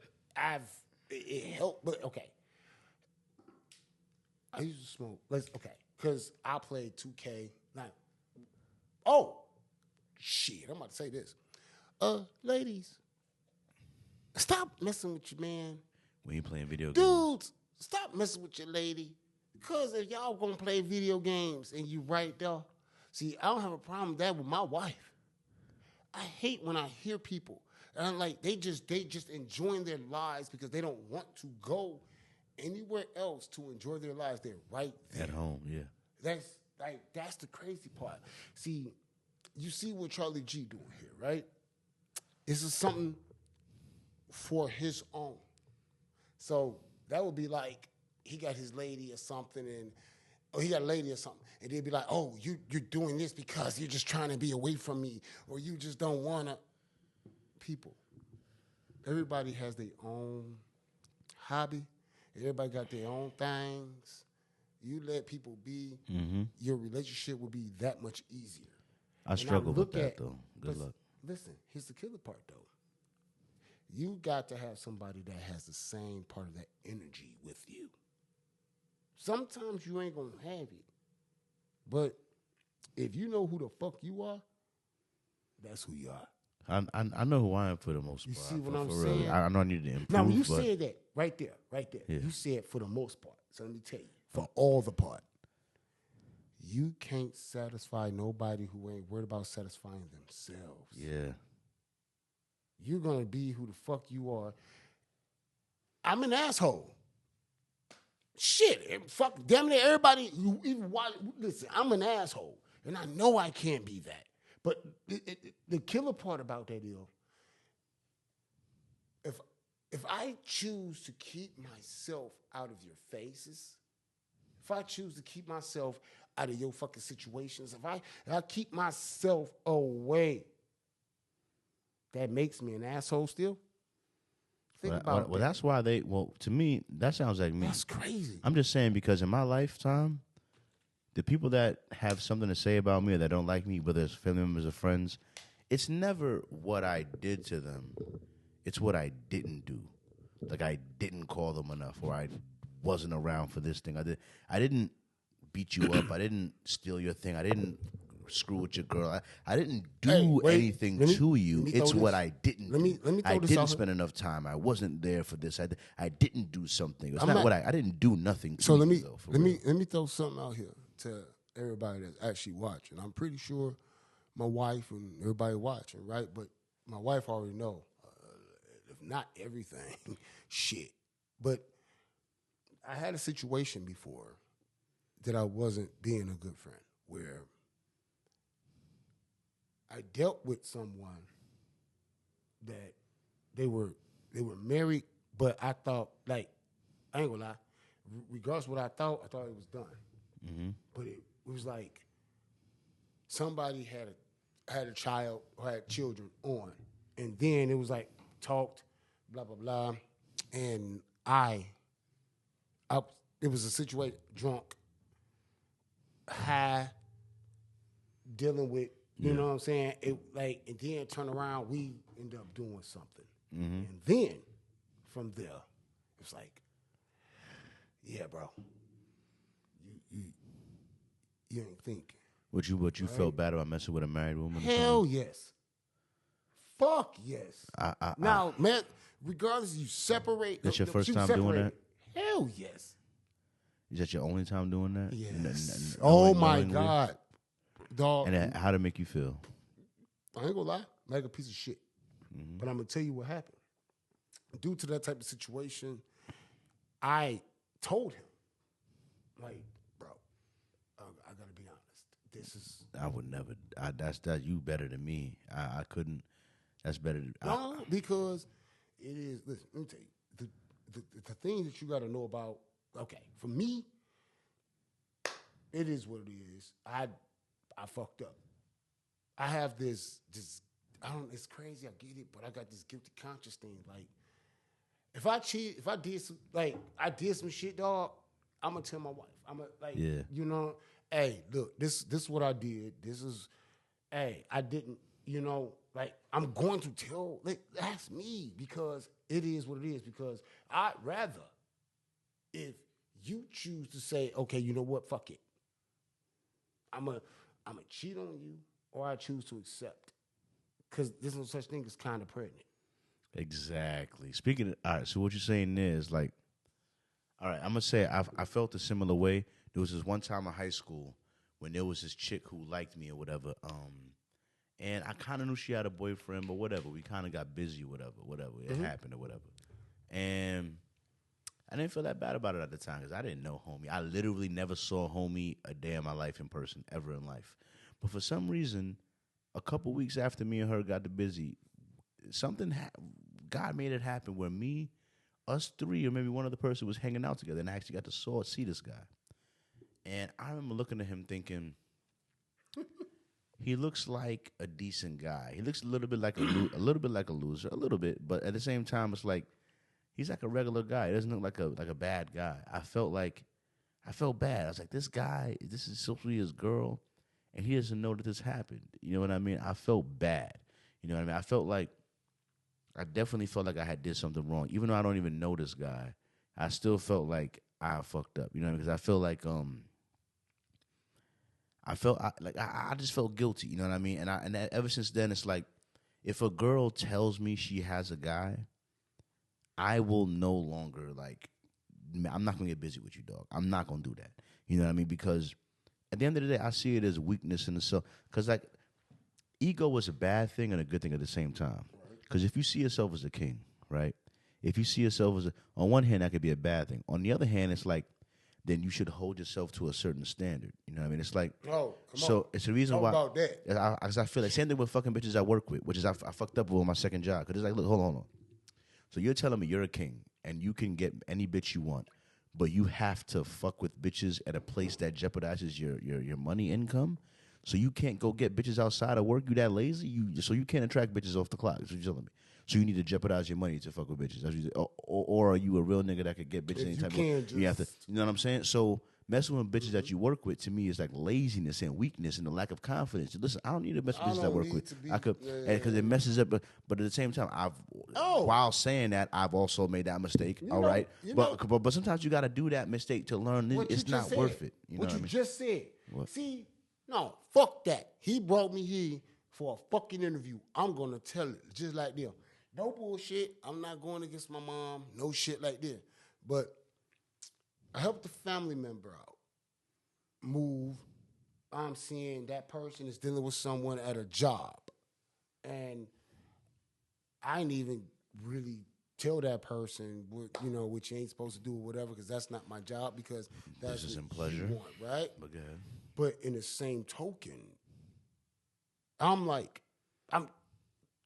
it helped. But okay. I used to smoke. Because I played 2K. Shit, I'm about to say this. Ladies, stop messing with your man. When you playing video games. Dudes, stop messing with your lady. Because if y'all gonna play video games and you right there, see, I don't have a problem with that with my wife. I hate when I hear people, and I'm like, they just enjoying their lives because they don't want to go anywhere else to enjoy their lives. They're right there. At home, yeah. That's the crazy part. See, you see what Charlie G doing here, right? This is something for his own. So that would be like he got his lady or something, or he got a lady or something, and they'd be like, "Oh, you're doing this because you're just trying to be away from me, or you just don't wanna." People, everybody has their own hobby. Everybody got their own things. You let people be, your relationship will be that much easier. I struggle with that, though. Good luck. Listen, here's the killer part, though. You got to have somebody that has the same part of that energy with you. Sometimes you ain't going to have it. But if you know who the fuck you are, that's who you are. I know who I am for the most part. You see what I'm saying? I know I need to improve. Now, when you said that, right there, yeah. you said for the most part. So let me tell you, for all the part, you can't satisfy nobody who ain't worried about satisfying themselves. Yeah. You're going to be who the fuck you are. I'm an asshole. Shit, fuck, damn near everybody, listen, I'm an asshole, and I know I can't be that. But the killer part about that is, if I choose to keep myself out of your faces, if I choose to keep myself out of your fucking situations, if I keep myself away, that makes me an asshole still? Think about it. Well, that's why to me, that sounds like me. That's crazy. I'm just saying because in my lifetime, the people that have something to say about me or that don't like me, whether it's family members or friends, it's never what I did to them. It's what I didn't do. Like I didn't call them enough, or I wasn't around for this thing. I didn't beat you up. I didn't steal your thing. I didn't screw with your girl. I didn't do anything to you. It's what I didn't. Let me I didn't spend enough time. I wasn't there for this. I didn't do something. It's not what I didn't do nothing. To let me throw something out here to everybody that's actually watching. I'm pretty sure my wife and everybody watching, right? But my wife already know. If not everything, shit. But I had a situation before that I wasn't being a good friend, where I dealt with someone that they were married, but I thought, like, I ain't gonna lie, regardless of what I thought it was done. Mm-hmm. But it was like somebody had a child or had children on, and then it was like talked, blah blah blah, and it was a situation, drunk, high, dealing with, you know what I'm saying? It like, and then turn around, we end up doing something, and then from there, it's like, yeah, bro, you ain't think. What you felt bad about messing with a married woman? Hell yes. Fuck yes. Now, man, regardless, you separate. That's your first time doing that? Hell yes. Is that your only time doing that? Yes. Oh my God, dog. And how did it make you feel? I ain't gonna lie, like a piece of shit. But I'm gonna tell you what happened. Due to that type of situation, I told him, like, bro, I gotta be honest. This is. I would never. That's you better than me. I couldn't. That's better. No, because it is. Listen, let me tell you, the thing that you got to know about. Okay, for me, it is what it is. I fucked up. I have this. I don't. It's crazy. I get it, but I got this guilty conscience thing. Like, if I cheat, if I did some, like, I did some shit, dog, I'm gonna tell my wife. I'm gonna, like, you know, hey, look, this is what I did. This is, hey, I didn't, you know, like, I'm going to tell, like, that's me, because it is what it is. Because I'd rather, if you choose to say, okay, you know what, fuck it, I'm a cheat on you, or I choose to accept, because there's no such thing as kind of pregnant. Exactly. Speaking of, all right, so what you're saying is, like, all right, I'm going to say I felt a similar way. There was this one time in high school when there was this chick who liked me or whatever, and I kind of knew she had a boyfriend, but whatever. We kind of got busy, whatever. It happened or whatever. And I didn't feel that bad about it at the time because I didn't know homie. I literally never saw homie a day in my life in person, ever in life. But for some reason, a couple weeks after me and her got the busy, God made it happen where us three, or maybe one other person was hanging out together, and I actually got to see this guy. And I remember looking at him thinking, he looks like a decent guy. He looks a little bit like a loser, a little bit, but at the same time, it's like he's like a regular guy. He doesn't look like a bad guy. I felt bad. I was like, this is supposed his girl, and he doesn't know that this happened. You know what I mean? I felt bad. You know what I mean? I definitely felt like I had did something wrong. Even though I don't even know this guy, I still felt like I fucked up. You know what I mean? Because I feel like I just felt guilty. You know what I mean? And ever since then, it's like, if a girl tells me she has a guy, I will no longer, like, I'm not gonna get busy with you, dog. I'm not gonna do that. You know what I mean? Because at the end of the day, I see it as weakness in the self. Because, like, ego is a bad thing and a good thing at the same time. Because if you see yourself as a king, right? If you see yourself on one hand, that could be a bad thing. On the other hand, it's like, then you should hold yourself to a certain standard. You know what I mean? It's like, it's the reason why. Talk about that. I feel like same thing with fucking bitches I work with, which is I fucked up with my second job. Because it's like, look, hold on. So you're telling me you're a king and you can get any bitch you want, but you have to fuck with bitches at a place that jeopardizes your money income? So you can't go get bitches outside of work? You that lazy? So you can't attract bitches off the clock? That's what you're telling me. So you need to jeopardize your money to fuck with bitches. That's what or are you a real nigga that could get bitches anytime you want? You have to, you know what I'm saying? So messing with bitches that you work with, to me, is like laziness and weakness and the lack of confidence. Listen, I don't need to mess with bitches I work with. I could, because it messes up. But at the same time, while saying that, I've also made that mistake. All right, but sometimes you got to do that mistake to learn. It's not worth it. You know what I mean? Just said. What? See, no, fuck that. He brought me here for a fucking interview. I'm gonna tell it just like them. No bullshit. I'm not going against my mom. No shit like that. But I helped a family member out move. I'm seeing that person is dealing with someone at a job. And I ain't even really tell that person what you ain't supposed to do or whatever, because that's not my job, because that's This what isn't pleasure. you want, right? But go ahead. But in the same token, I'm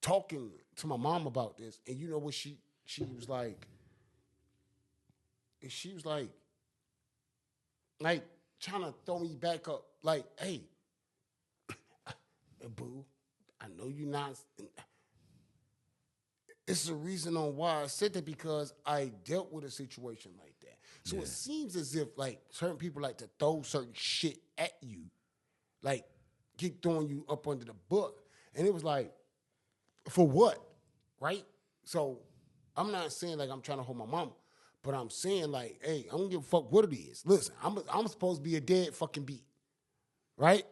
talking to my mom about this, and you know what she was like? She was like trying to throw me back up, like, hey, boo, I know you're not. It's the reason on why I said that, because I dealt with a situation like that. So it seems as if like certain people like to throw certain shit at you, like keep throwing you up under the book. And it was like, for what? Right? So I'm not saying like I'm trying to hold my mama, but I'm saying like, hey, I don't give a fuck what it is. Listen, I'm supposed to be a dead fucking beat, right?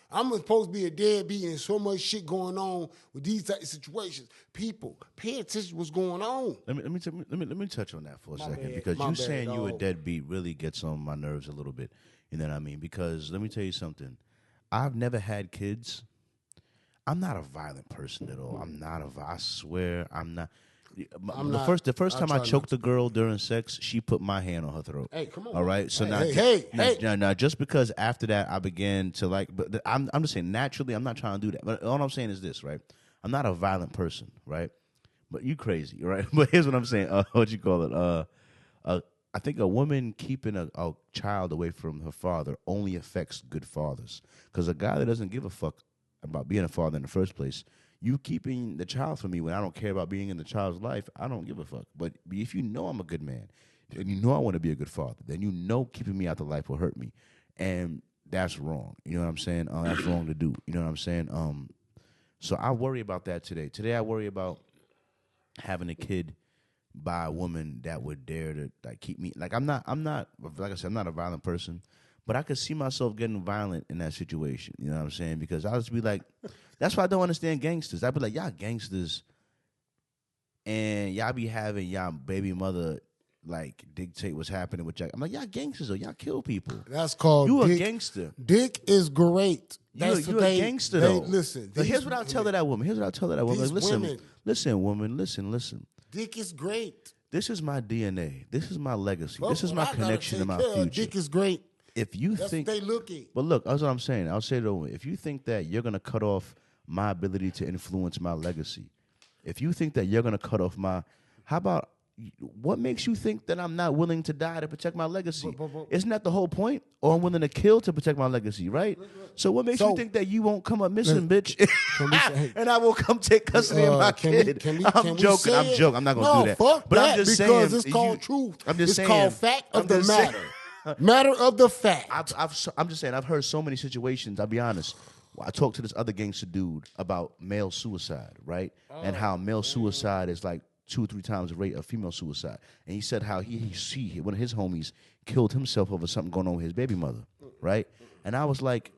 I'm supposed to be a deadbeat, and so much shit going on with these type of situations. People, pay attention to what's going on. Let me touch on that for a second, bad, because my you bad, saying you a dog. deadbeat really gets on my nerves a little bit. You know what I mean? Because let me tell you something. I've never had kids. I'm not a violent person at all. I swear I'm not. The first time I choked a girl during sex, she put my hand on her throat. Hey, come on. All right. So now just because after that I began to like, but I'm just saying naturally I'm not trying to do that. But all I'm saying is this, right? I'm not a violent person, right? But you crazy, right? But here's what I'm saying. What you call it? I think a woman keeping a child away from her father only affects good fathers, because a guy that doesn't give a fuck about being a father in the first place, you keeping the child from me when I don't care about being in the child's life, I don't give a fuck. But if you know I'm a good man, and you know I want to be a good father, then you know keeping me out the life will hurt me. And that's wrong. You know what I'm saying? That's wrong to do. You know what I'm saying? So I worry about that today. Today I worry about having a kid by a woman that would dare to like keep me. Like I'm not like I said, I'm not a violent person. But I could see myself getting violent in that situation. You know what I'm saying? Because I'll just be like, that's why I don't understand gangsters. I'd be like, y'all gangsters, and y'all be having y'all baby mother like dictate what's happening with y'all. I'm like, y'all gangsters, or y'all kill people. That's called you dick. A gangster. Dick is great. You a gangster, though. Listen. But here's what I'll tell that woman. Like, listen, woman, listen. Dick is great. This is my DNA. This is my legacy. Well, this is my connection to my future. Dick is great. If you That's think what they look at. But look, that's what I'm saying. I'll say it over. If you think that you're gonna cut off my ability to influence my legacy, if you think that you're gonna cut off how about what makes you think that I'm not willing to die to protect my legacy? Isn't that the whole point? Or I'm willing to kill to protect my legacy, right? So what makes you think that you won't come up missing, bitch? And I will come take custody of my kid. I'm joking. I'm not gonna do that. Fuck but that, I'm just because saying, it's called truth. I'm just saying, it's called fact of the matter. Matter of the fact. I'm just saying, I've heard so many situations. I'll be honest. I talked to this other gangster dude about male suicide, right? And how male suicide is like 2 or 3 times the rate of female suicide. And he said how he one of his homies killed himself over something going on with his baby mother, right? And I was like,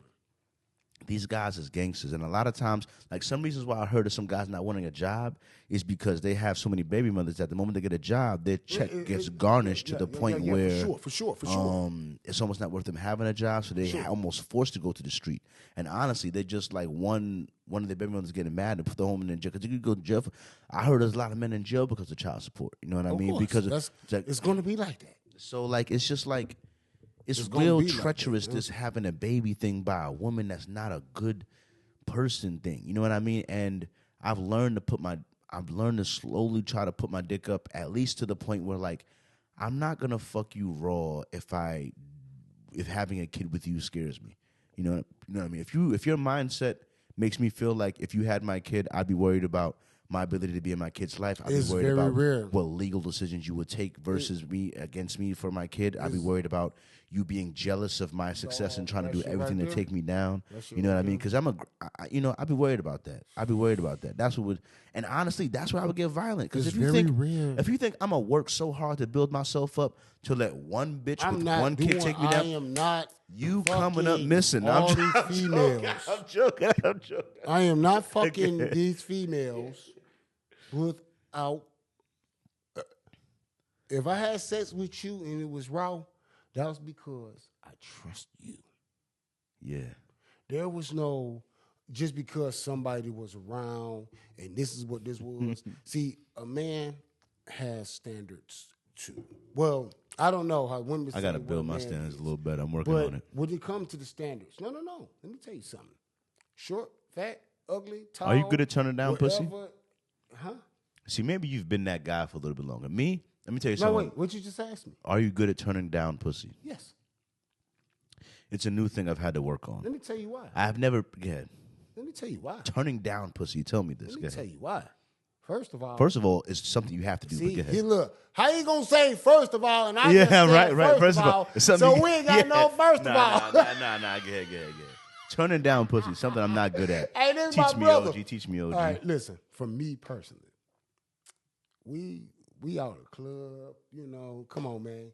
these guys is gangsters. And a lot of times, like some reasons why I heard of some guys not wanting a job is because they have so many baby mothers that the moment they get a job, their check gets garnished to the point where for sure. It's almost not worth them having a job, so they almost forced to go to the street. And honestly, they just like one of their baby mothers getting mad and put the home in jail. Because you could go to jail. I heard there's a lot of men in jail because of child support. You know what I mean? Course. Because it's going to be like that. So like it's just like it's real treacherous, like this having a baby thing by a woman that's not a good person thing. You know what I mean? And I've learned to slowly try to put my dick up, at least to the point where like I'm not gonna fuck you raw if having a kid with you scares me. You know what I mean? If your mindset makes me feel like if you had my kid, I'd be worried about my ability to be in my kid's life. I'd be worried about what legal decisions you would take versus me against me for my kid. I'd be worried about you being jealous of my success and trying to do everything to take me down. You know what I mean? Because I'd be worried about that. That's what would, and honestly, that's why I would get violent. Because if you think I'm gonna work so hard to build myself up to let one bitch with one kid take me down, I am not. You coming up missing. I'm joking. I am not fucking these females without. If I had sex with you and it was raw, that was because I trust you. Yeah. There was no just because somebody was around and this is what this was. See, a man, has standards too. Well, I don't know how women. I gotta build my standards a little better. I'm working on it. When it comes to the standards, no. Let me tell you something. Short, fat, ugly, tall. Are you good at turning down whatever, pussy? Huh? See, maybe you've been that guy for a little bit longer. Me, let me tell you something. No, wait. What you just asked me? Are you good at turning down pussy? Yes. It's a new thing I've had to work on. Let me tell you why. I've never. Go ahead. Let me tell you why. Turning down pussy. Tell me this. Let me tell you why. First of all, it's something you have to do. see, Go ahead. look, how you gonna say first of all? And I Yeah, just said right. First of all, so we ain't got no first of all. Nah. Go ahead. Turning down pussy is something I'm not good at. Hey, this is Teach my me, brother. OG. Teach me, OG. All right, listen. For me personally, we out of the club. You know, come on, man.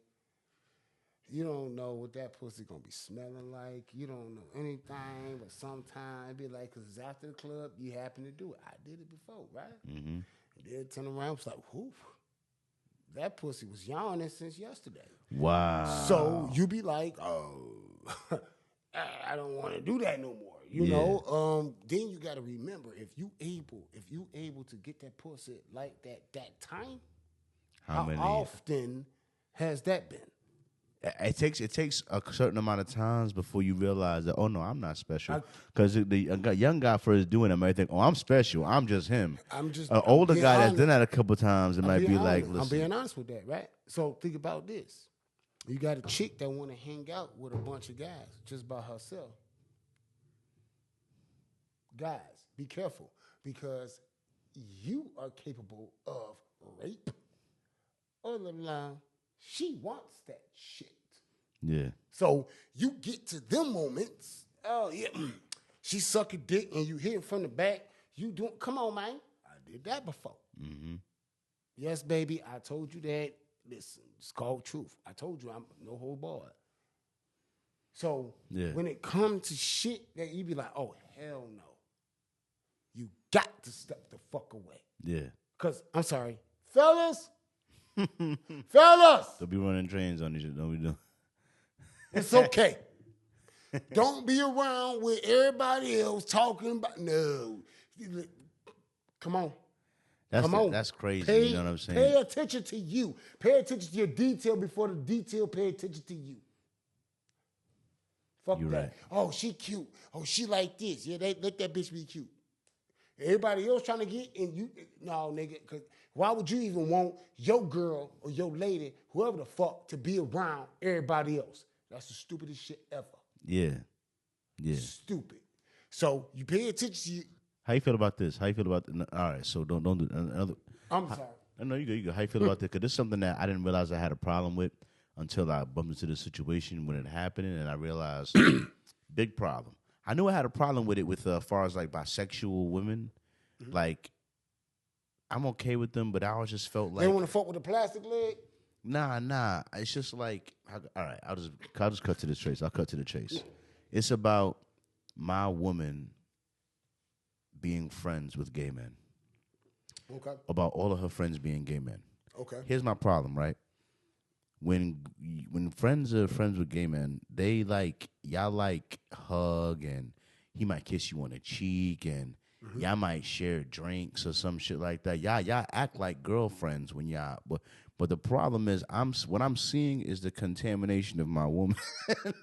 You don't know what that pussy gonna be smelling like. You don't know anything, but sometimes it be like, cause it's after the club, you happen to do it. I did it before, right? Mm-hmm. Then turn around, was like, whoo, that pussy was yawning since yesterday. Wow. So you be like, oh, I don't want to do that no more. You know. Then you got to remember, if you able to get that pussy like that time, how often has that been? It takes a certain amount of times before you realize that, oh no, I'm not special. Because the young guy first doing it might think, oh, I'm special. I'm just him. An older guy that's done that a couple times, it might be like, listen. I'm being honest with that, right? So think about this. You got a chick that want to hang out with a bunch of guys just by herself. Guys, be careful, because you are capable of rape. Other line, she wants that shit. Yeah. So you get to them moments. Oh yeah, she suck a dick and you hit it from the back. You don't. Come on, man. I did that before. Mm-hmm. Yes, baby. I told you that. Listen, it's called truth. I told you I'm no hold barred. So when it comes to shit that you be like, oh hell no, you got to step the fuck away. Yeah. Cause I'm sorry, fellas. Fellas, Don't be running trains on this shit. Don't be doing. It's okay. Don't be around with everybody else talking about. No, come on. That's crazy. You know what I'm saying? Pay attention to you. Pay attention to your detail before the detail pay attention to you. Fuck You're that. right. Oh, she cute. Oh, she like this. Yeah, let that bitch be cute. Everybody else trying to get, and you, no, nigga, because why would you even want your girl or your lady, whoever the fuck, to be around everybody else? That's the stupidest shit ever. Yeah. Stupid. So you pay attention to you. How you feel about this? How you feel about all right, so don't do another. I'm sorry. No, you go. How you feel about this? Because this is something that I didn't realize I had a problem with until I bumped into the situation when it happened, and I realized big problem. I knew I had a problem with it with as far as like bisexual women. Mm-hmm. Like, I'm okay with them, but I always just felt like they want to fuck with a plastic leg. Nah. It's just like, all right. I'll just cut to the chase. I'll cut to the chase. It's about my woman being friends with gay men. Okay. About all of her friends being gay men. Okay. Here's my problem, right? When friends are friends with gay men, they like, y'all like hug and he might kiss you on the cheek and y'all might share drinks or some shit like that. Y'all act like girlfriends when y'all, but the problem is what I'm seeing is the contamination of my woman.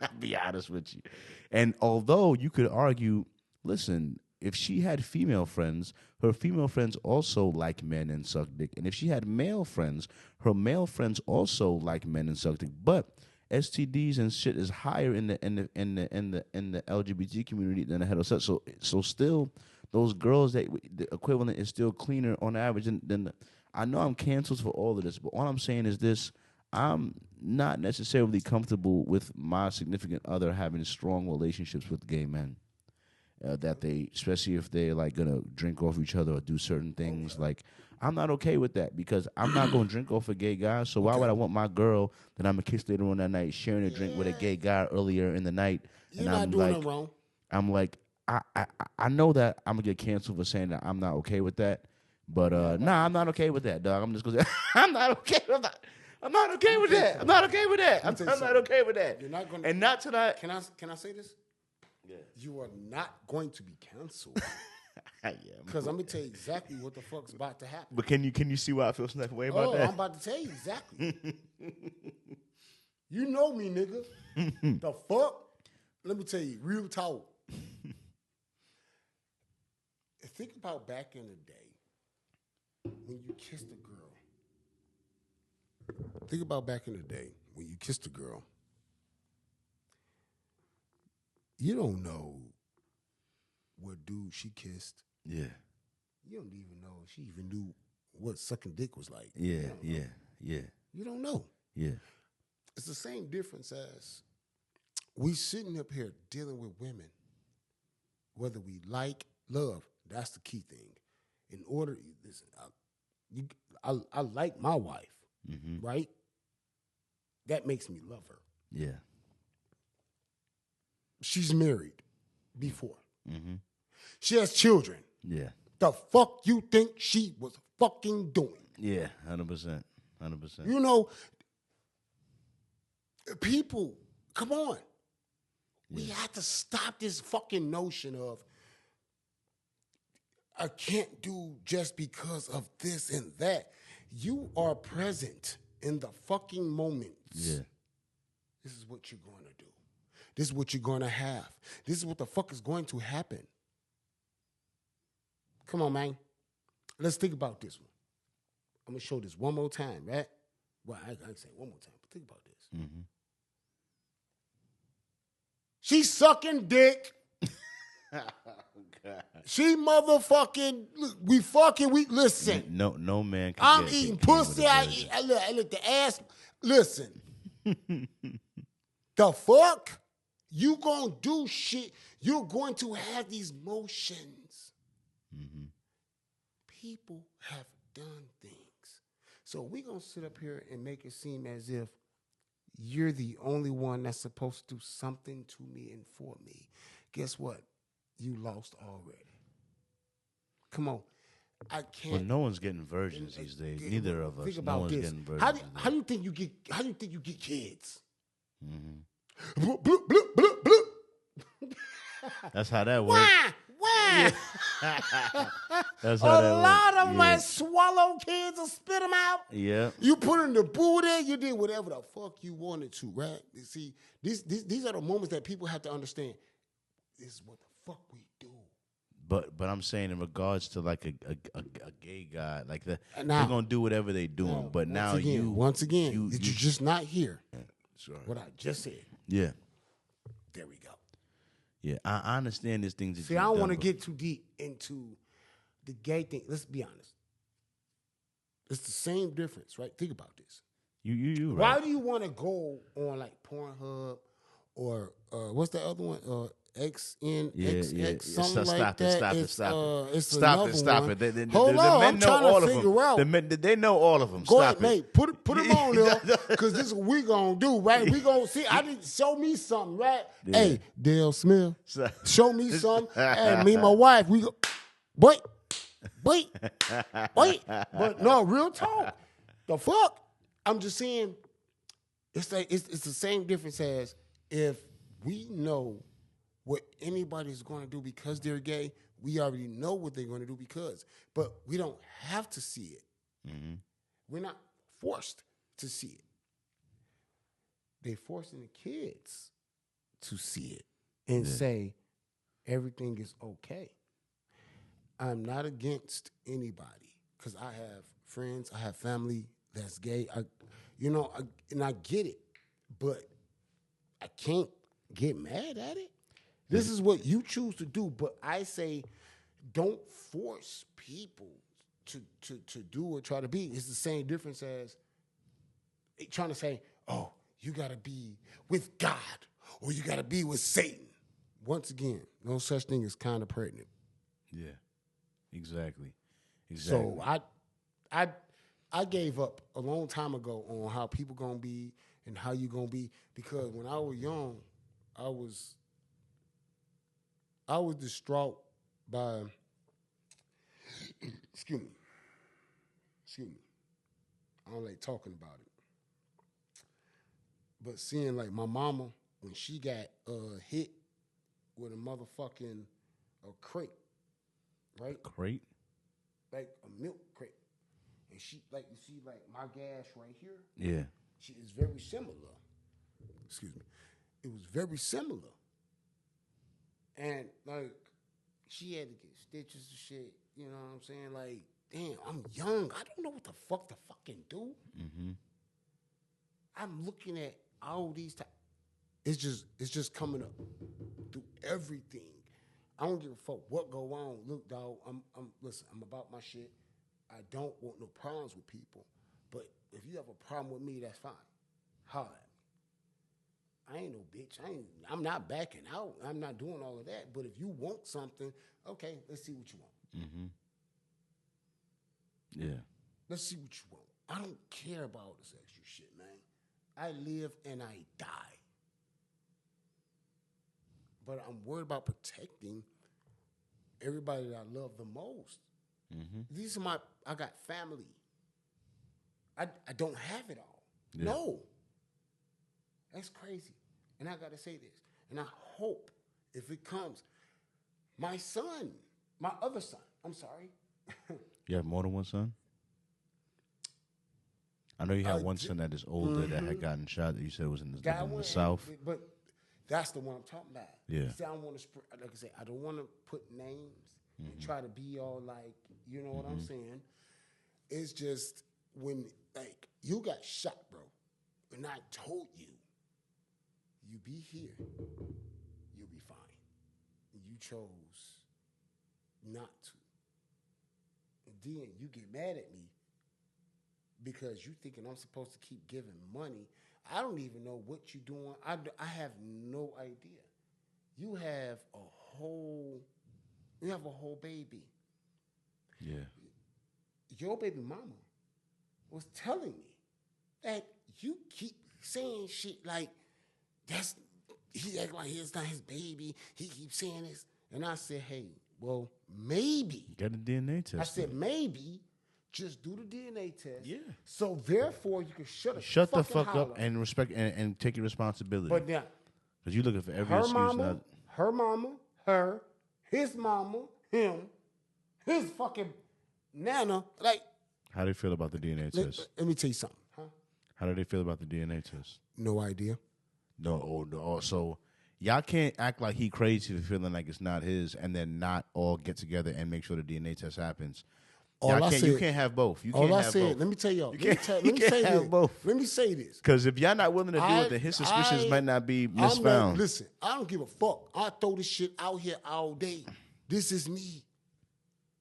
I'll be honest with you. And although you could argue, listen, if she had female friends, her female friends also like men and suck dick. And if she had male friends, her male friends also like men and suck dick. But STDs and shit is higher in the LGBT community than the heterosexual. So still, those girls the equivalent is still cleaner on average than I know I'm canceled for all of this, but all I'm saying is this: I'm not necessarily comfortable with my significant other having strong relationships with gay men. That they, especially if they're like gonna drink off each other or do certain things, like I'm not okay with that because I'm not gonna drink off a gay guy. So why would I want my girl that I'm gonna kiss later on that night sharing a drink with a gay guy earlier in the night? You're not doing it wrong. I'm like, I know that I'm gonna get canceled for saying that I'm not okay with that, but nah, I'm not okay with that, dog. I'm just gonna say I'm not okay with that. I'm not okay with that. I'm not okay with that. I'm not okay with that. You're not gonna, and not tonight. Can I say this? Yeah. You are not going to be canceled Because I'm gonna tell you exactly what the fuck's about to happen. But can you see why I feel some type of way about that? I'm about to tell you exactly. You know me, nigga. The fuck? Let me tell you, real talk. Think about back in the day when you kissed a girl. Think about back in the day when you kissed a girl. You don't know what dude she kissed. Yeah. You don't even know if she even knew what sucking dick was like. Yeah. You don't know. Yeah. It's the same difference as we sitting up here dealing with women, whether we like, love. That's the key thing. In order, listen, I like my wife, right? That makes me love her. Yeah. She's married before. She has children. Yeah. The fuck you think she was fucking doing? Yeah, 100%. 100%. You know, people, come on. We have to stop this fucking notion of I can't do just because of this and that. You are present in the fucking moment. Yeah. This is what you're going to do. This is what you're going to have. This is what the fuck is going to happen. Come on, man. Let's think about this one. I'm going to show this one more time, right? Well, I can say one more time, but think about this. She's sucking dick. She motherfucking, we listen. No man can I'm get eating king with pussy. a I virgin. look the ass. Listen. The fuck? You gonna do shit. You're going to have these motions. People have done things. So we gonna sit up here and make it seem as if you're the only one that's supposed to do something to me and for me. Guess what? You lost already. Come on. I can't. Well, no one's getting virgins these days. Neither of us. Think about no one's this. getting virgins. How do you think you get kids? Bloop, bloop, bloop, bloop, bloop. That's how that works. Why? That's how that A works. lot of them swallow kids or spit them out. Yeah. You put in the booty, you did whatever the fuck you wanted to, right? You see, these are the moments that people have to understand. This is what the fuck we do. But I'm saying in regards to like a gay guy, like they're gonna do whatever they doing. But now once again, you're just not here. Sorry. What I just said. Yeah. There we go. Yeah, I understand these things. See, I don't want to get too deep into the gay thing. Let's be honest. It's the same difference, right? Think about this. You Why right. do you want to go on like Pornhub or what's the other one? XNXX, something like that. Stop it. Hold on, I'm trying to figure out. They know all of them. Go Stop ahead, mate. Put them on there, because this is what we gonna do, right? We gonna see. I didn't show me something, right? Yeah. Hey, Dale Smith, show me something. Hey, me and my wife, we go. Wait. But no, real talk. The fuck? I'm just saying. It's like it's the same difference as if we know what anybody's going to do because they're gay. We already know what they're going to do but we don't have to see it. We're not forced to see it. They're forcing the kids to see it and say everything is okay. I'm not against anybody because I have friends, I have family that's gay. And I get it, but I can't get mad at it. This is what you choose to do, but I say don't force people to do or try to be. It's the same difference as trying to say, oh, you got to be with God or you got to be with Satan. Once again, no such thing as kind of pregnant. Yeah, exactly. So I gave up a long time ago on how people gonna be and how you gonna be, because when I was young, I was distraught by excuse me. I don't like talking about it. But seeing like my mama when she got hit with a motherfucking crate right? Crate? Like a milk crate. And she, like, you see, like, my gas right here? Yeah. She is very similar. Excuse me. It was very similar. And, like, she had to get stitches and shit. You know what I'm saying? Like, damn, I'm young. I don't know what the fuck to fucking do. Mm-hmm. I'm looking at all these times. It's just coming up through everything. I don't give a fuck what go on. Look, dog, listen, I'm about my shit. I don't want no problems with people. But if you have a problem with me, that's fine. Holler at me. I ain't no bitch. I'm not backing out. I'm not doing all of that. But if you want something, okay, let's see what you want. Mm-hmm. Yeah. Let's see what you want. I don't care about all this extra shit, man. I live and I die. But I'm worried about protecting everybody that I love the most. Mm-hmm. I got family. I don't have it all. Yeah. No. That's crazy. And I got to say this. And I hope if it comes, my other son, I'm sorry. You have more than one son? I know you have one son that is older that had gotten shot that you said was in the South. But that's the one I'm talking about. Yeah. See, I don't want to, like I said, I don't want to put names and try to be all like, you know what I'm saying? It's just when, like, you got shot, bro, and I told you, you be here, you'll be fine. You chose not to. And then you get mad at me because you thinking I'm supposed to keep giving money. I don't even know what you're doing. I have no idea. You have a whole baby. Yeah. Your baby mama was telling me that you keep saying shit like he act like it's not his baby. He keeps saying this. And I said, hey, well, maybe. Get a DNA test. I said, maybe. Just do the DNA test. Yeah. So therefore, you can shut the fuck up and respect and take your responsibility. But now, because you're looking for every excuse. Her mama, his mama, him, his fucking nana. Like, how do they feel about the DNA test? Let me tell you something. Huh? How do they feel about the DNA test? No idea. No. So y'all can't act like he crazy for feeling like it's not his, and then not all get together and make sure the DNA test happens. You can't have both. You can't have both. Let me tell y'all. Let me say both. Let me say this. Because if y'all not willing to do it, then his suspicions might not be misfound. Listen, I don't give a fuck. I throw this shit out here all day. This is me.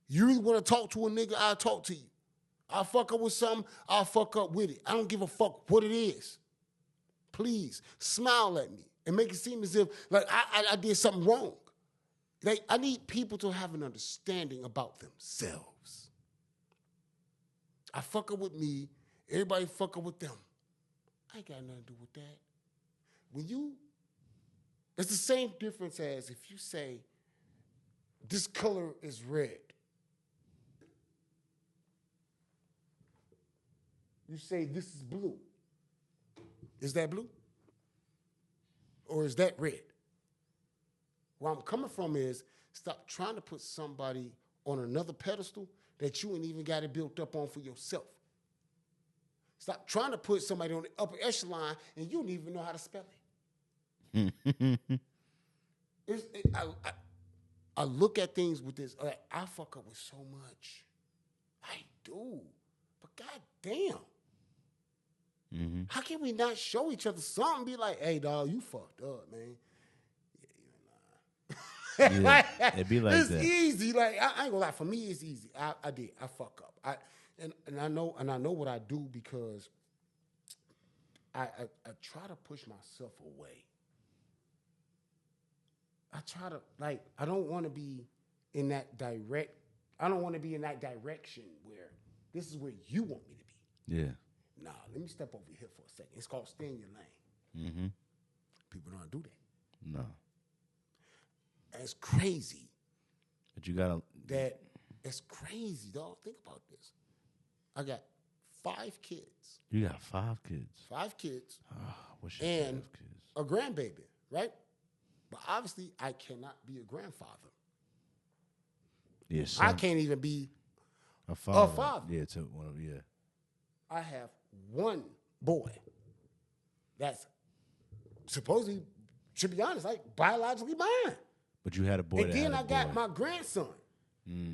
You really want to talk to a nigga, I'll talk to you. I'll fuck up with something, I'll fuck up with it. I don't give a fuck what it is. Please, smile at me and make it seem as if like I did something wrong. Like, I need people to have an understanding about themselves. I fuck up with me. Everybody fuck up with them. I ain't got nothing to do with that. It's the same difference as if you say, this color is red. You say, this is blue. Is that blue? Or is that red? Where I'm coming from is, stop trying to put somebody on another pedestal that you ain't even got it built up on for yourself. Stop trying to put somebody on the upper echelon and you don't even know how to spell it. I look at things with this. I fuck up with so much. I do. But goddamn. Mm-hmm. How can we not show each other something? Be like, hey, dog, you fucked up, man. Yeah, it'd be like it's that. It's easy. Like, I ain't gonna lie. For me, it's easy. I did. I fuck up. And I know what I do because I try to push myself away. I try to, like, I don't want to be in that direct. I don't want to be in that direction where this is where you want me to be. Yeah. Nah, let me step over here for a second. It's called stay in your lane. Mm-hmm. People don't do that. No. That's crazy. But you gotta. It's crazy, dog. Think about this. I got 5 kids. You got 5 kids. 5 kids. What's your and 5 kids? A grandbaby, right? But obviously, I cannot be a grandfather. Yes, I can't even be a father. a father. Yeah, to one of I have one boy that's supposedly, to be honest, like biologically mine. But you had a boy. And that then had a I got boy. my grandson,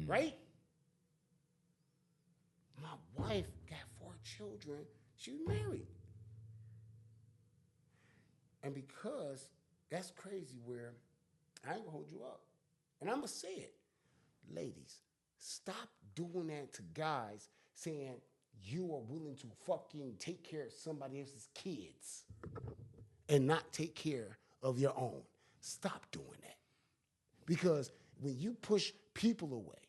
right? My wife got 4 children. She was married. And because that's crazy where I ain't gonna hold you up. And I'm gonna say it. Ladies, stop doing that to guys saying you are willing to fucking take care of somebody else's kids and not take care of your own. Stop doing that. Because when you push people away,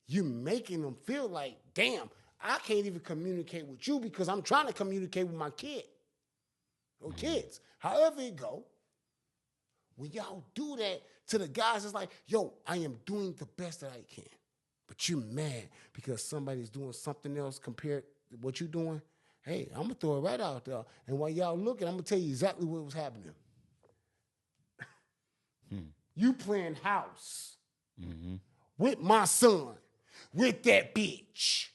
you're making them feel like, damn, I can't even communicate with you because I'm trying to communicate with my kid or kids. However it go, when y'all do that to the guys, it's like, yo, I am doing the best that I can. But you're mad because somebody's doing something else compared to what you're doing. Hey, I'm going to throw it right out there. And while y'all looking, I'm going to tell you exactly what was happening. You playing house with my son, with that bitch.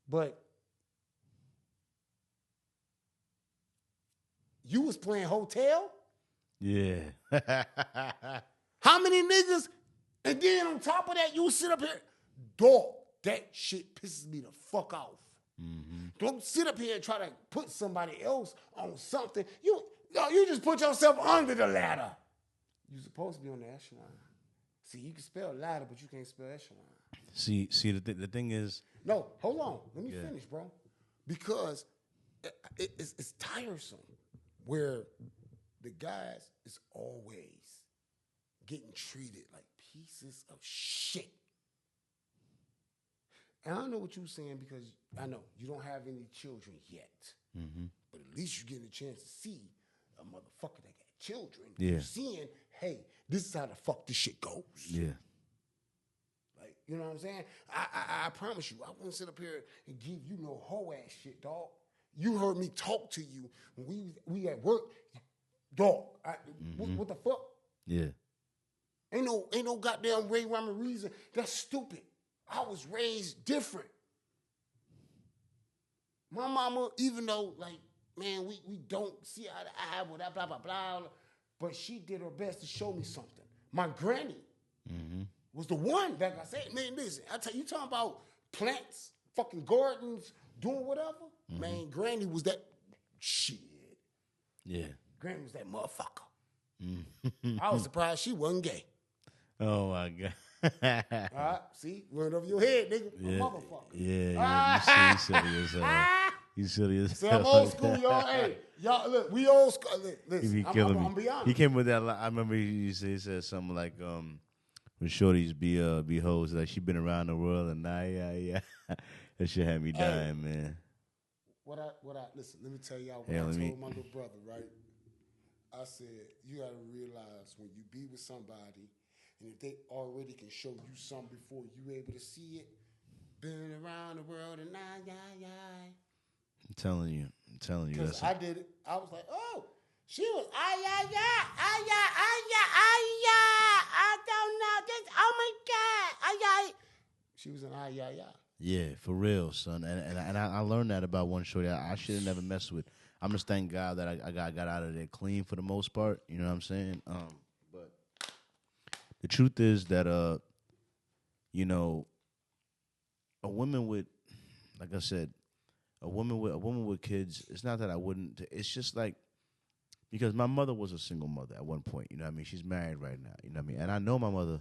But you was playing hotel? Yeah. How many niggas? And then on top of that, you sit up here. Dog, that shit pisses me the fuck off. Don't sit up here and try to put somebody else on something. You just put yourself under the ladder. You're supposed to be on the echelon. See, you can spell ladder, but you can't spell echelon. See, the thing is. No, hold on. Let me finish, bro. Because it's tiresome where the guys is always getting treated like pieces of shit. And I know what you're saying because I know you don't have any children yet. But at least you're getting a chance to see a motherfucker that got children. Yeah. You're seeing, hey, this is how the fuck this shit goes. Yeah. Like, you know what I'm saying? I promise you, I wouldn't sit up here and give you no hoe ass shit, dog. You heard me talk to you when we at work, dog. What the fuck? Yeah. Ain't no goddamn Ray Rhyme reason. That's stupid. I was raised different. My mama, even though, like, man, we don't see eye to eye with that, blah, blah, blah, but she did her best to show me something. My granny was the one that I said, man, listen, I tell you, talking about plants, fucking gardens, doing whatever. Man, granny was that shit. Yeah. Granny was that motherfucker. I was surprised she wasn't gay. Oh my God. All right, see, went over your head, nigga. Yeah. A motherfucker. Yeah. You silly as hell. You silly as See, hell. I'm old school, y'all. Hey, y'all, look, we old school. Listen, He be killing I'm me. be honest. He came with that. I remember he said something like, when shorties be hoes, like she been around the world and yeah. That shit had me dying, man. Listen, let me tell y'all what Yeah, I let told me- my little brother, right? I said, you got to realize when you be with somebody, and if they already can show you something before you able to see it, been around the world and yeah. I'm telling you. Because That's I did it. I was like, oh, she was yeah. I don't know this. Oh my God, yeah. She was an yeah. Yeah, for real, son. And I learned that about one shorty I should have never messed with. I'm just thank God that I got out of there clean for the most part. You know what I'm saying? But the truth is that a woman with, like I said, a woman with kids. It's not that I wouldn't. It's just like because my mother was a single mother at one point. You know what I mean? She's married right now. You know what I mean? And I know my mother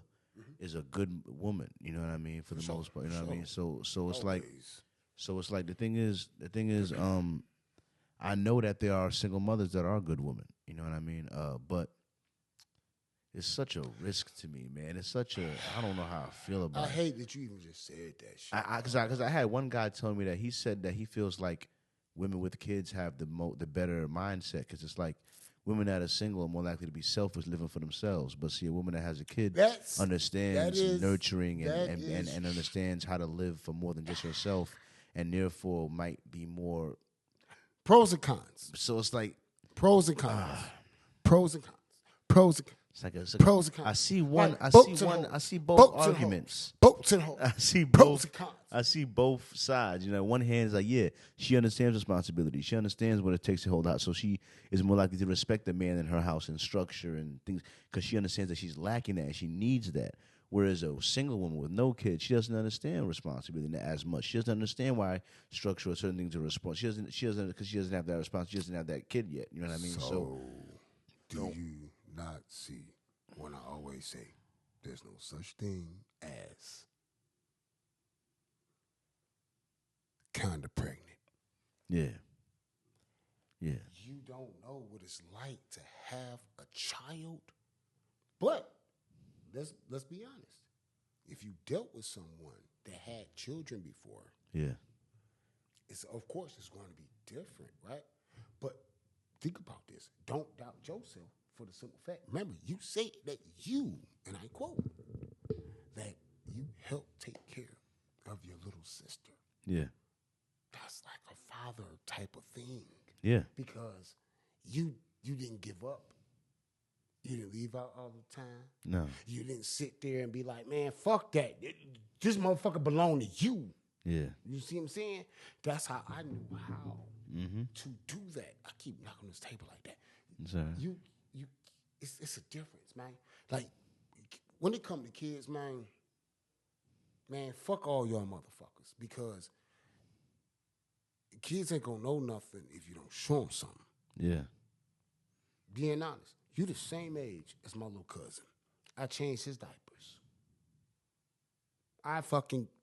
is a good woman. You know what I mean? For the most part. You know what I mean? So it's like the thing is I know that there are single mothers that are good women. You know what I mean? But it's such a risk to me, man. It's such a I don't know how I feel about it. I hate that you even just said that shit. Because I had one guy tell me that he said that he feels like women with kids have the better mindset because it's like women that are single are more likely to be selfish, living for themselves. But see, a woman that has a kid understands nurturing and understands how to live for more than just herself, and therefore might be more pros and cons. So it's like pros and cons. Pros and cons. Pros and cons. It's like pros and cons. I see one. Like, I boats see and one. hoes. I see both Boats and arguments. hoes. Boats and hoes. I see Pros both. and cons. I see both sides. You know, one hand is like, yeah, she understands responsibility. She understands what it takes to hold out. So she is more likely to respect the man in her house and structure and things because she understands that she's lacking that and she needs that. Whereas a single woman with no kids, she doesn't understand responsibility as much. She doesn't understand why structure or certain things are responsible. She doesn't because she doesn't have that response. She doesn't have that kid yet. You know what I mean? So do you not see when I always say there's no such thing as kind of pregnant? Yeah. You don't know what it's like to have a child. But let's be honest. If you dealt with someone that had children before, of course it's going to be different, right? But think about this. Don't doubt yourself for the simple fact. Remember, you say that you, and I quote, that you help take care of your little sister. Yeah. That's like a father type of thing. Yeah. Because you didn't give up. You didn't leave out all the time. No. You didn't sit there and be like, man, fuck that. This motherfucker belong to you. Yeah. You see what I'm saying? That's how I knew how to do that. I keep knocking on this table like that. Sorry. It's a difference, man. Like, when it comes to kids, man, fuck all y'all motherfuckers. Because kids ain't gonna know nothing if you don't show them something. Yeah. Being honest, you the same age as my little cousin. I changed his diapers.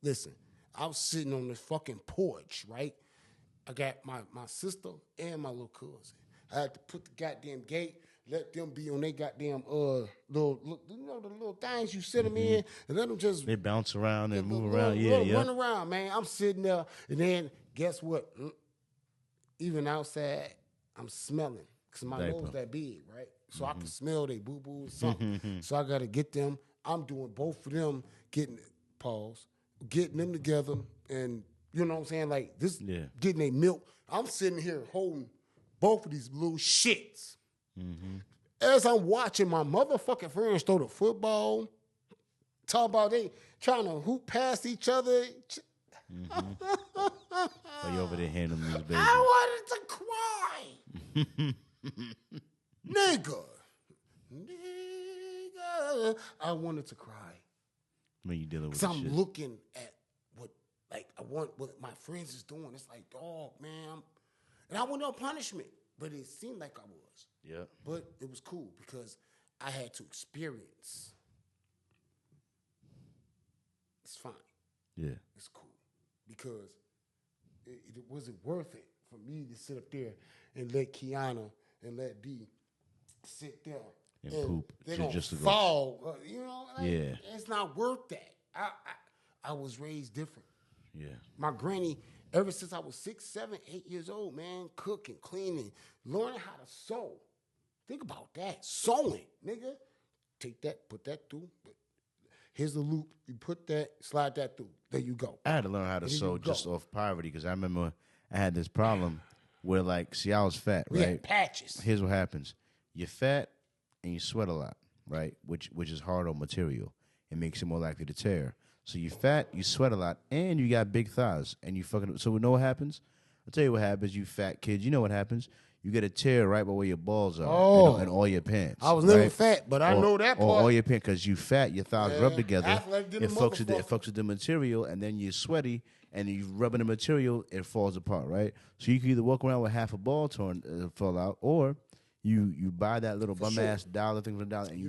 Listen, I was sitting on this fucking porch, right? I got my sister and my little cousin. I had to put the goddamn gate, let them be on their goddamn little the little things you sit them in, and let them just they bounce around and move run, around. run around, man. I'm sitting there, and then guess what? Even outside, I'm smelling because my nose that big, right? So I can smell they boo boo or something. So I gotta get them. I'm doing both of them, getting them together, and you know what I'm saying, like this, getting their milk. I'm sitting here holding both of these little shits. As I'm watching my motherfucking friends throw the football, talk about they trying to hoop past each other. Are you over there handling these babies? I wanted to cry. Nigga. I wanted to cry. When you dealing with because I'm shit. looking at what my friends is doing. It's like, dog, man. And I want no punishment, but it seemed like I was. Yeah. But it was cool because I had to experience. It's fine. Yeah. It's cool. Because it wasn't worth it for me to sit up there and let Kiana and let D sit there and poop. They're going just to fall. You know? Like, yeah. It's not worth that. I was raised different. Yeah. My granny, ever since I was 6, 7, 8 years old, man, cooking, cleaning, learning how to sew. Think about that. Sewing, nigga. Take that, put that through. Here's the loop. You put that, slide that through. There you go. I had to learn how to sew just off poverty because I remember I had this problem where, like, see, I was fat, right? Yeah, patches. Here's what happens. You're fat and you sweat a lot, right? Which is hard on material. It makes it more likely to tear. So you're fat, you sweat a lot, and you got big thighs, and you fucking. So you know what happens? I'll tell you what happens, you fat kids. You know what happens? You get a tear right by where your balls are and all your pants. I was never fat, but I know that part. Or all your pants, because you fat, your thighs rub together. It fucks with the material, and then you're sweaty, and you rubbing the material, it falls apart, right? So you can either walk around with half a ball fall out, or you buy that little bum ass dollar thing for $1, and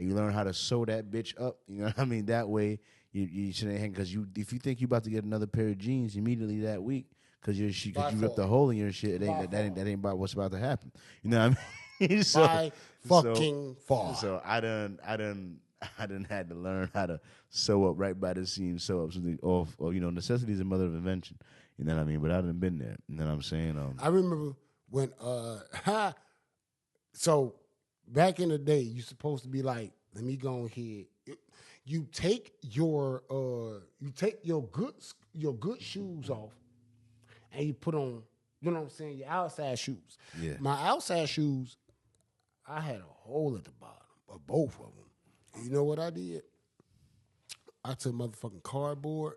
you learn how to sew that bitch up. You know what I mean? That way you shouldn't hang, because if you think you about to get another pair of jeans immediately that week because you ripped a hole in your shit, that ain't about what's about to happen. You know what I mean? So I done had to learn how to sew up right by the seam, sew up something off, or necessity is a mother of invention. You know what I mean? But I done been there. You know what I'm saying? I remember when so back in the day, you supposed to be like, let me go ahead. You take your good shoes off, and you put on, you know what I'm saying, your outside shoes. Yeah. My outside shoes, I had a hole at the bottom. of both of them. And you know what I did? I took motherfucking cardboard.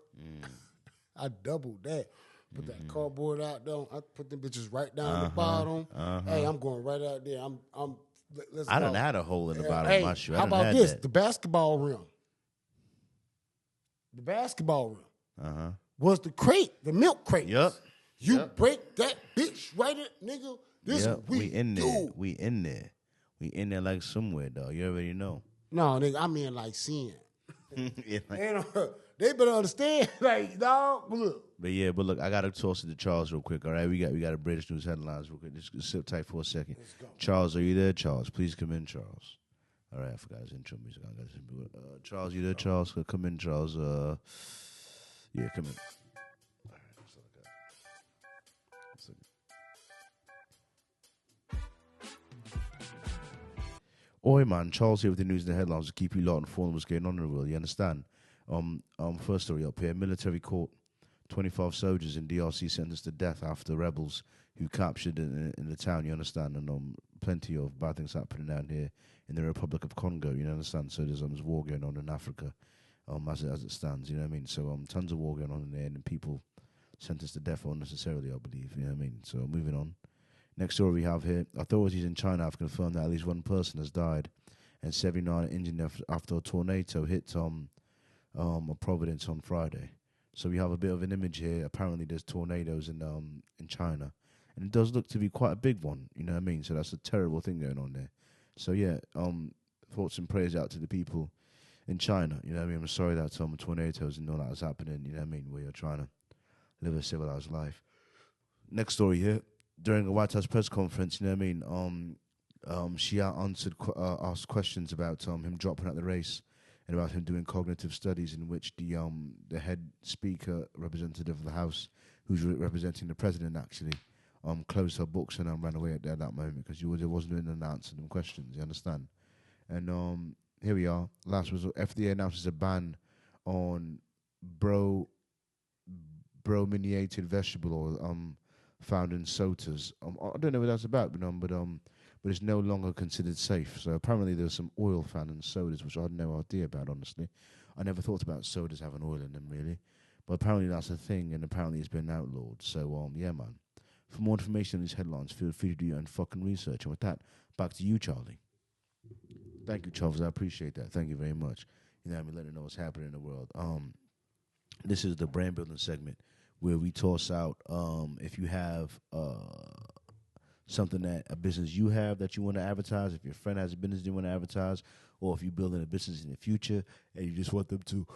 I doubled that. Put that cardboard out there. I put them bitches right down the bottom. Hey, I'm going right out there. Let's I go. done had a hole in the bottom Hey, of my shoe. how about this? The basketball rim. The basketball rim was the crate, the milk crate. Yep. You break that bitch right in, nigga. This we in there. do. We in there. We in there like somewhere, dog. You already know. No, nigga, I mean like seeing. Yeah, They better understand, like, dog. Look. But look, I gotta toss it to Charles real quick. All right, we got a British news headlines real quick. Just sit tight for a second. Let's go. Charles, are you there? Charles, please come in, Charles. All right, I forgot his intro music. Charles, you there? Charles, come in, Charles. Yeah, come in. All right, that's all I got. Oi, man, Charles here with the news and the headlines to keep you lot informed of what's going on in the world. You understand? First story up here: military court, 25 soldiers in DRC sentenced to death after rebels who captured in the town. You understand? And plenty of bad things happening down here in the Republic of Congo. You understand? So there's war going on in Africa, as it stands. You know what I mean? So tons of war going on in there, and people sentenced to death unnecessarily, I believe. You know what I mean? So moving on. Next story we have here. Authorities in China have confirmed that at least one person has died and 79 injured after a tornado hit Providence on Friday. So we have a bit of an image here. Apparently there's tornadoes in China. And it does look to be quite a big one, you know what I mean? So that's a terrible thing going on there. So yeah, thoughts and prayers out to the people in China. You know what I mean? I'm sorry that tornadoes and all that is happening, you know what I mean, where you're trying to live a civilized life. Next story here. During a White House press conference, you know what I mean, Xi asked questions about him dropping out the race and about him doing cognitive studies, in which the head speaker, representative of the House, who's representing the president, actually, closed her books and ran away at that moment because there wasn't an answer to them questions. You understand? And here we are. Last result: FDA announces a ban on brominated vegetable oil found in sodas. I don't know what that's about, but it's no longer considered safe. So apparently there's some oil found in sodas, which I had no idea about, honestly. I never thought about sodas having oil in them, really. But apparently that's a thing, and apparently it's been outlawed. So, yeah, man. For more information on these headlines, feel free to do your own fucking research. And with that, back to you, Charlie. Thank you, Charles. I appreciate that. Thank you very much. You know what I mean? Letting me know what's happening in the world. This is the brand building segment, where we toss out if you have something that a business you have that you want to advertise, if your friend has a business you want to advertise, or if you're building a business in the future and you just want them to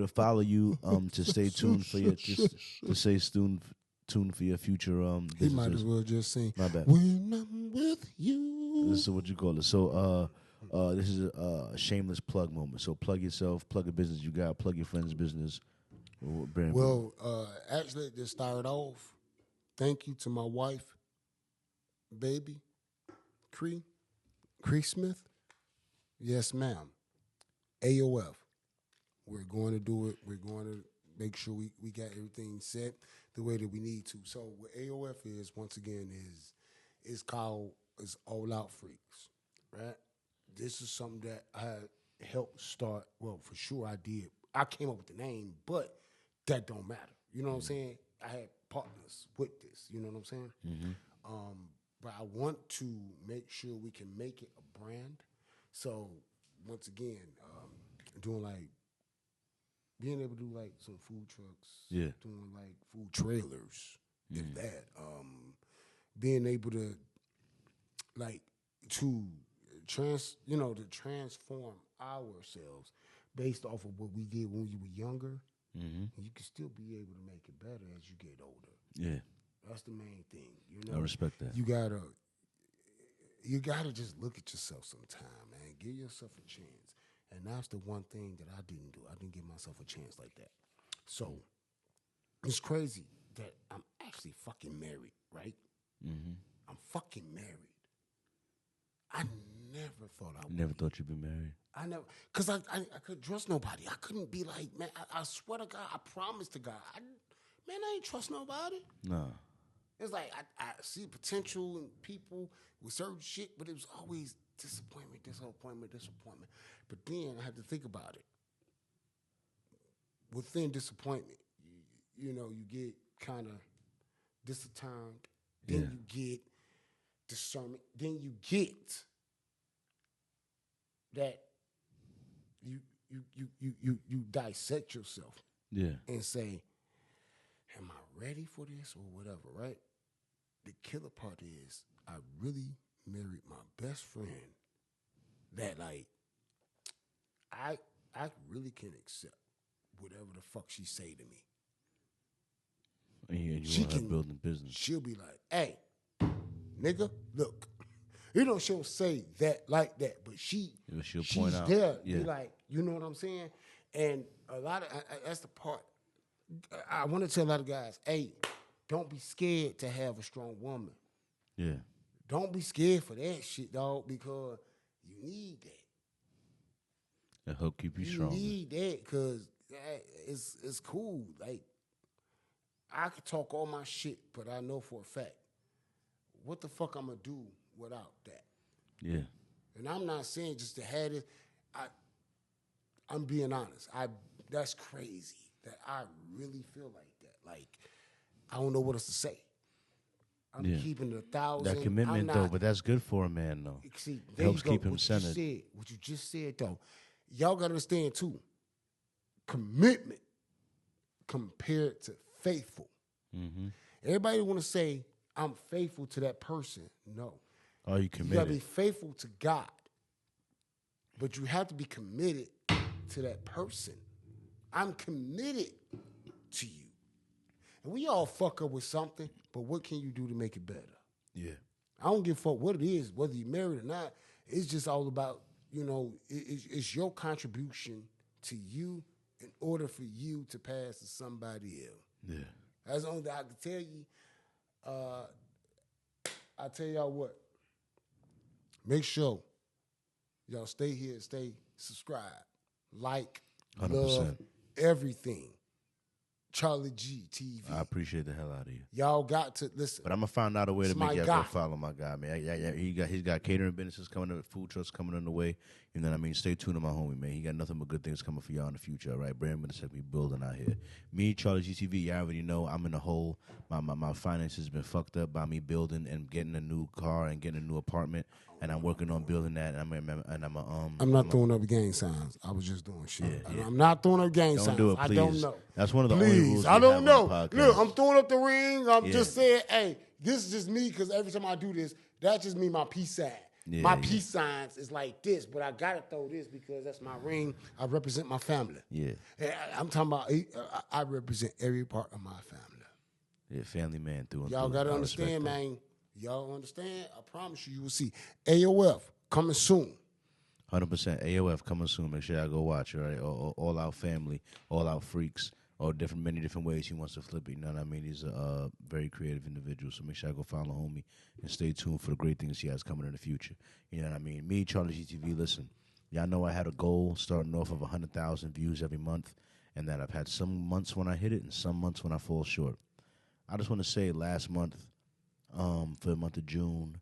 follow you to stay tuned for your tuned for your future businesses. He might as well just sing. My bad. When I'm with you. This is what you call it. So this is a shameless plug moment. So plug yourself, plug a business you got, plug your friend's business. Well, actually, to start off, thank you to my wife, baby, Cree Smith. Yes, ma'am. AOF. We're going to do it. We're going to make sure we got everything set the way that we need to. So what AOF is, once again, is called All Out Freaks, right? This is something that I helped start. Well, for sure I did. I came up with the name, but that don't matter. You know what I'm saying? I had partners with this. You know what I'm saying? Mm-hmm. But I want to make sure we can make it a brand. So once again, being able to do like some food trucks, doing like food trailers, if that, being able to to transform ourselves based off of what we did when we were younger. Mm-hmm. You can still be able to make it better as you get older. Yeah, that's the main thing. You know, I respect that. You gotta just look at yourself sometime, man. Give yourself a chance. And that's the one thing that I didn't do. I didn't give myself a chance like that. So it's crazy that I'm actually fucking married, right? Mm-hmm. I'm fucking married. I never thought I would. Never thought you'd be married? I never, because I couldn't trust nobody. I couldn't be like, man, I swear to God, I promise to God. I ain't trust nobody. No. It's like I see potential in people with certain shit, but it was always disappointment. But then I had to think about it. Within disappointment, you get kind of disattuned. Then you get discernment. Then you get that you dissect yourself. Yeah. And say, am I ready for this or whatever, right? The killer part is I really married my best friend that like I really can accept whatever the fuck she say to me. And you want her building business. She'll be like, hey, nigga, look. She'll say that like that, but she'll point out. There. Yeah. Be like, you know what I'm saying? And a lot of that's the part. I want to tell a lot of guys, hey, don't be scared to have a strong woman. Yeah. Don't be scared for that shit, dog, because you need that. That help keep you strong. You need that because it's cool. Like, I could talk all my shit, but I know for a fact, what the fuck I'm going to do without that? Yeah. And I'm not saying just to have it. I'm being honest. That's crazy that I really feel like that. Like, I don't know what else to say. I'm keeping it 1,000. That commitment, though, but that's good for a man, though. See, helps keep him centered. What you just said, though, y'all got to understand, too, commitment compared to faithful. Mm-hmm. Everybody want to say, I'm faithful to that person. No. Are you committed? You got to be faithful to God. But you have to be committed to that person. I'm committed to you. And we all fuck up with something, but what can you do to make it better? Yeah. I don't give a fuck what it is, whether you're married or not. It's just all about, it's your contribution to you in order for you to pass to somebody else. Yeah. That's the only thing I can tell you. I tell y'all what. Make sure y'all stay here, stay subscribed, like, 100%. Love everything. CharlieGtv. I appreciate the hell out of you. Y'all got to listen. But I'm gonna find out a way to make y'all go follow my guy, man. Yeah. He's got catering businesses coming up, food trucks coming on the way. You know what I mean? Stay tuned to my homie, man. He got nothing but good things coming for y'all in the future. All right, brand business we building out here. Me, CharlieGtv. Y'all already know I'm in a hole. My finances been fucked up by me building and getting a new car and getting a new apartment, and I'm working on building that. I'm not throwing up gang signs. I was just doing shit. Yeah. I'm not throwing up gang signs. Don't do it, please. I don't know. That's one of the only rules. I don't know. Look, I'm throwing up the ring. I'm just saying, hey, this is just me because every time I do this, that's just me, my peace sign. Yeah, my peace signs is like this, but I got to throw this because that's my ring. I represent my family. Yeah. And I'm talking about, I represent every part of my family. Yeah, family man through and Y'all through. Got to understand, man. Y'all understand? I promise you will see. AOF coming soon. 100% AOF coming soon. Make sure y'all go watch, all right? All Out Family, All Out Freaks, or many different ways he wants to flip it. You know what I mean? He's a very creative individual. So make sure I go follow homie and stay tuned for the great things he has coming in the future. You know what I mean? Me, CharlieGtv, listen, y'all know I had a goal starting off of 100,000 views every month, and that I've had some months when I hit it and some months when I fall short. I just want to say last month, for the month of June,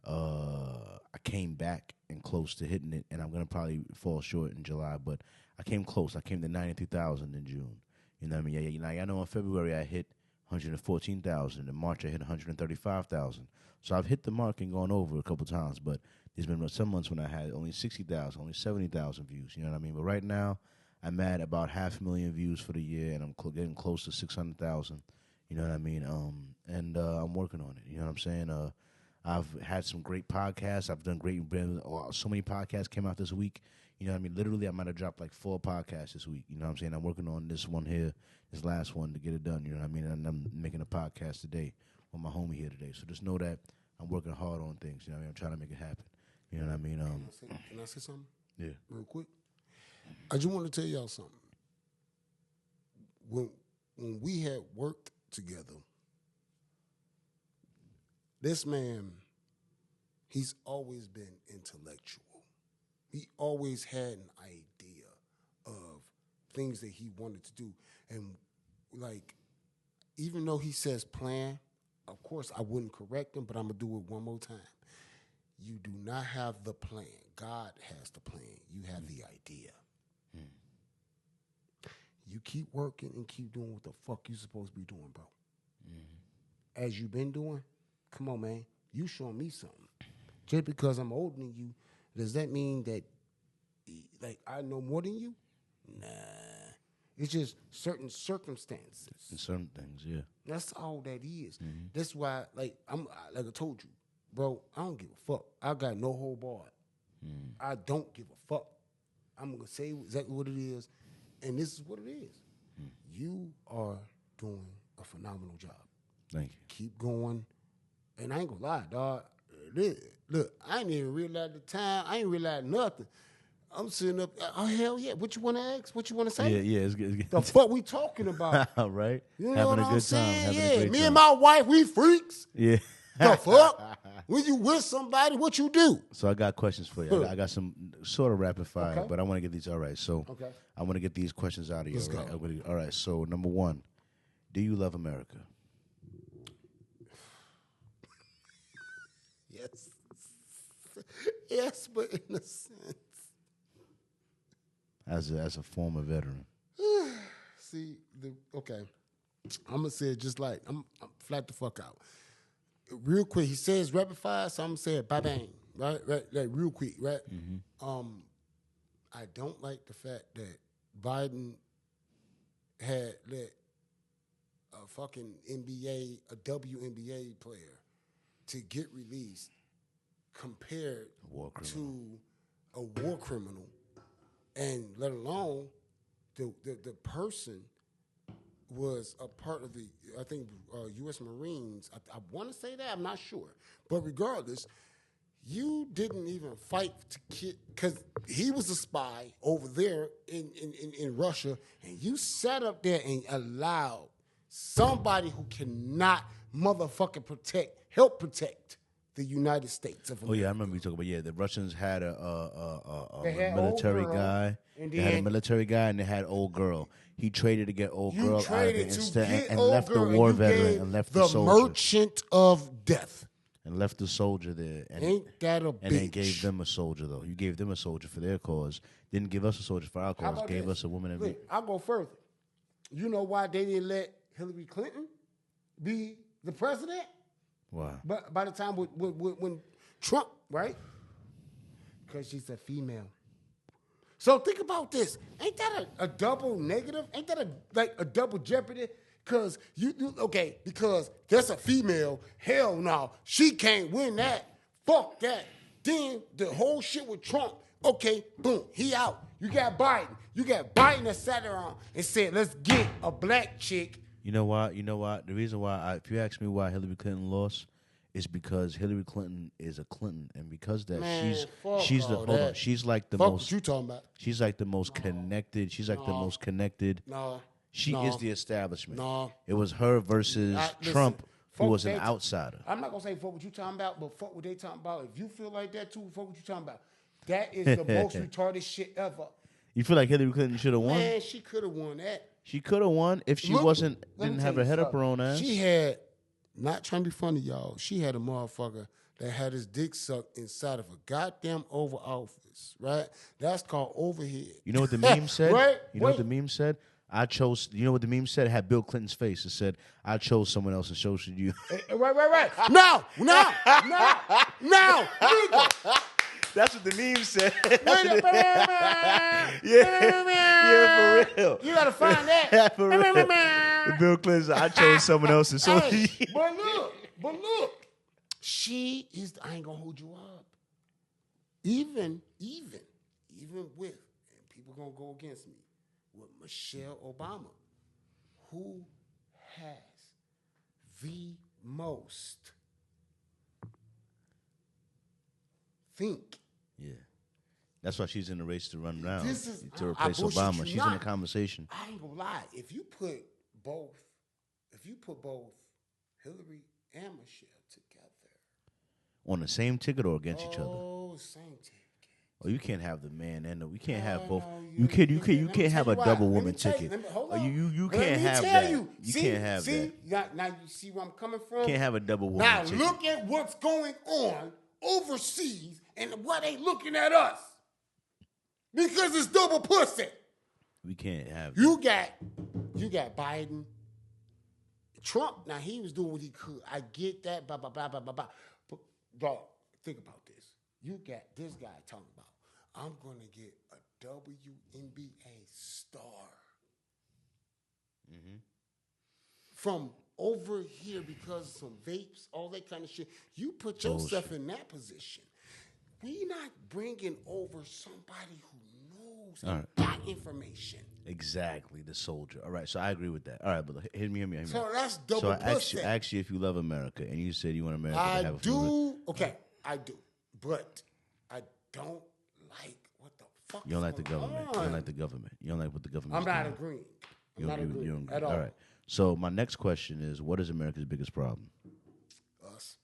I came back and close to hitting it, and I'm going to probably fall short in July, but I came close. I came to 93,000 in June. You know what I mean? Yeah, I know in February I hit 114,000. In March I hit 135,000. So I've hit the mark and gone over a couple times, but there's been some months when I had only 60,000, only 70,000 views. You know what I mean? But right now I'm at about 500,000 views for the year, and I'm getting close to 600,000. You know what I mean? And I'm working on it. You know what I'm saying? I've had some great podcasts. I've done great. So many podcasts came out this week. You know what I mean? Literally, I might have dropped like 4 podcasts this week. You know what I'm saying? I'm working on this one here, this last one to get it done. You know what I mean? And I'm making a podcast today with my homie here today. So just know that I'm working hard on things. You know what I mean? I'm trying to make it happen. You know what I mean? Can I say something? Yeah. Real quick. I just want to tell y'all something. When we had worked together, this man, he's always been intellectual. He always had an idea of things that he wanted to do. And, like, even though he says plan, of course, I wouldn't correct him, but I'm going to do it one more time. You do not have the plan. God has the plan. You have the idea. You keep working and keep doing what the fuck you supposed to be doing, bro. As you been doing, come on, man. You showing me something. Just because I'm older than you, does that mean that, like, I know more than you? Nah. It's just certain circumstances. And certain things, yeah. That's all that is. That's why, like I told you, bro, I don't give a fuck. I got no hold barred. I don't give a fuck. I'm going to say exactly what it is, and this is what it is. You are doing a phenomenal job. Thank you. Keep going. And I ain't going to lie, dog. Look, I ain't even realize the time. I ain't realize nothing. I'm sitting up. Oh, hell yeah. What you want to ask? What you want to say? Yeah, it's good. The fuck we talking about? Right? You know having what a I'm good saying? time. Yeah, me and my wife, we freaks. Yeah. The fuck? When you with somebody, what you do? So I got questions for you. I got some sort of rapid fire, but I want to get these. All right, so I want to get these questions out of you. Let's go. All right, so number one, do you love America? Yes. Yes, but in a sense. As a former veteran. See, okay. I'm going to say it just like, I'm flat the fuck out. Real quick, he says rapid fire, so I'm going to say it bang, right? Like real quick, right? I don't like the fact that Biden had let a fucking NBA, a WNBA player to get released compared to a war criminal, and let alone the person was a part of the, I think, U.S. Marines. I want to say that. I'm not sure. But regardless, you didn't even fight to get, because he was a spy over there in Russia, and you sat up there and allowed somebody who cannot motherfucking help protect the United States of America. Oh, yeah, I remember you talking about, the Russians had a They had military old girl, guy. and They had a military guy, and they had old girl. He traded to get old girl out of it instead, and left the war veteran and left the soldier. Merchant of death. And left the soldier there. And, Ain't that a bitch? And they gave them a soldier, though. You gave them a soldier for their cause. Didn't give us a soldier for our cause. Gave us a woman. Look, I'll go further. You know why they didn't let Hillary Clinton be the president? Why? But by the time when Trump, right? Because she's a female. So think about this. Ain't that a double negative? Ain't that a double jeopardy? Because because that's a female. Hell no. She can't win that. Fuck that. Then the whole shit with Trump. Okay, boom, he out. You got Biden. You got Biden that sat around and said, let's get a black chick. You know why? The reason why, if you ask me why Hillary Clinton lost, is because Hillary Clinton is a Clinton, and because that she's like the most. What you talking about? She's like the most connected. She's like the most connected. No. She is the establishment. No. It was her versus Trump, who was an outsider. I'm not gonna say fuck what you talking about, but fuck what they talking about. If you feel like that too, fuck what you talking about. That is the most retarded shit ever. You feel like Hillary Clinton should have won? Man, she could have won that. She could have won if she didn't have her head up her own ass. She had, not trying to be funny, y'all, she had a motherfucker that had his dick sucked inside of a goddamn Oval Office, right? That's called overhead. You know what the meme said? Right? You know what the meme said? You know what the meme said? It had Bill Clinton's face. It said, I chose someone else and so should you. Right. No, nigga. That's what the meme said. Yeah, for real. You gotta find that. Yeah, for real. Bill Clinton, I chose someone else, and so hey, but look, she is. I ain't gonna hold you up. Even with, and people gonna go against me, with Michelle Obama, who has the most Yeah. That's why she's in the race to run around to I replace Obama. She's in the conversation. I ain't gonna lie. If you put both Hillary and Michelle together On the same ticket or against each other? Oh, same ticket. Oh, you can't have the man and we can't have both. No, You can't have a double woman ticket. Hold Oh, on. you Let can't me have tell that. You can't have that. Now you see where I'm coming from? Can't have a double woman now ticket. Look at what's going on overseas and why they looking at us. Because it's double pussy. We can't have that. You got Biden. Trump, now he was doing what he could. I get that, blah, blah, blah, blah, blah, blah. But, dog, think about this. You got this guy talking about, I'm going to get a WNBA star. Mm-hmm. From over here because of some vapes, all that kind of shit. You put yourself in that position. We not bringing over somebody who knows and got information. Exactly, the soldier. All right, so I agree with that. All right, but hear me. So that's double So I asked you if you love America, and you said you want America to have a do. Okay, I do. But I don't like what the fuck You don't like the government. on. You don't like the government. You don't like what the government I'm not agreeing. I'm not agreeing at all. All right. So my next question is, what is America's biggest problem? Us.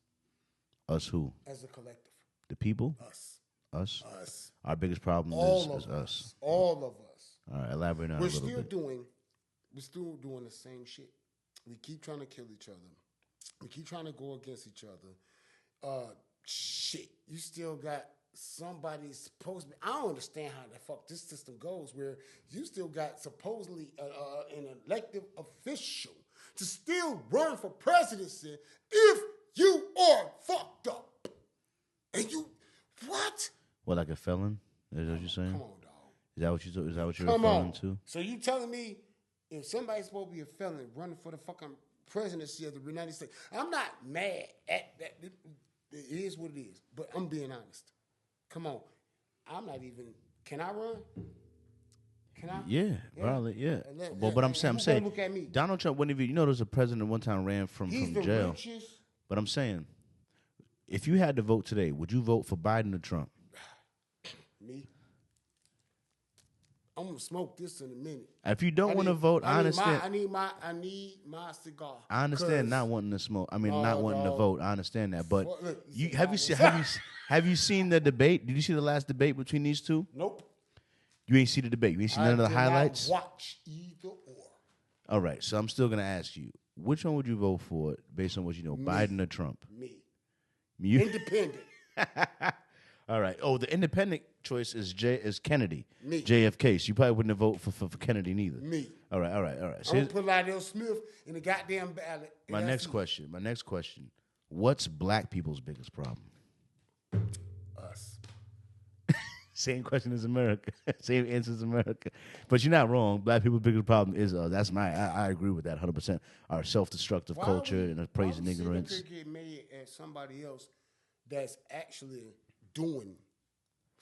Us who? As a collective. The people? Us. Us? Our biggest problem is us. All of us. All right, elaborate on it a little bit. We're still doing the same shit. We keep trying to kill each other. We keep trying to go against each other. Shit, you still got somebody supposed to be. I don't understand how the fuck this system goes where you still got supposedly an elected official to still run for presidency if you are fucked up. And you, what? What, like a felon? Is that what you're saying? Come on, dog. Is that what you're referring to? So you telling me if somebody's supposed to be a felon running for the fucking presidency of the United States, I'm not mad at that. It is what it is. But I'm being honest. Come on. I'm not even. Can I run? Can I? Yeah, probably. Yeah. But I'm saying. Look at me. Donald Trump, whenever you know, there's a president one time ran from jail. Richest. But I'm saying, if you had to vote today, would you vote for Biden or Trump? Me. I'm gonna smoke this in a minute. If you don't want to vote, I understand. I need my cigar. I understand not wanting to smoke. I mean, not wanting to vote. I understand that. But look, have you seen the debate? Did you see the last debate between these two? Nope. You ain't see the debate. You ain't see none of the highlights. Not watch either or. All right, so I'm still gonna ask you, which one would you vote for based on what you know, Biden or Trump? Me. You? Independent. All right. Oh, the independent choice is Kennedy. Me. JFK. So you probably wouldn't have voted for Kennedy neither. Me. All right. So I'm gonna put Lydell Smith in the goddamn ballot. My next question. What's black people's biggest problem? Us. Same question as America. Same answer as America. But you're not wrong. Black people's biggest problem is us. I agree with that 100%. Our self-destructive culture and praising ignorance. Why get mad at somebody else that's actually doing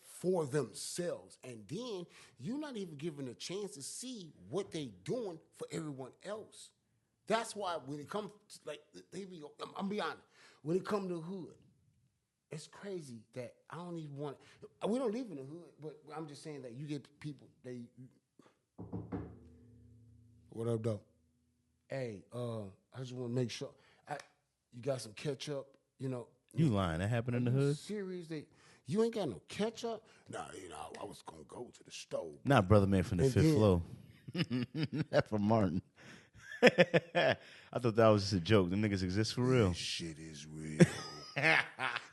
for themselves, and then you're not even given a chance to see what they doing for everyone else? That's why when it comes to, like, I'm be honest, when it comes to the hood, it's crazy that I don't even want. We don't live in the hood, but I'm just saying that you get people. What up, though? Hey, I just want to make sure you got some ketchup. You know. You lying? That happened in the hood? Serious? You ain't got no ketchup? Nah, I was gonna go to the stove. Not brother man from the Fifth Flow. That's from Martin. I thought that was just a joke. Them niggas exist for real. This shit is real.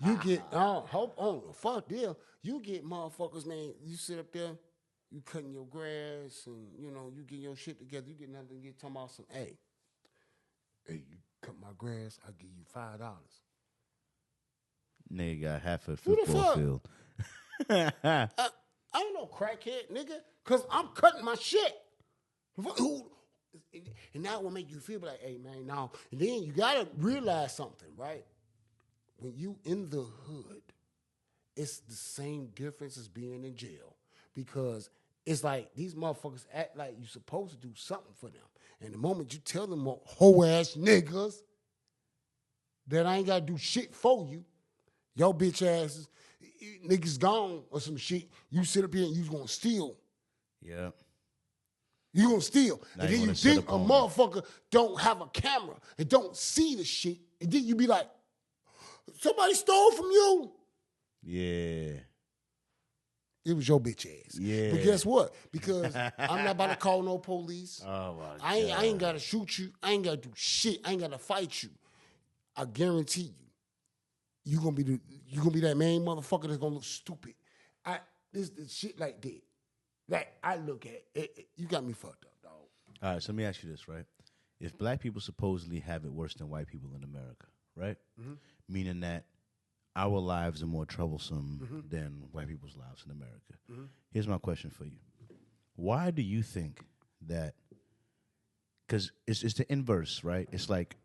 You get hope on fuck deal. You get motherfuckers, man. You sit up there, you cutting your grass, and you get your shit together. You get nothing. Get talking about some. Hey, you cut my grass. I give you $5. Nigga got half a football field. I ain't no crackhead, nigga, because I'm cutting my shit. And that will make you feel like, hey, man, now. And then you got to realize something, right? When you in the hood, it's the same difference as being in jail. Because it's like these motherfuckers act like you supposed to do something for them. And the moment you tell them, hoe-ass niggas, that I ain't got to do shit for you, your bitch asses, niggas gone or some shit, you sit up here and you gonna steal. Yeah. You gonna steal. Now and then you think a motherfucker don't have a camera and don't see the shit. And then you be like, somebody stole from you. Yeah. It was your bitch ass. Yeah. But guess what? Because I'm not about to call no police. Oh my God. I ain't gotta shoot you. I ain't gotta do shit. I ain't gotta fight you. I guarantee you gonna be that main motherfucker that's gonna look stupid. This shit like that. Like I look at it, you got me fucked up, dog. All right, so let me ask you this, right? If black people supposedly have it worse than white people in America, right? Mm-hmm. Meaning that our lives are more troublesome than white people's lives in America. Mm-hmm. Here's my question for you. Why do you think that, because it's the inverse, right? It's like,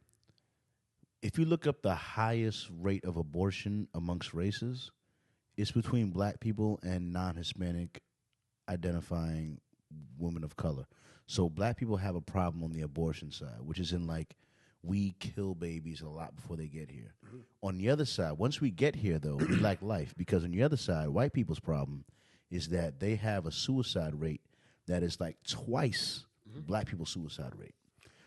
if you look up the highest rate of abortion amongst races, it's between black people and non-Hispanic identifying women of color. So black people have a problem on the abortion side, which is in like, we kill babies a lot before they get here. Mm-hmm. On the other side, once we get here, though, we lack life. Because on the other side, white people's problem is that they have a suicide rate that is like twice black people's suicide rate.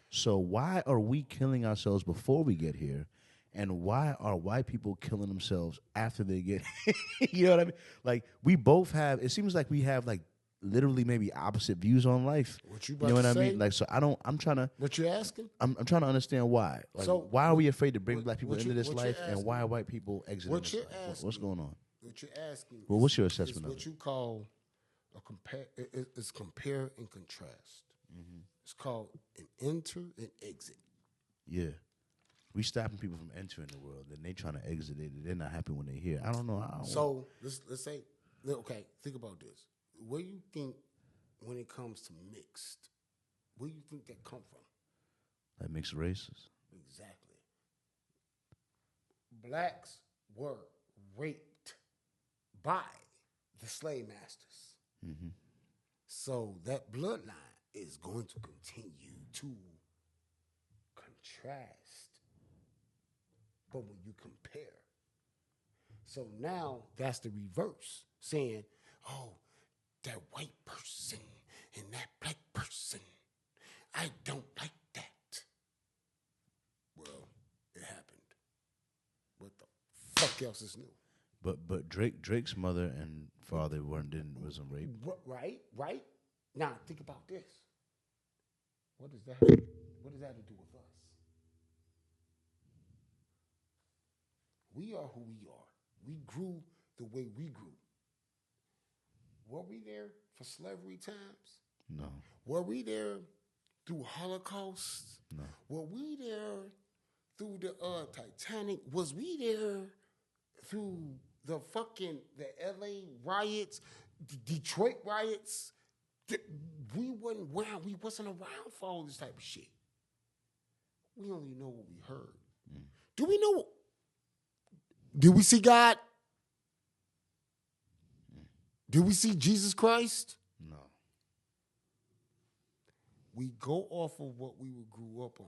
So why are we killing ourselves before we get here? And why are white people killing themselves after they get here? You know what I mean? Like, we both have, it seems like we have like literally maybe opposite views on life. What you about know what to I say? mean? Like, so I'm trying to. What you asking? I'm trying to understand why. Like, So, why are we afraid to bring black people into this what life, you're and asking- why are white people exiting what this you're life? asking- What's going on? What you're asking? Well, what's your is assessment of what it? you call a compare? It's compare and contrast. Mm-hmm. It's called an enter and exit. Yeah. We stopping people from entering the world, and they trying to exit it. They're not happy when they're here. I don't know how. So let's say, okay, think about this. Where you think when it comes to mixed, where you think that come from? Like mixed races. Exactly. Blacks were raped by the slave masters. Mm-hmm. So that bloodline is going to continue to contrast. But when you compare, so now that's the reverse, saying, oh, that white person and that black person, I don't like that. Well, it happened. What the fuck else is new? But Drake's mother and father wasn't raped. Right. Now think about this. What does that have to do with us? We are who we are. We grew the way we grew. Were we there for slavery times? No. Were we there through Holocaust? No. Were we there through the Titanic? Was we there through the LA riots, the Detroit riots? We wasn't around for all this type of shit. We only know what we heard. Do we know? Did we see God? Did we see Jesus Christ? No. We go off of what we grew up on.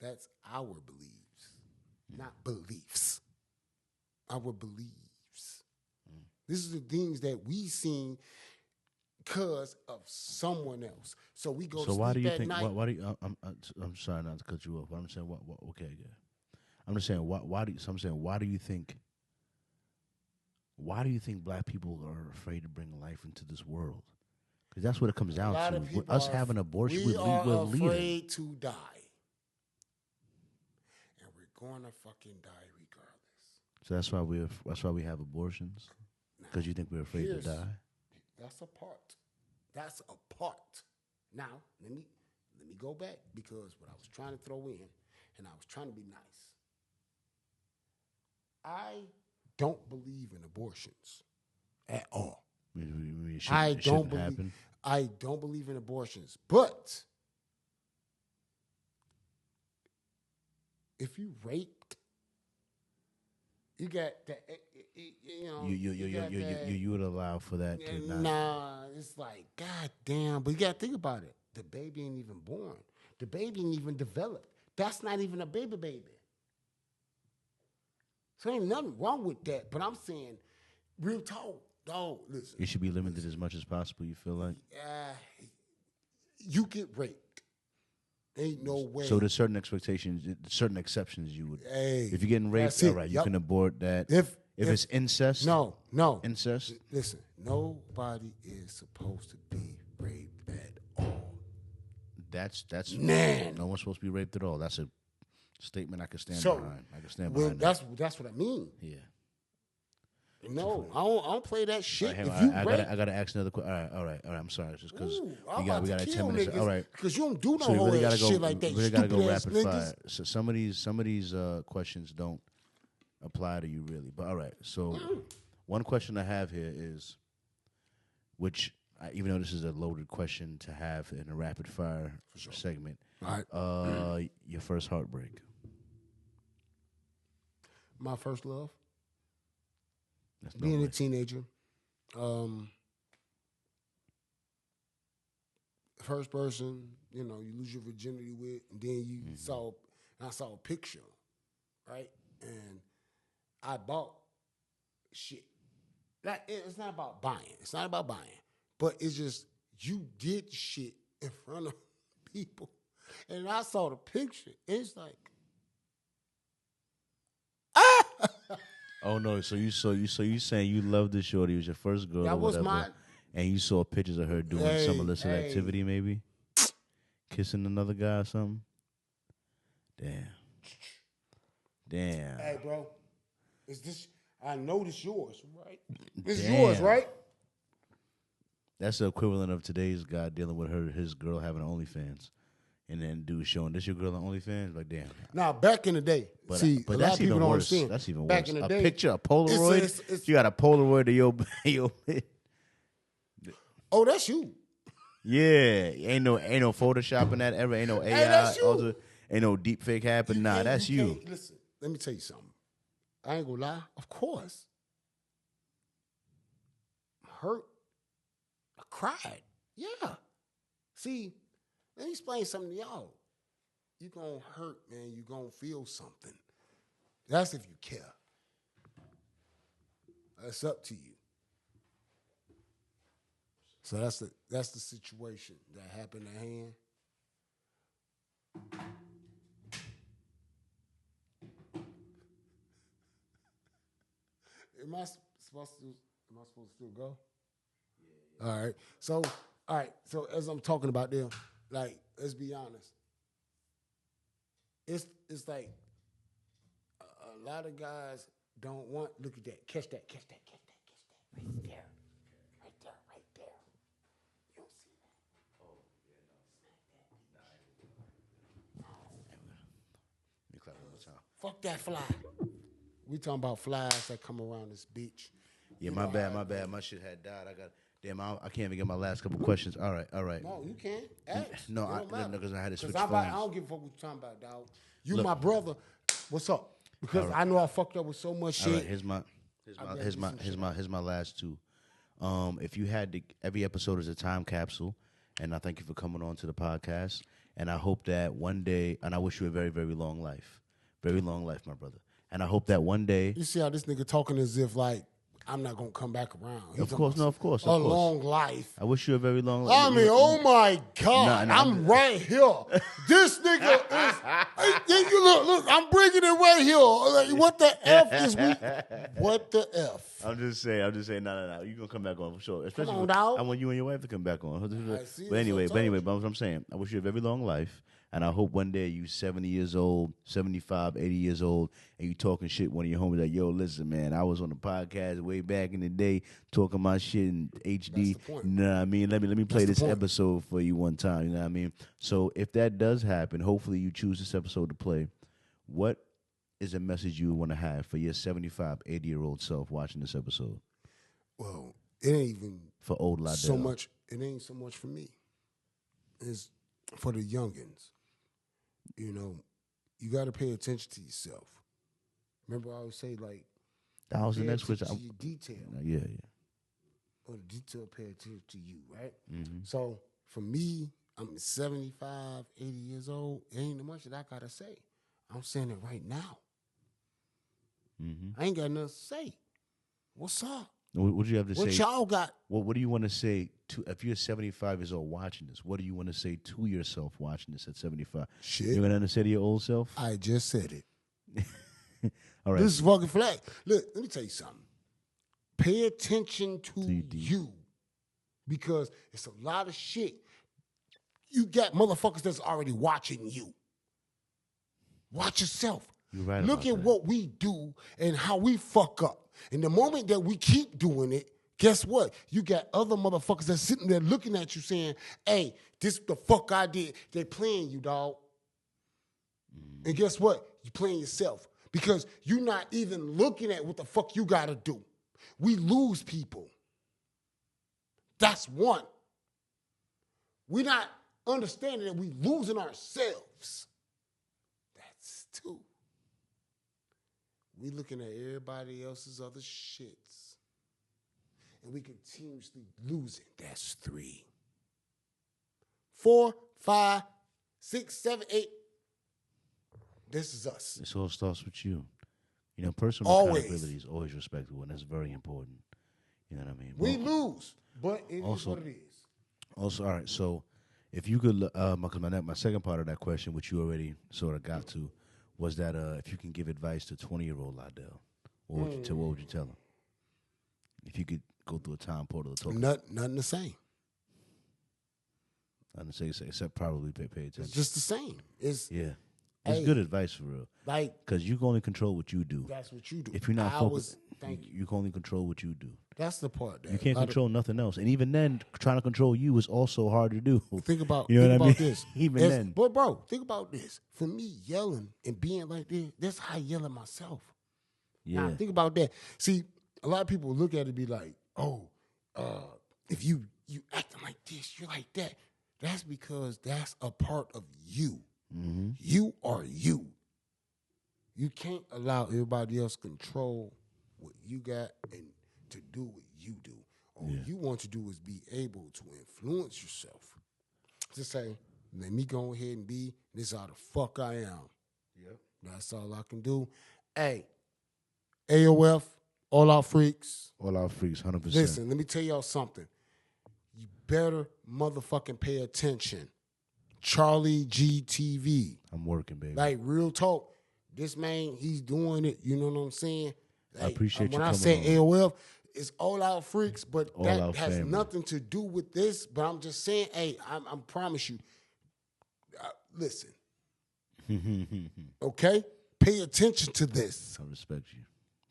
That's our beliefs, not beliefs. Our beliefs. This is the things that we seen because of someone else. So we go. So to why sleep do you at think? night. I'm sorry not to cut you off. But I'm saying what? Okay, yeah. I'm just saying why do you? So I'm saying why do you think? Why do you think black people are afraid to bring life into this world? Because that's what it comes down to. With us having abortion, we are we're afraid leading. to die, and we're gonna fucking die regardless. So that's why we have abortions. Because you think we're afraid to die. That's a part. Now let me go back, because what I was trying to throw in, and I was trying to be nice. I don't believe in abortions at all. I don't believe in abortions. But if you raped, you got that. You would allow for that to not. Nah, it's like, God damn. But you got to think about it. The baby ain't even born. The baby ain't even developed. That's not even a baby. So ain't nothing wrong with that. But I'm saying, real talk, dog, listen. It should be limited as much as possible, you feel like? You get raped. Ain't no way. So there's certain expectations, certain exceptions you would. Hey, if you're getting raped, all right, you can abort that. If it's incest? No. Incest? Listen, nobody is supposed to be raped at all. That's Man. No one's supposed to be raped at all. That's a statement I can stand So, behind. I can stand well, behind that's what I mean. Yeah. No, I don't play that shit. Right, If you I gotta ask another question. All right. I'm sorry, just because we got 10 minutes. All right, because you don't do no so we whole really gotta go. shit like that. We really gotta go Stupid ass rapid fire. niggas. So some of these questions don't apply to you really. But all right, so one question I have here is, even though this is a loaded question to have in a rapid fire segment, All right. Your first heartbreak. My first love. That's Being no a teenager. First person, you lose your virginity with, and then I saw a picture, right? And I bought shit. It's not about buying. It's not about buying. But it's just, you did shit in front of people. And I saw the picture. It's like, Oh no! So you saying you loved this shorty? It was your first girl. that or was whatever, and you saw pictures of her doing some illicit activity, maybe kissing another guy or something. Damn. Hey, bro, is this? I know this yours, right? This is Damn. yours, right? That's the equivalent of today's guy dealing with his girl having OnlyFans, and then dude showing this your girl on OnlyFans. Like, damn. Now, back in the day, But a that's lot of people even don't worse. understand. That's even back worse. in the A day, picture, a Polaroid. it's- You got a Polaroid of your oh, that's you. Yeah, ain't no photoshopping that ever. Ain't no AI. that's you. Ain't no deep fake happen. Nah, that's you. Can't- Listen, let me tell you something. I ain't gonna lie. Of course, I'm hurt. I cried. Yeah. See, let me explain something to y'all. You gonna hurt, man. You gonna feel something. That's if you care. That's up to you. So that's the situation that happened at hand. Am I supposed to still go? Yeah. All right. So as I'm talking about them, like, let's be honest. It's like a lot of guys don't want. Look at that. Catch that. Right there. Right there. You don't see that. Oh, Let me clap one more time. Fuck that fly. We talking about flies that come around this beach. Yeah, my bad. My shit had died. I can't even get my last couple questions. All right. No, you can't. Ask. No, because I had to switch I phones. don't give a fuck what you're talking about, dog. You my brother. What's up? Because I know I fucked up with so much shit. All right, here's my last two. If you had every episode is a time capsule, and I thank you for coming on to the podcast. And I hope that one day, and I wish you a very, very long life, my brother. And I hope that one day, You see how this nigga talking as if like I'm not gonna come back around. of course, a long life. I wish you a very long life. I mean, oh my God, I'm right here. This nigga is. Look, I'm bringing it right here. Like, what the F is we? What the F? I'm just saying. No. You gonna come back on for sure. Especially, on, dog. I want you and your wife to come back on. see, But anyway, that's what but what I'm saying, I wish you a very long life, and I hope one day you 70 years old, 75, 80 years old, and you talking shit. One of your homies like, yo, listen, man, I was on the podcast way back in the day talking my shit in HD. That's the point. You know what I mean? Let me play That's the this point. episode for you one time. You know what I mean? So if that does happen, hopefully you choose this episode to play. What is a message you want to have for your 75, 80-year-old self watching this episode? Well, it ain't even For old Lydell. so much. It ain't so much for me. It's for the youngins. You got to pay attention to yourself. Remember, I always say, like, That was the pay next attention question. to your detail. Yeah. Or the detail pay attention to you, right? Mm-hmm. So for me, I'm 75, 80 years old. It ain't much that I got to say. I'm saying it right now. Mm-hmm. I ain't got nothing to say. What's up? What do you have to What say? y'all got? What do you want to say to if you're 75 years old watching this? What do you want to say to yourself watching this at 75? Shit. You got nothing to say to your old self? I just said it. All right. This is fucking flag. Look, let me tell you something. Pay attention to you. Because it's a lot of shit. You got motherfuckers that's already watching you. Watch yourself. You're right. Look at what we do and how we fuck up. And the moment that we keep doing it, guess what? You got other motherfuckers that's sitting there looking at you saying, hey, this the fuck I did. They playing you, dog. And guess what? You playing yourself. Because you're not even looking at what the fuck you got to do. We lose people. That's one. We're not understanding that we losing ourselves. That's two. We looking at everybody else's other shits. And we continuously losing. That's 3. 4, 5, 6, 7, 8. This is us. This all starts with you. You know, personal accountability is always respectable, and that's very important. You know what I mean? We lose, but it is what it is. Also, all right, so if you could, my second part of that question, which you already sort of got to, was that if you can give advice to 20-year-old Lydell, what would you tell him? If you could go through a time portal to talk Nothing the same. Nothing to say, except probably pay attention. It's just the same. It's good advice for real. Like, because you can only control what you do. That's what you do. If you're not focused, thank you. You can only control what you do. That's the part. You can't control nothing else. And even then, trying to control you is also hard to do. Think about this. Even then. But, bro, think about this. For me, yelling and being like this, that's how I yell at myself. Yeah. Now, think about that. See, a lot of people look at it and be like, if you acting like this, you're like that. That's because that's a part of you. Mm-hmm. You are you. You can't allow everybody else control what you got and to do what you do. All you want to do is be able to influence yourself. Just say, let me go ahead and be, this is how the fuck I am. Yep. That's all I can do. Hey, AOF, All Out Freaks. All Out Freaks, 100%. Listen, let me tell y'all something. You better motherfucking pay attention. CharlieGtv. I'm working, baby. Like, real talk. This man, he's doing it. You know what I'm saying? Like, I appreciate you when I coming say on. AOF, it's All Out Freaks, but All that Out has family. nothing to do with this. But I'm just saying, hey, I promise you. Listen. Okay? Pay attention to this. I respect you.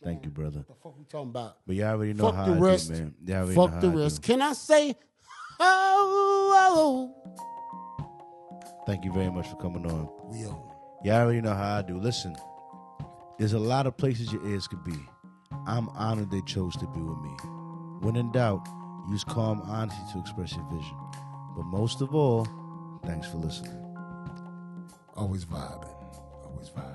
Thank you, brother. What the fuck we talking about? But you already know Fuck how the I rest. do, man. You already Fuck know the how I rest. do. Can I say, oh. Thank you very much for coming on. We on. You already know how I do. Listen, there's a lot of places your ears could be. I'm honored they chose to be with me. When in doubt, use calm honesty to express your vision. But most of all, thanks for listening. Always vibing. Always vibing.